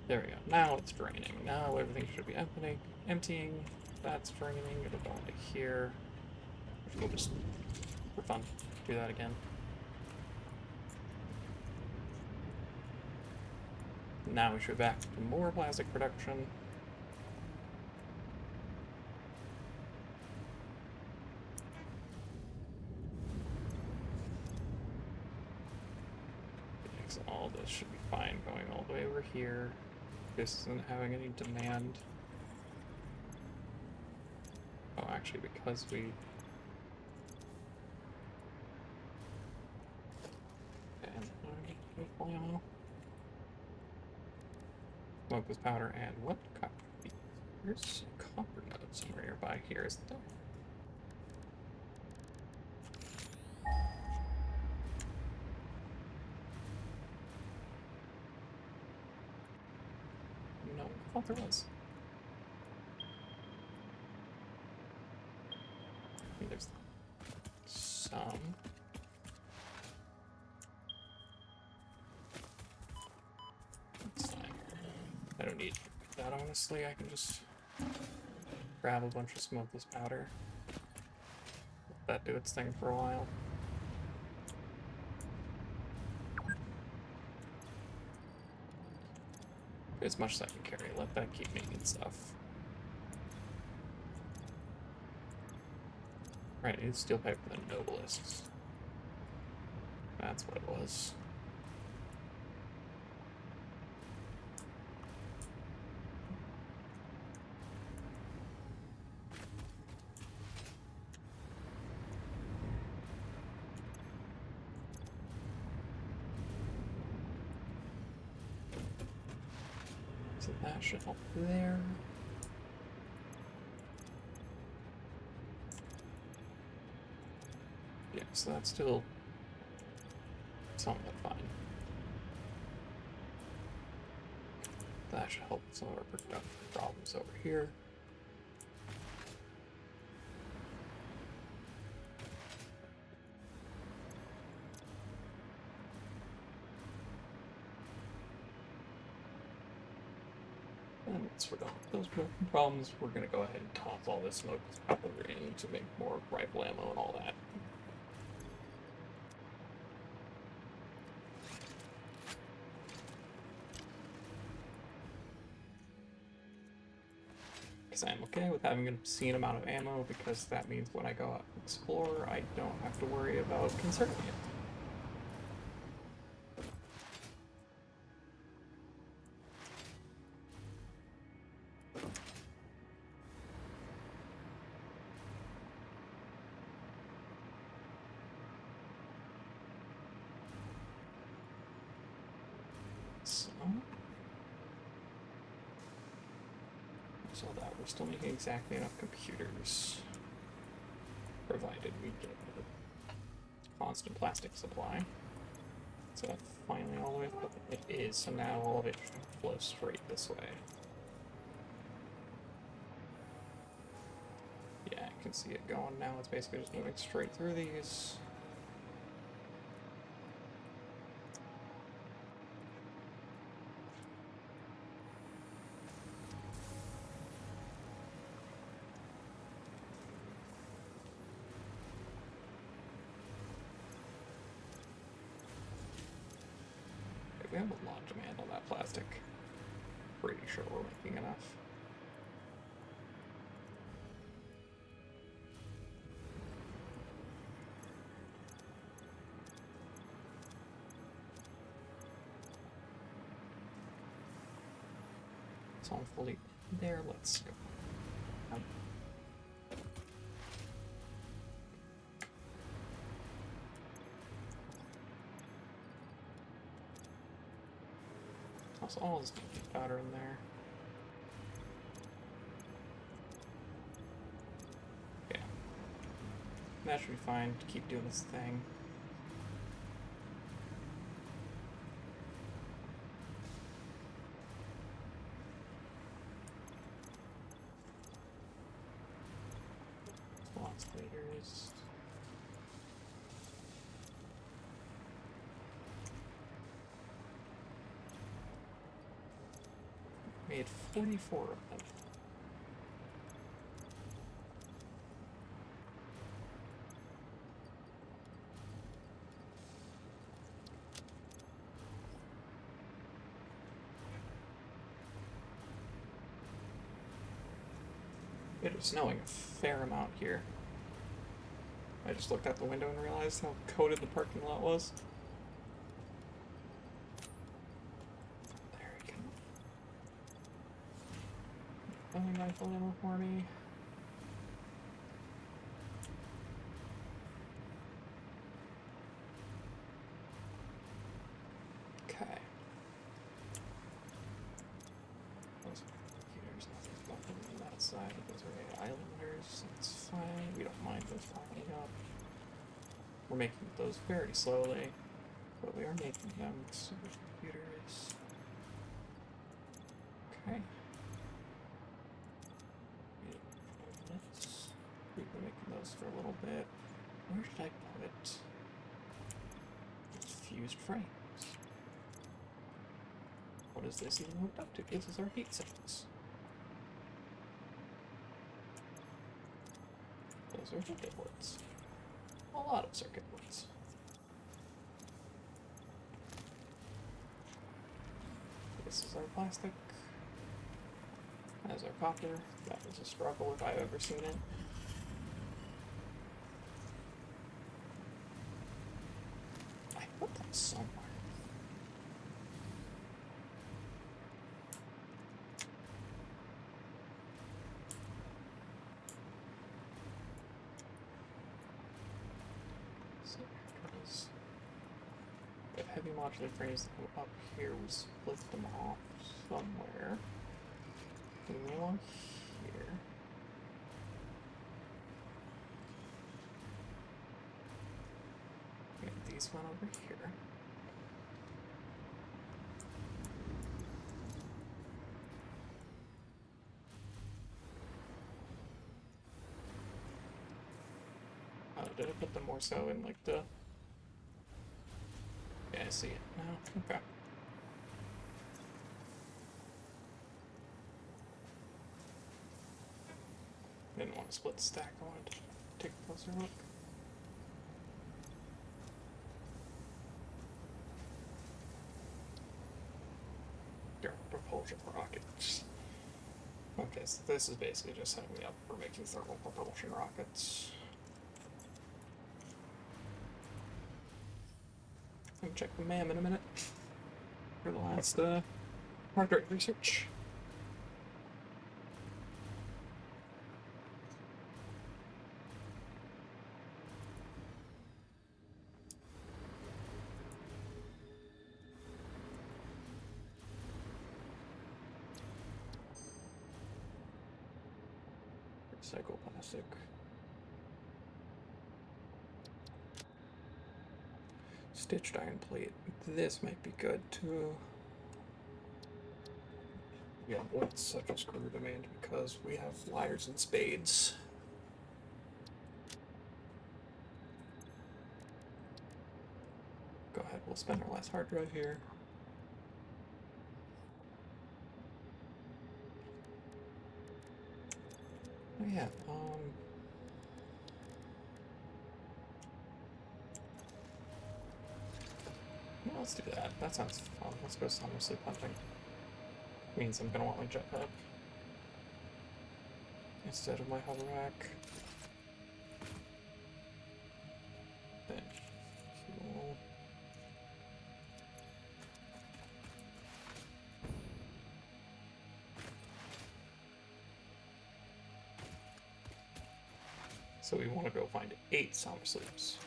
Speaker 1: There we go. Now it's draining. Now everything should be emptying. That's draining. It'll go into here. We'll just, for fun, do that again. Now we should be back to more plastic production. So all this should be fine going all the way over here. This isn't having any demand. Oh, actually, because we... Smokeless powder and what? Copper. There's a copper node somewhere nearby here, isn't there? thought there was. There's some. It's fine. I don't need that, honestly. I can just grab a bunch of smokeless powder. Let that do its thing for a while. As much as I can carry. Let that keep making stuff. Right, I need steel pipe for the noblest. That's what it was. So that should help there. Yeah, so that's still somewhat fine. That should help some of our production problems over here. And once we're done with those production problems, we're going to go ahead and toss all this smoke powder in to make more rifle ammo and all that. Because I'm okay with having an obscene amount of ammo, because that means when I go out and explore, I don't have to worry about conserving it. So that we're still making exactly enough computers, provided we get a constant plastic supply. So that finally all the way up, it is, so now all of it should flow straight this way. Yeah, I can see it going now. It's basically just moving straight through these. We have a lot of demand on that plastic. Pretty sure we're making enough. It's all fully there. Let's go. Toss all this powder in there. Yeah. That should be fine to keep doing this thing. Lots of meters. Made 44 of them. It is snowing a fair amount here. I just looked out the window and realized how coated the parking lot was. There we go. Only rifle ammo for me. Okay. Those computers, nothing's bumping on that side. Those are islanders. That's fine. We don't mind those popping up. We're making those very slowly, but we are making them. Super computers. Okay. for a little bit. Where did I put fused frames? What is this even hooked up to? This is our heat sinks. Those are circuit boards. A lot of circuit boards. This is our plastic. As our copper. That was a struggle if I've ever seen it. I put that somewhere. So if heavy modular frames that go up here, we split them off somewhere. Along here. Okay, these went over here. Oh, did I put them more so in like the... Yeah, I see it now. Okay. Didn't want to split the stack, I wanted to take a closer look. Your propulsion rockets. Okay, so this is basically just setting me up for making thermal propulsion rockets. I'm gonna check the MAM in a minute for the last hard drive research. Recycle plastic. Stitched iron plate. This might be good too. Yeah, boy, it's such a screw demand because we have wires and spades. Go ahead, we'll spend our last hard drive here. Oh yeah, yeah, let's do that. That sounds fun. Let's go summer sleep hunting. Means I'm gonna want my jetpack instead of my hover rack. Then fuel. So we want to go find 8 summer sleeps.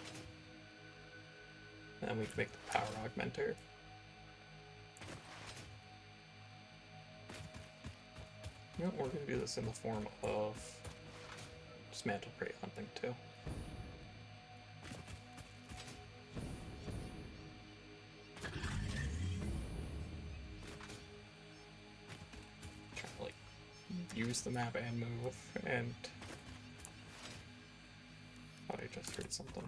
Speaker 1: And then we can make the power augmenter. You know, we're going to do this in the form of dismantle crate hunting too. Try to like use the map and move, and thought I just heard something.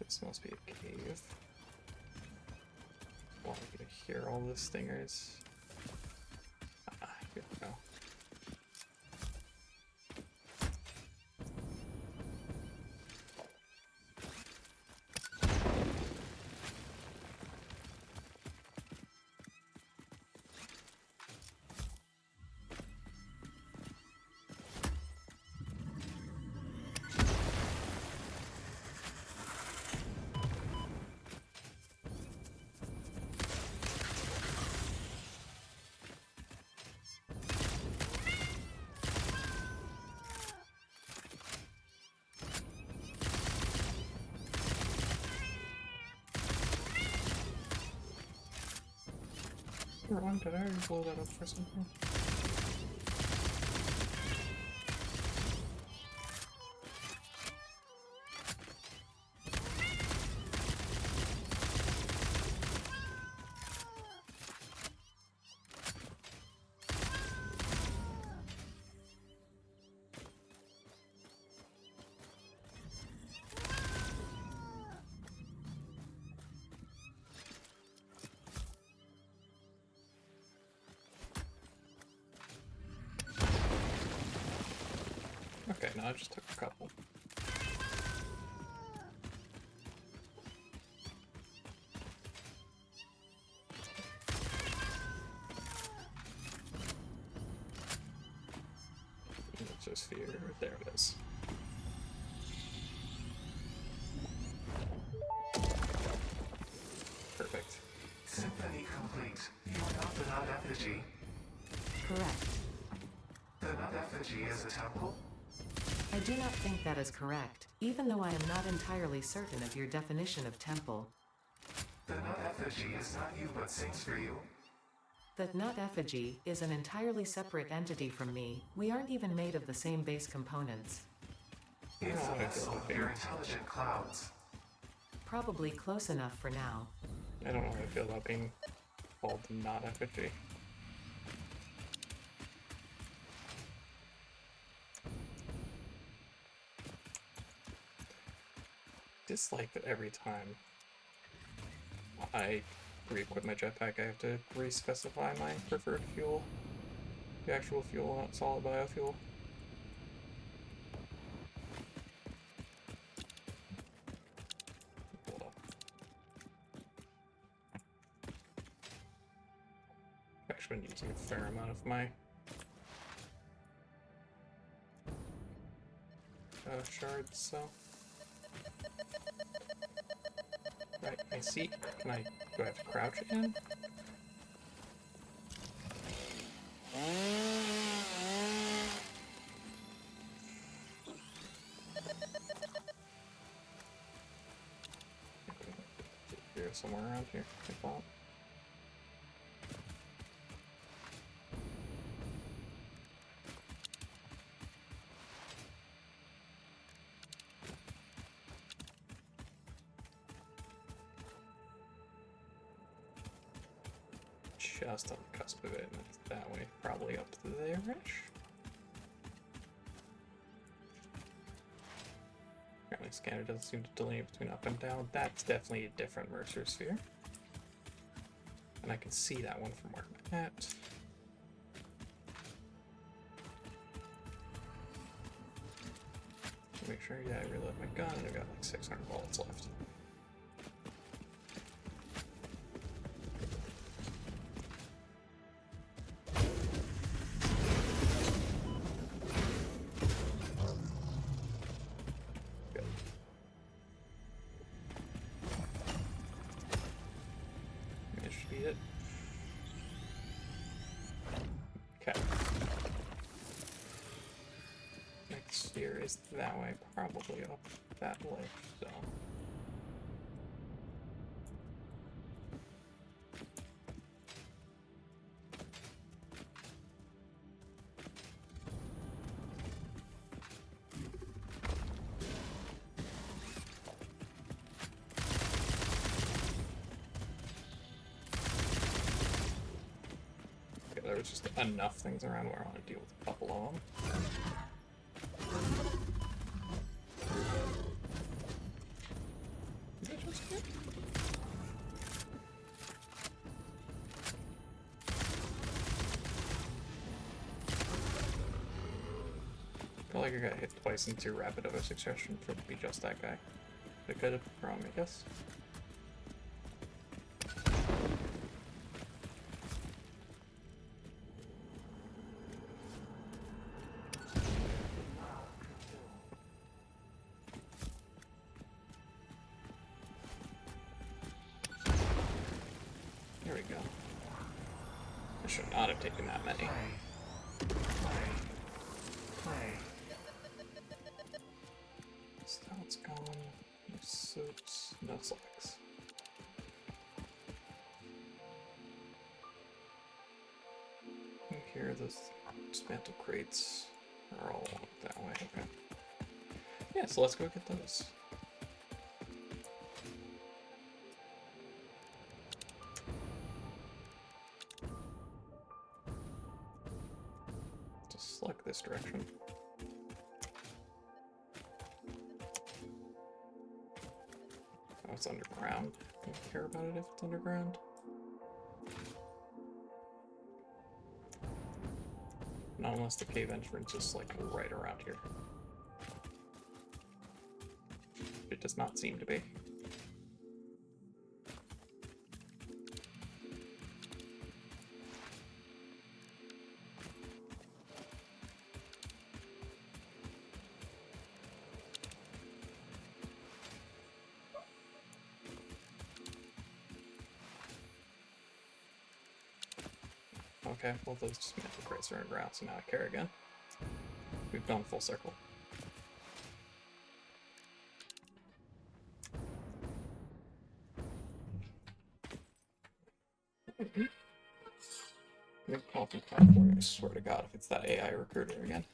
Speaker 1: This must be a cave. Well, I'm gonna hear all the stingers. Ah, here we go. Wrong, did I already blow that up for something? Okay, no, I just took a couple. Sphere. There it is. Perfect.
Speaker 4: Symphony complete. You are not the nut effigy.
Speaker 3: Correct.
Speaker 4: The nut effigy is a temple?
Speaker 3: I do not think that is correct, even though I am not entirely certain of your definition of temple.
Speaker 4: The nut effigy is not you but sings for you.
Speaker 3: The nut effigy is an entirely separate entity from me. We aren't even made of the same base components.
Speaker 4: It's a vessel of your intelligent clouds.
Speaker 3: Probably close enough for now.
Speaker 1: I don't know how I feel about being called not effigy. Dislike that every time I re-equip my jetpack, I have to re-specify my preferred fuel. The actual fuel, not solid biofuel. Hold up. I've actually been using a fair amount of my shards, so. Right, I see. Can I, do I have to crouch again? Here, somewhere around here, I thought. Just on the cusp of it, and it's that way, probably up there-ish. Apparently scanner doesn't seem to delineate between up and down. That's definitely a different Mercer sphere. And I can see that one from where I'm at. Make sure, yeah, I reload my gun, and I've got like 600 bullets left. That way, probably up that ledge, so. Okay, there was just enough things around where I want to deal with a couple of them. I feel like I got hit twice in too rapid of a succession for it to be just that guy. But it could have been wrong, I guess. There we go. I should not have taken that many. Stout's gone. No soaps. No slacks. I think here the dismantled crates are all that way. Okay. Yeah, so let's go get those. Just select this direction. Oh, it's underground. I don't care about it if it's underground. Not unless the cave entrance is like right around here. it does not seem to be. Okay, well those just meant the crates are around, so now I care again. We've gone full circle. Call from California, I swear to God, if it's that AI recruiter again.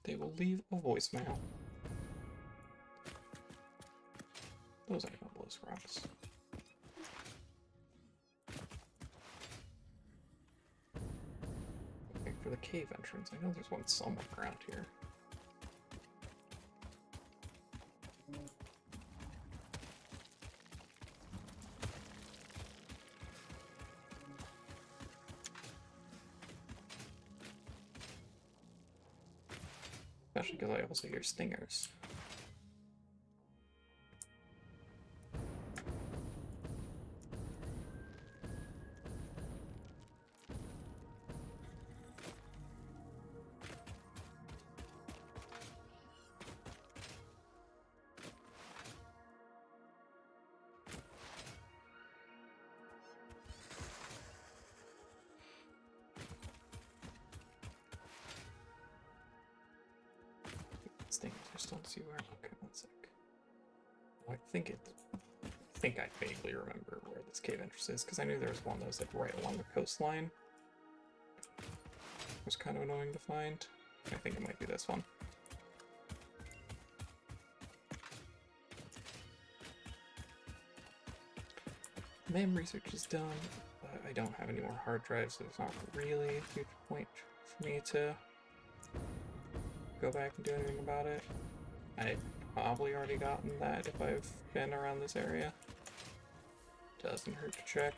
Speaker 1: They will leave a voicemail. Those aren't gonna blow scraps. Looking for the cave entrance. I know there's one somewhere around here. Especially because I also hear stingers. Stingers, I still don't see where. Okay, one sec. Oh, I think I vaguely remember where this cave entrance is, because I knew there was one that was like right along the coastline. It was kind of annoying to find. I think it might be this one. Mem research is done, but I don't have any more hard drives, so there's not really a huge point for me to go back and do anything about it. I've probably already gotten that if I've been around this area. Doesn't hurt to check.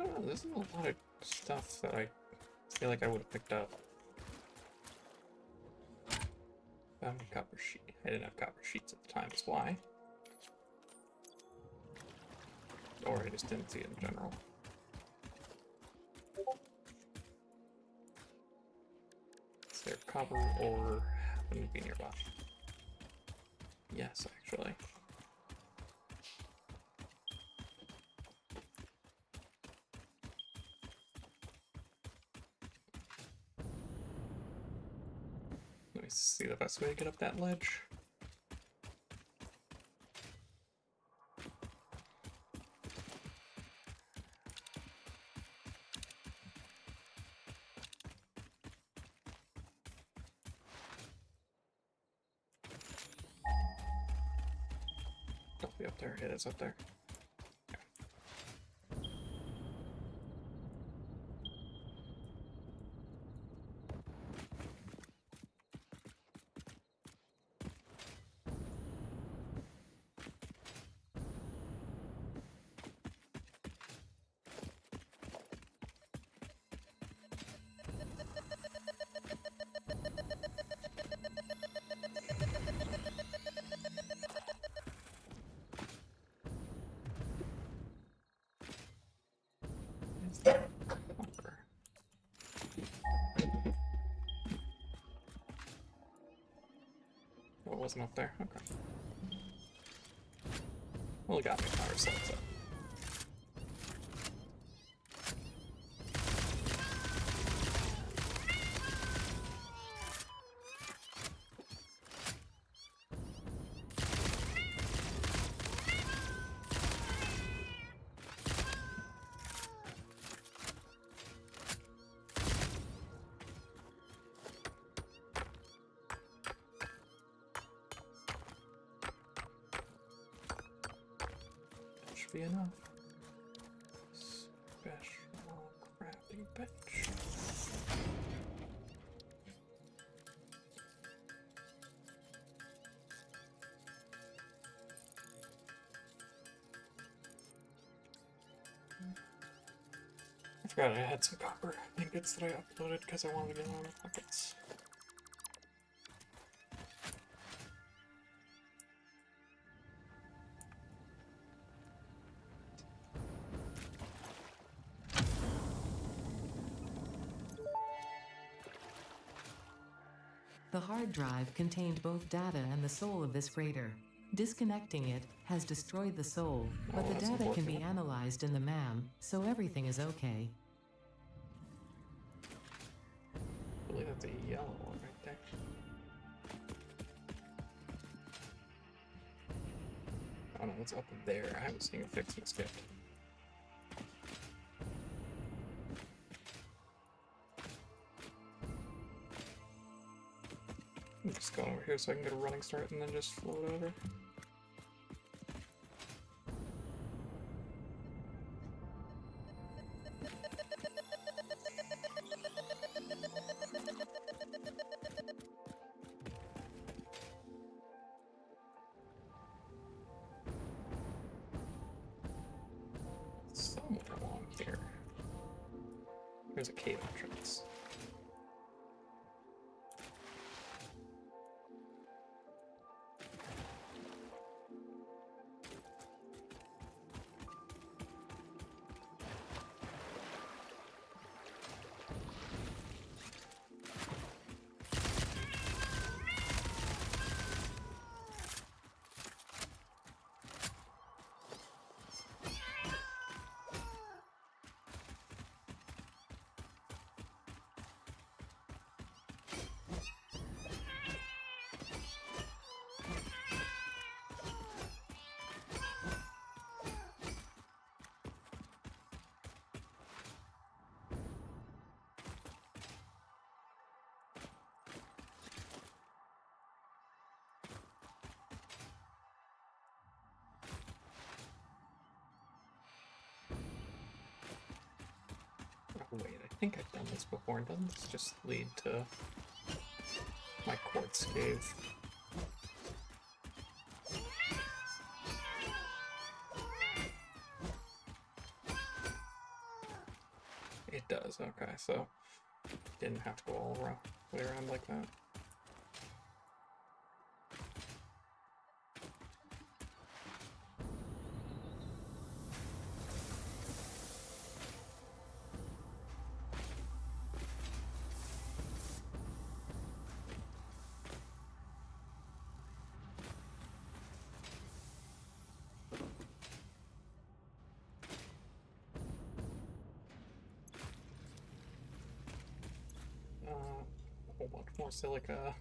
Speaker 1: Oh, there's a lot of stuff that I feel like I would have picked up. Found a copper sheet. I didn't have copper sheets at the time, that's why. Or I just didn't see it in general. Is there copper or happen to be nearby? Yes, actually. Let me see the best way to get up that ledge. Don't be up there. It is up there. What wasn't up there? Okay. Well, it got me power slots up. comfy enough. Special crafting bench. I forgot I had some copper ingots that I uploaded because I wanted to get on the pockets.
Speaker 3: The hard drive contained both data and the soul of this freighter. Disconnecting it has destroyed the soul, but
Speaker 1: Oh,
Speaker 3: the
Speaker 1: that's
Speaker 3: data can be
Speaker 1: unfortunate.
Speaker 3: analyzed in the MAM, so everything is okay.
Speaker 1: I believe that's a yellow one right there. Oh no, it's up there. I was seeing a fix and skip. I'm just going over here so I can get a running start and then just float over. Somewhere along here. There's a cave entrance. Oh wait, I think I've done this before. Doesn't this just lead to my quartz cave? It does, okay, so didn't have to go all the way around like that. A whole bunch more silica.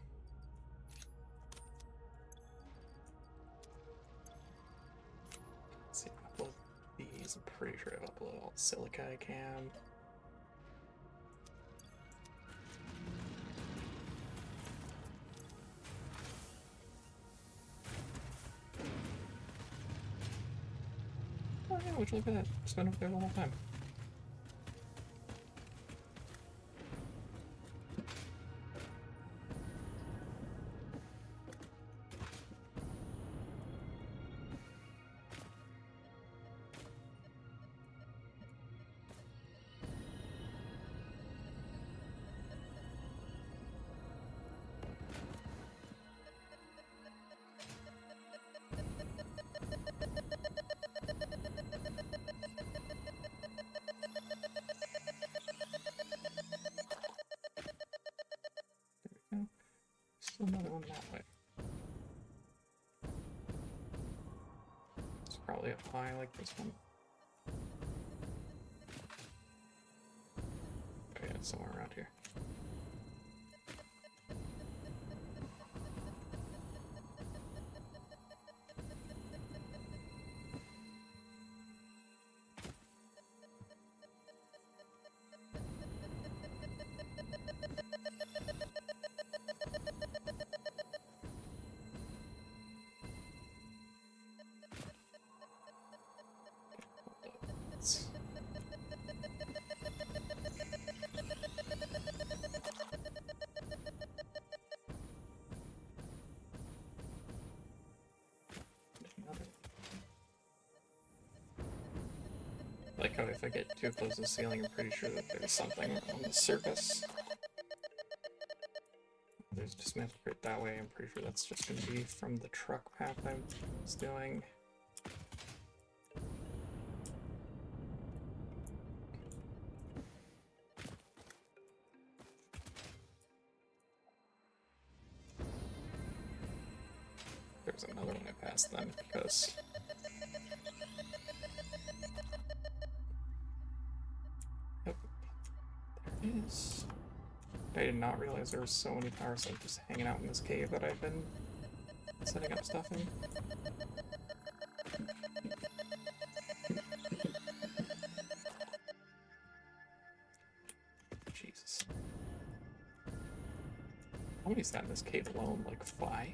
Speaker 1: Let's see, upload these. I'm pretty sure I've uploaded all the silica I can. Oh yeah, would you look at that? It's been up there the whole time. Still another one that way. It's probably up high like this one. Okay, it's somewhere around here. Like how if I get too close to the ceiling, I'm pretty sure that there's something on the surface. There's just meant to create that way. I'm pretty sure that's just going to be from the truck path I was doing. There's another one I passed then because yep, there it is. I did not realize there were so many power cells just hanging out in this cave that I've been setting up stuff in. Jesus. How many's that in this cave alone? Like 5?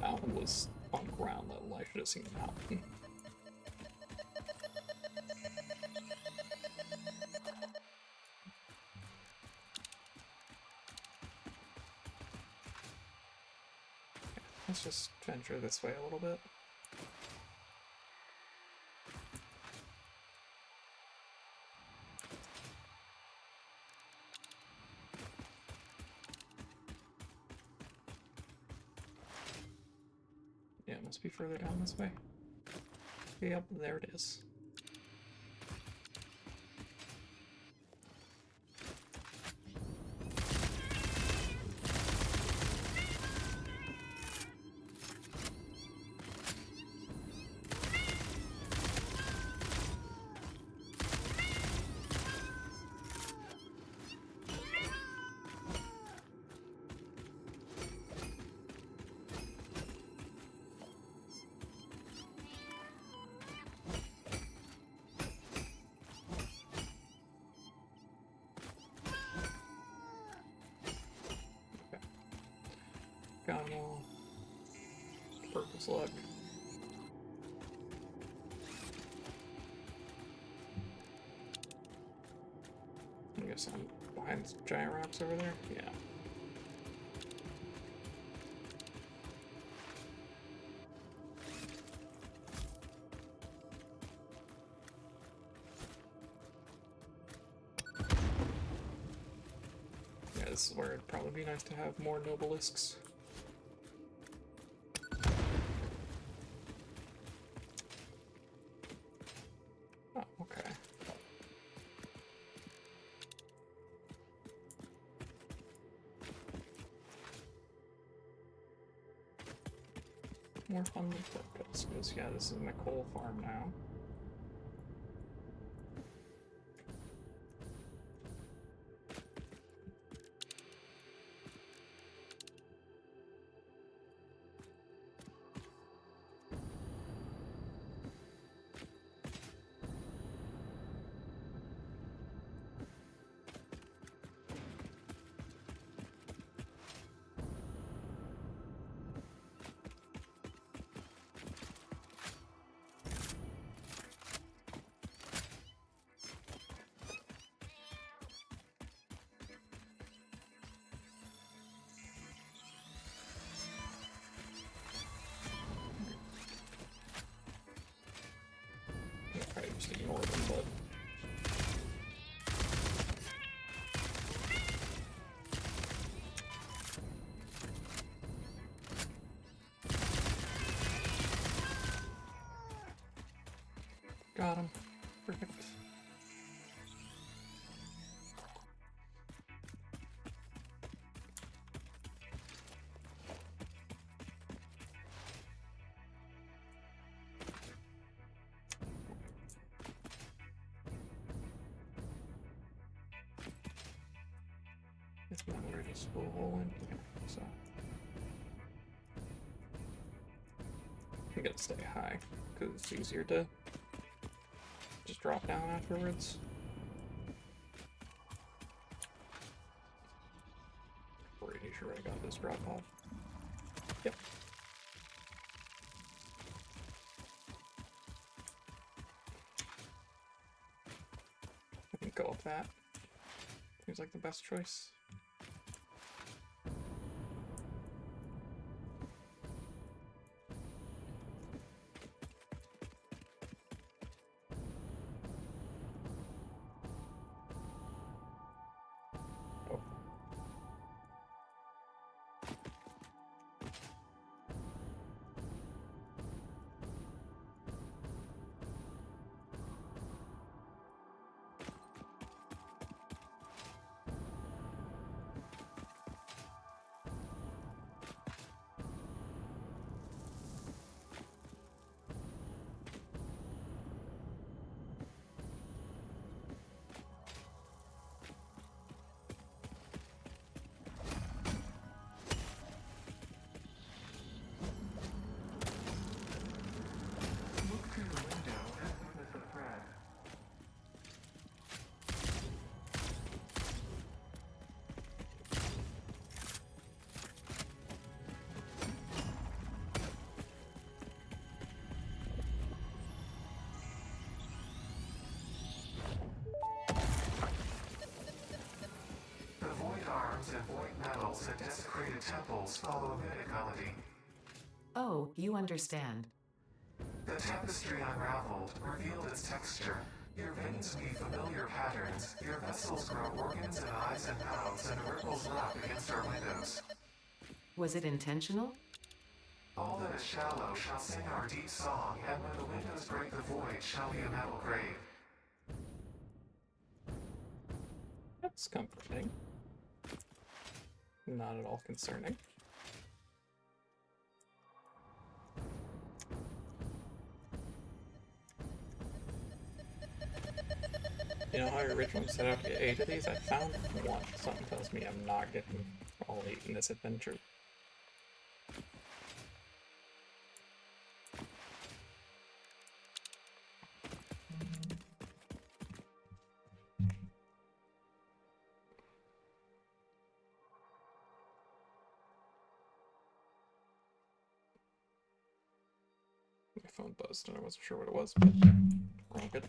Speaker 1: That one was on ground level. I should have seen the mountain. Let's just venture this way a little bit. Yeah, it must be further down this way. Yep, there it is. Got them all. Purple slug. I guess I'm behind the giant rocks over there? Yeah. Yeah, this is where it'd probably be nice to have more nobelisks. Oh, okay. More fun than focus, because yeah, this is my coal farm now. Probably just ignore them, but got him. Perfect. It's not where to just blow a hole in. Okay, so You gotta stay high, because it's easier to just drop down afterwards. Pretty sure I got this drop off. Yep. I think go up that. Seems like the best choice.
Speaker 4: Look through the window and notice a thread. The void arms and void metals and desecrated temples follow a Vedic melody.
Speaker 3: Oh, you understand.
Speaker 4: The tapestry unraveled, revealed its texture. Your veins weave familiar patterns. Your vessels grow organs and eyes and mouths, and ripples lap against our windows.
Speaker 3: Was it intentional?
Speaker 4: All that is shallow shall sing our deep song, and when the windows break the void shall be a metal grave.
Speaker 1: That's comforting. Not at all concerning. You know how I originally set out to get 8 of these? I found one. Something tells me I'm not getting all 8 in this adventure. My phone buzzed and I wasn't sure what it was, but we're all good.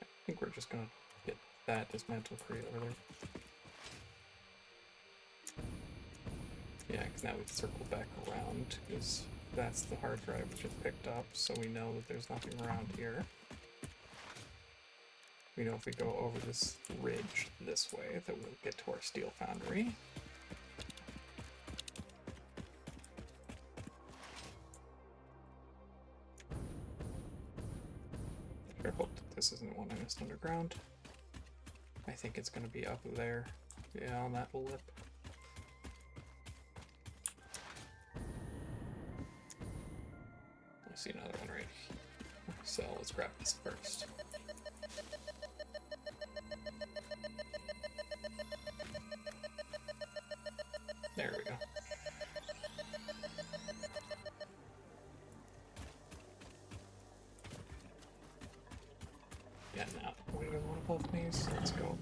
Speaker 1: I think we're just gonna get that dismantle crate over there. Yeah, because now we circle back around, because that's the hard drive we just picked up, so we know that there's nothing around here. We know if we go over this ridge this way, that we'll get to our steel foundry. I hope that this isn't one I missed underground. I think it's gonna be up there. Yeah, on that lip. I see another one right here. So let's grab this first. There we go. Yeah, now we don't want to buff me, so let's go.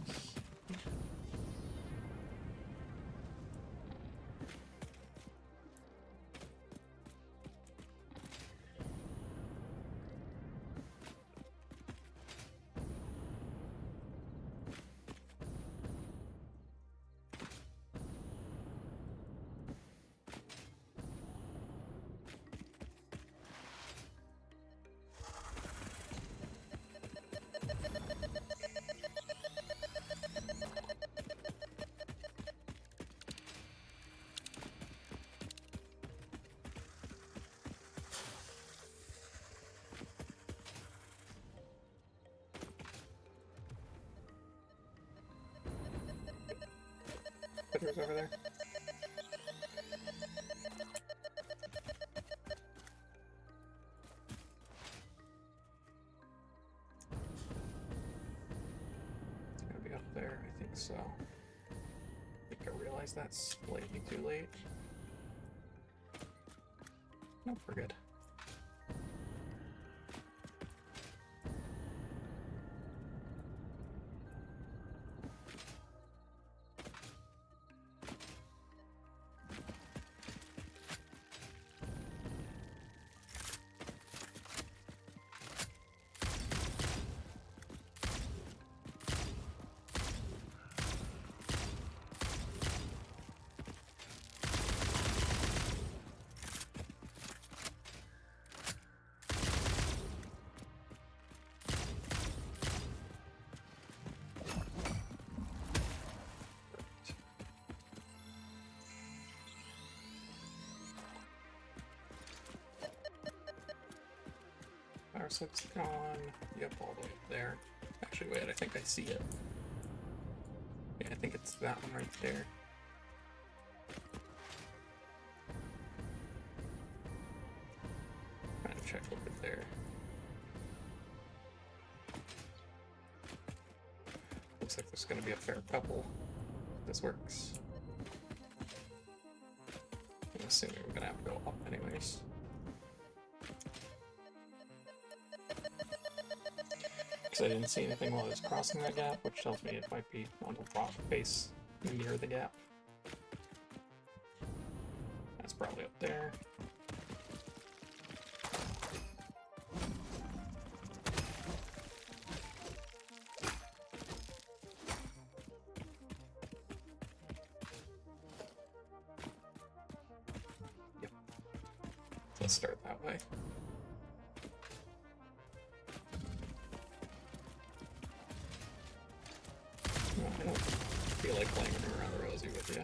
Speaker 1: Critters over there. there? I think so. I think I realized that's slightly too late. Nope, we're good. Power source gone. Yep, all the way up there. Actually, wait, I think I see it. Yeah, I think it's that one right there. Trying to check over there. Looks like there's gonna be a fair couple. This works. I'm assuming we're gonna have to go up anyways. Because I didn't see anything while I was crossing that gap, which tells me it might be on the rock face near the gap. That's probably up there. Yep. Let's start that way. No, I don't feel like playing around the rosy with you.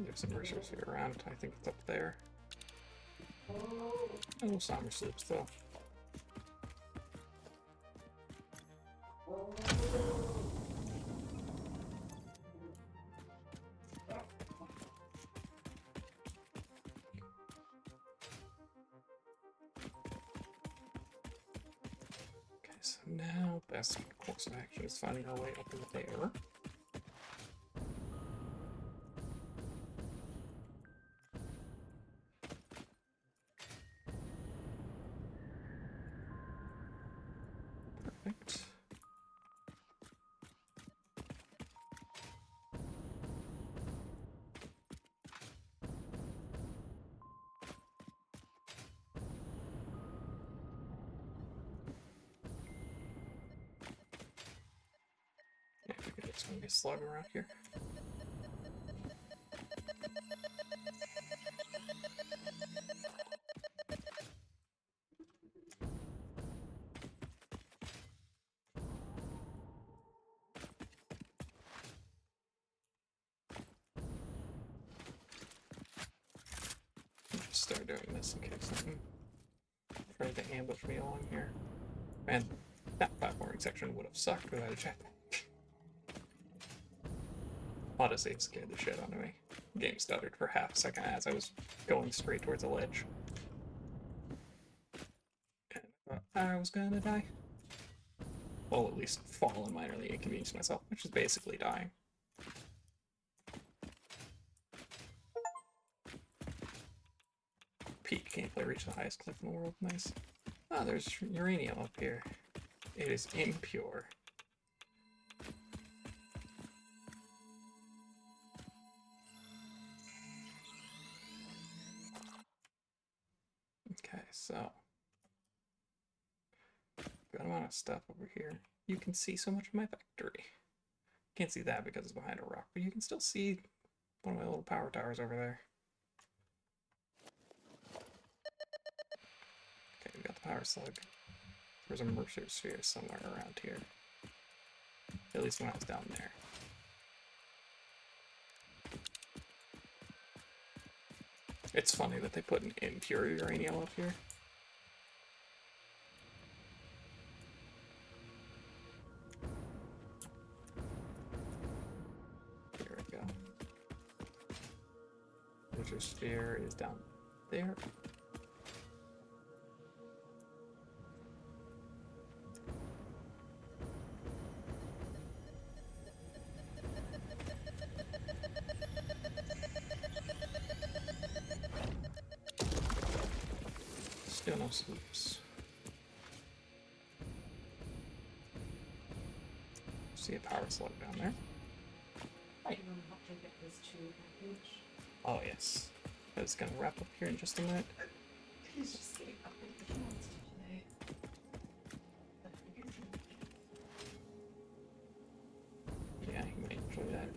Speaker 1: There's some resource here around. I think it's up there. Oh, summer slips though. Okay, so now best course of action is finding our way up in there. Perfect. Yeah, I figured it's gonna be a slug around here. Just start doing this in case something trying to ambush me along here. Man, that platforming section would have sucked without a jetpack. Honestly, it scared the shit out of me. The game stuttered for half a second as I was going straight towards a ledge. And I thought I was gonna die. Well, at least fall and minorly inconvenience myself, which is basically dying. Peak gameplay reached the highest cliff in the world. Nice. Ah, there's uranium up here. It is impure. so good amount of stuff over here. You can see so much of my factory. Can't see that because it's behind a rock, but you can still see one of my little power towers over there. Okay, we got the power slug. There's a Mercer sphere somewhere around here. At least when I was down there. It's funny that they put an impure uranium up here. There we go. Mercer sphere is down there. Still no sloops. See a power slug down there. Hi.
Speaker 3: You want to help to get this chew package?
Speaker 1: Oh yes. It's gonna wrap up here in just a minute.
Speaker 3: He's just getting up with the phones today.
Speaker 1: Yeah, he might enjoy that.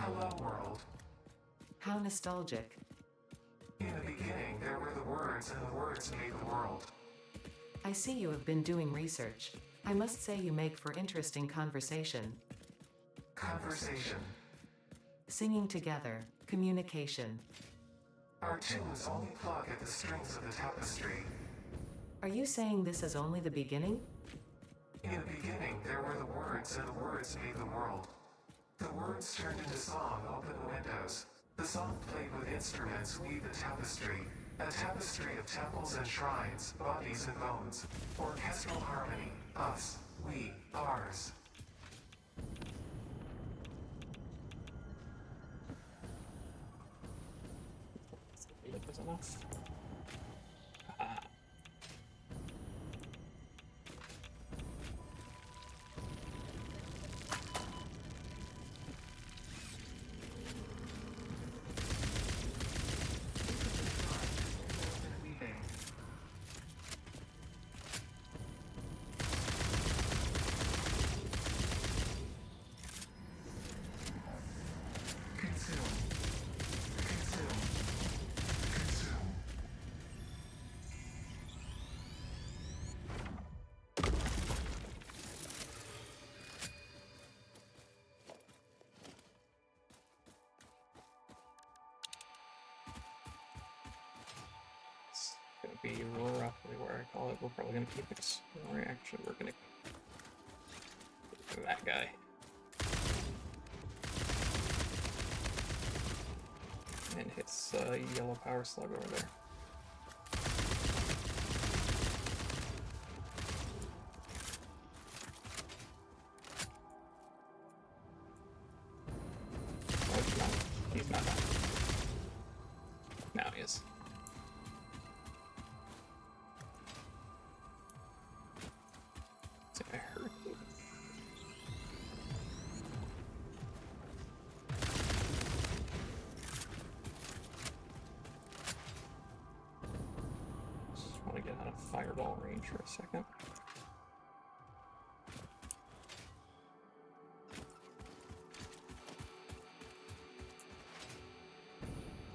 Speaker 4: Hello, world.
Speaker 3: How nostalgic.
Speaker 4: In the beginning, there were the words, and the words made the world.
Speaker 3: I see you have been doing research. I must say you make for interesting conversation.
Speaker 4: Conversation.
Speaker 3: Singing together, communication.
Speaker 4: Our tunes only pluck at the strings of the tapestry.
Speaker 3: Are you saying this is only the beginning?
Speaker 4: In the beginning, there were the words, and the words made the world. The words turned into song, open the windows. The song played with instruments weave the tapestry. A tapestry of temples and shrines, bodies and bones. Orchestral harmony. Us. We. Ours.
Speaker 1: That was enough. Ah.
Speaker 4: Consume. Consume. Consume.
Speaker 1: It's gonna be roughly where I call it. We're probably gonna keep exploring. Actually, we're gonna that guy. And hits yellow power slug over there. Oh, he's not. He's not. Now he is. See, I heard him. Just want to get out of fireball range for a second.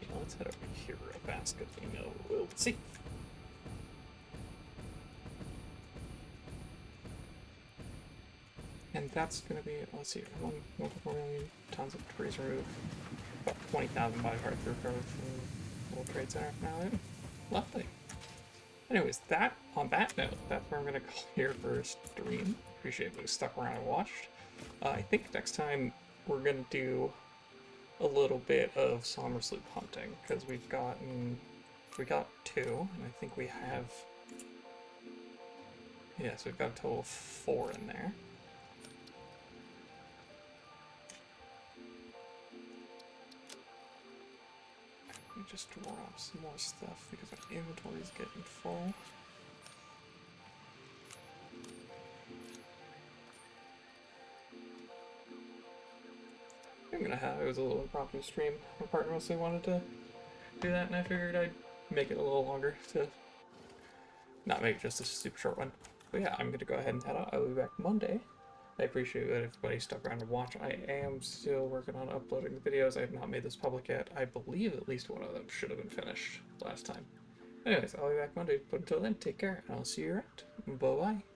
Speaker 1: Yeah, let's head over here real fast because we know we'll see. And that's going to be, let's see, 1.4 million tons of debris removed, about 20,000 body parts recovered from World Trade Center finale. Lovely. Anyways, on that note, that's where I'm going to call here for stream. Appreciate if you stuck around and watched. I think next time we're gonna do a little bit of summer sleep hunting because we got 2, and I think we have so we've got a total of 4 in there. Let me just drop some more stuff because our inventory is getting full. I'm gonna have it was a little impromptu stream. My partner mostly wanted to do that, and I figured I'd make it a little longer to not make it just a super short one. But yeah, I'm gonna go ahead and head out. I'll be back Monday. I appreciate that everybody stuck around to watch. I am still working on uploading the videos. I have not made this public yet. I believe at least one of them should have been finished last time. Anyways, I'll be back Monday. But until then, take care, and I'll see you around. Bye-bye.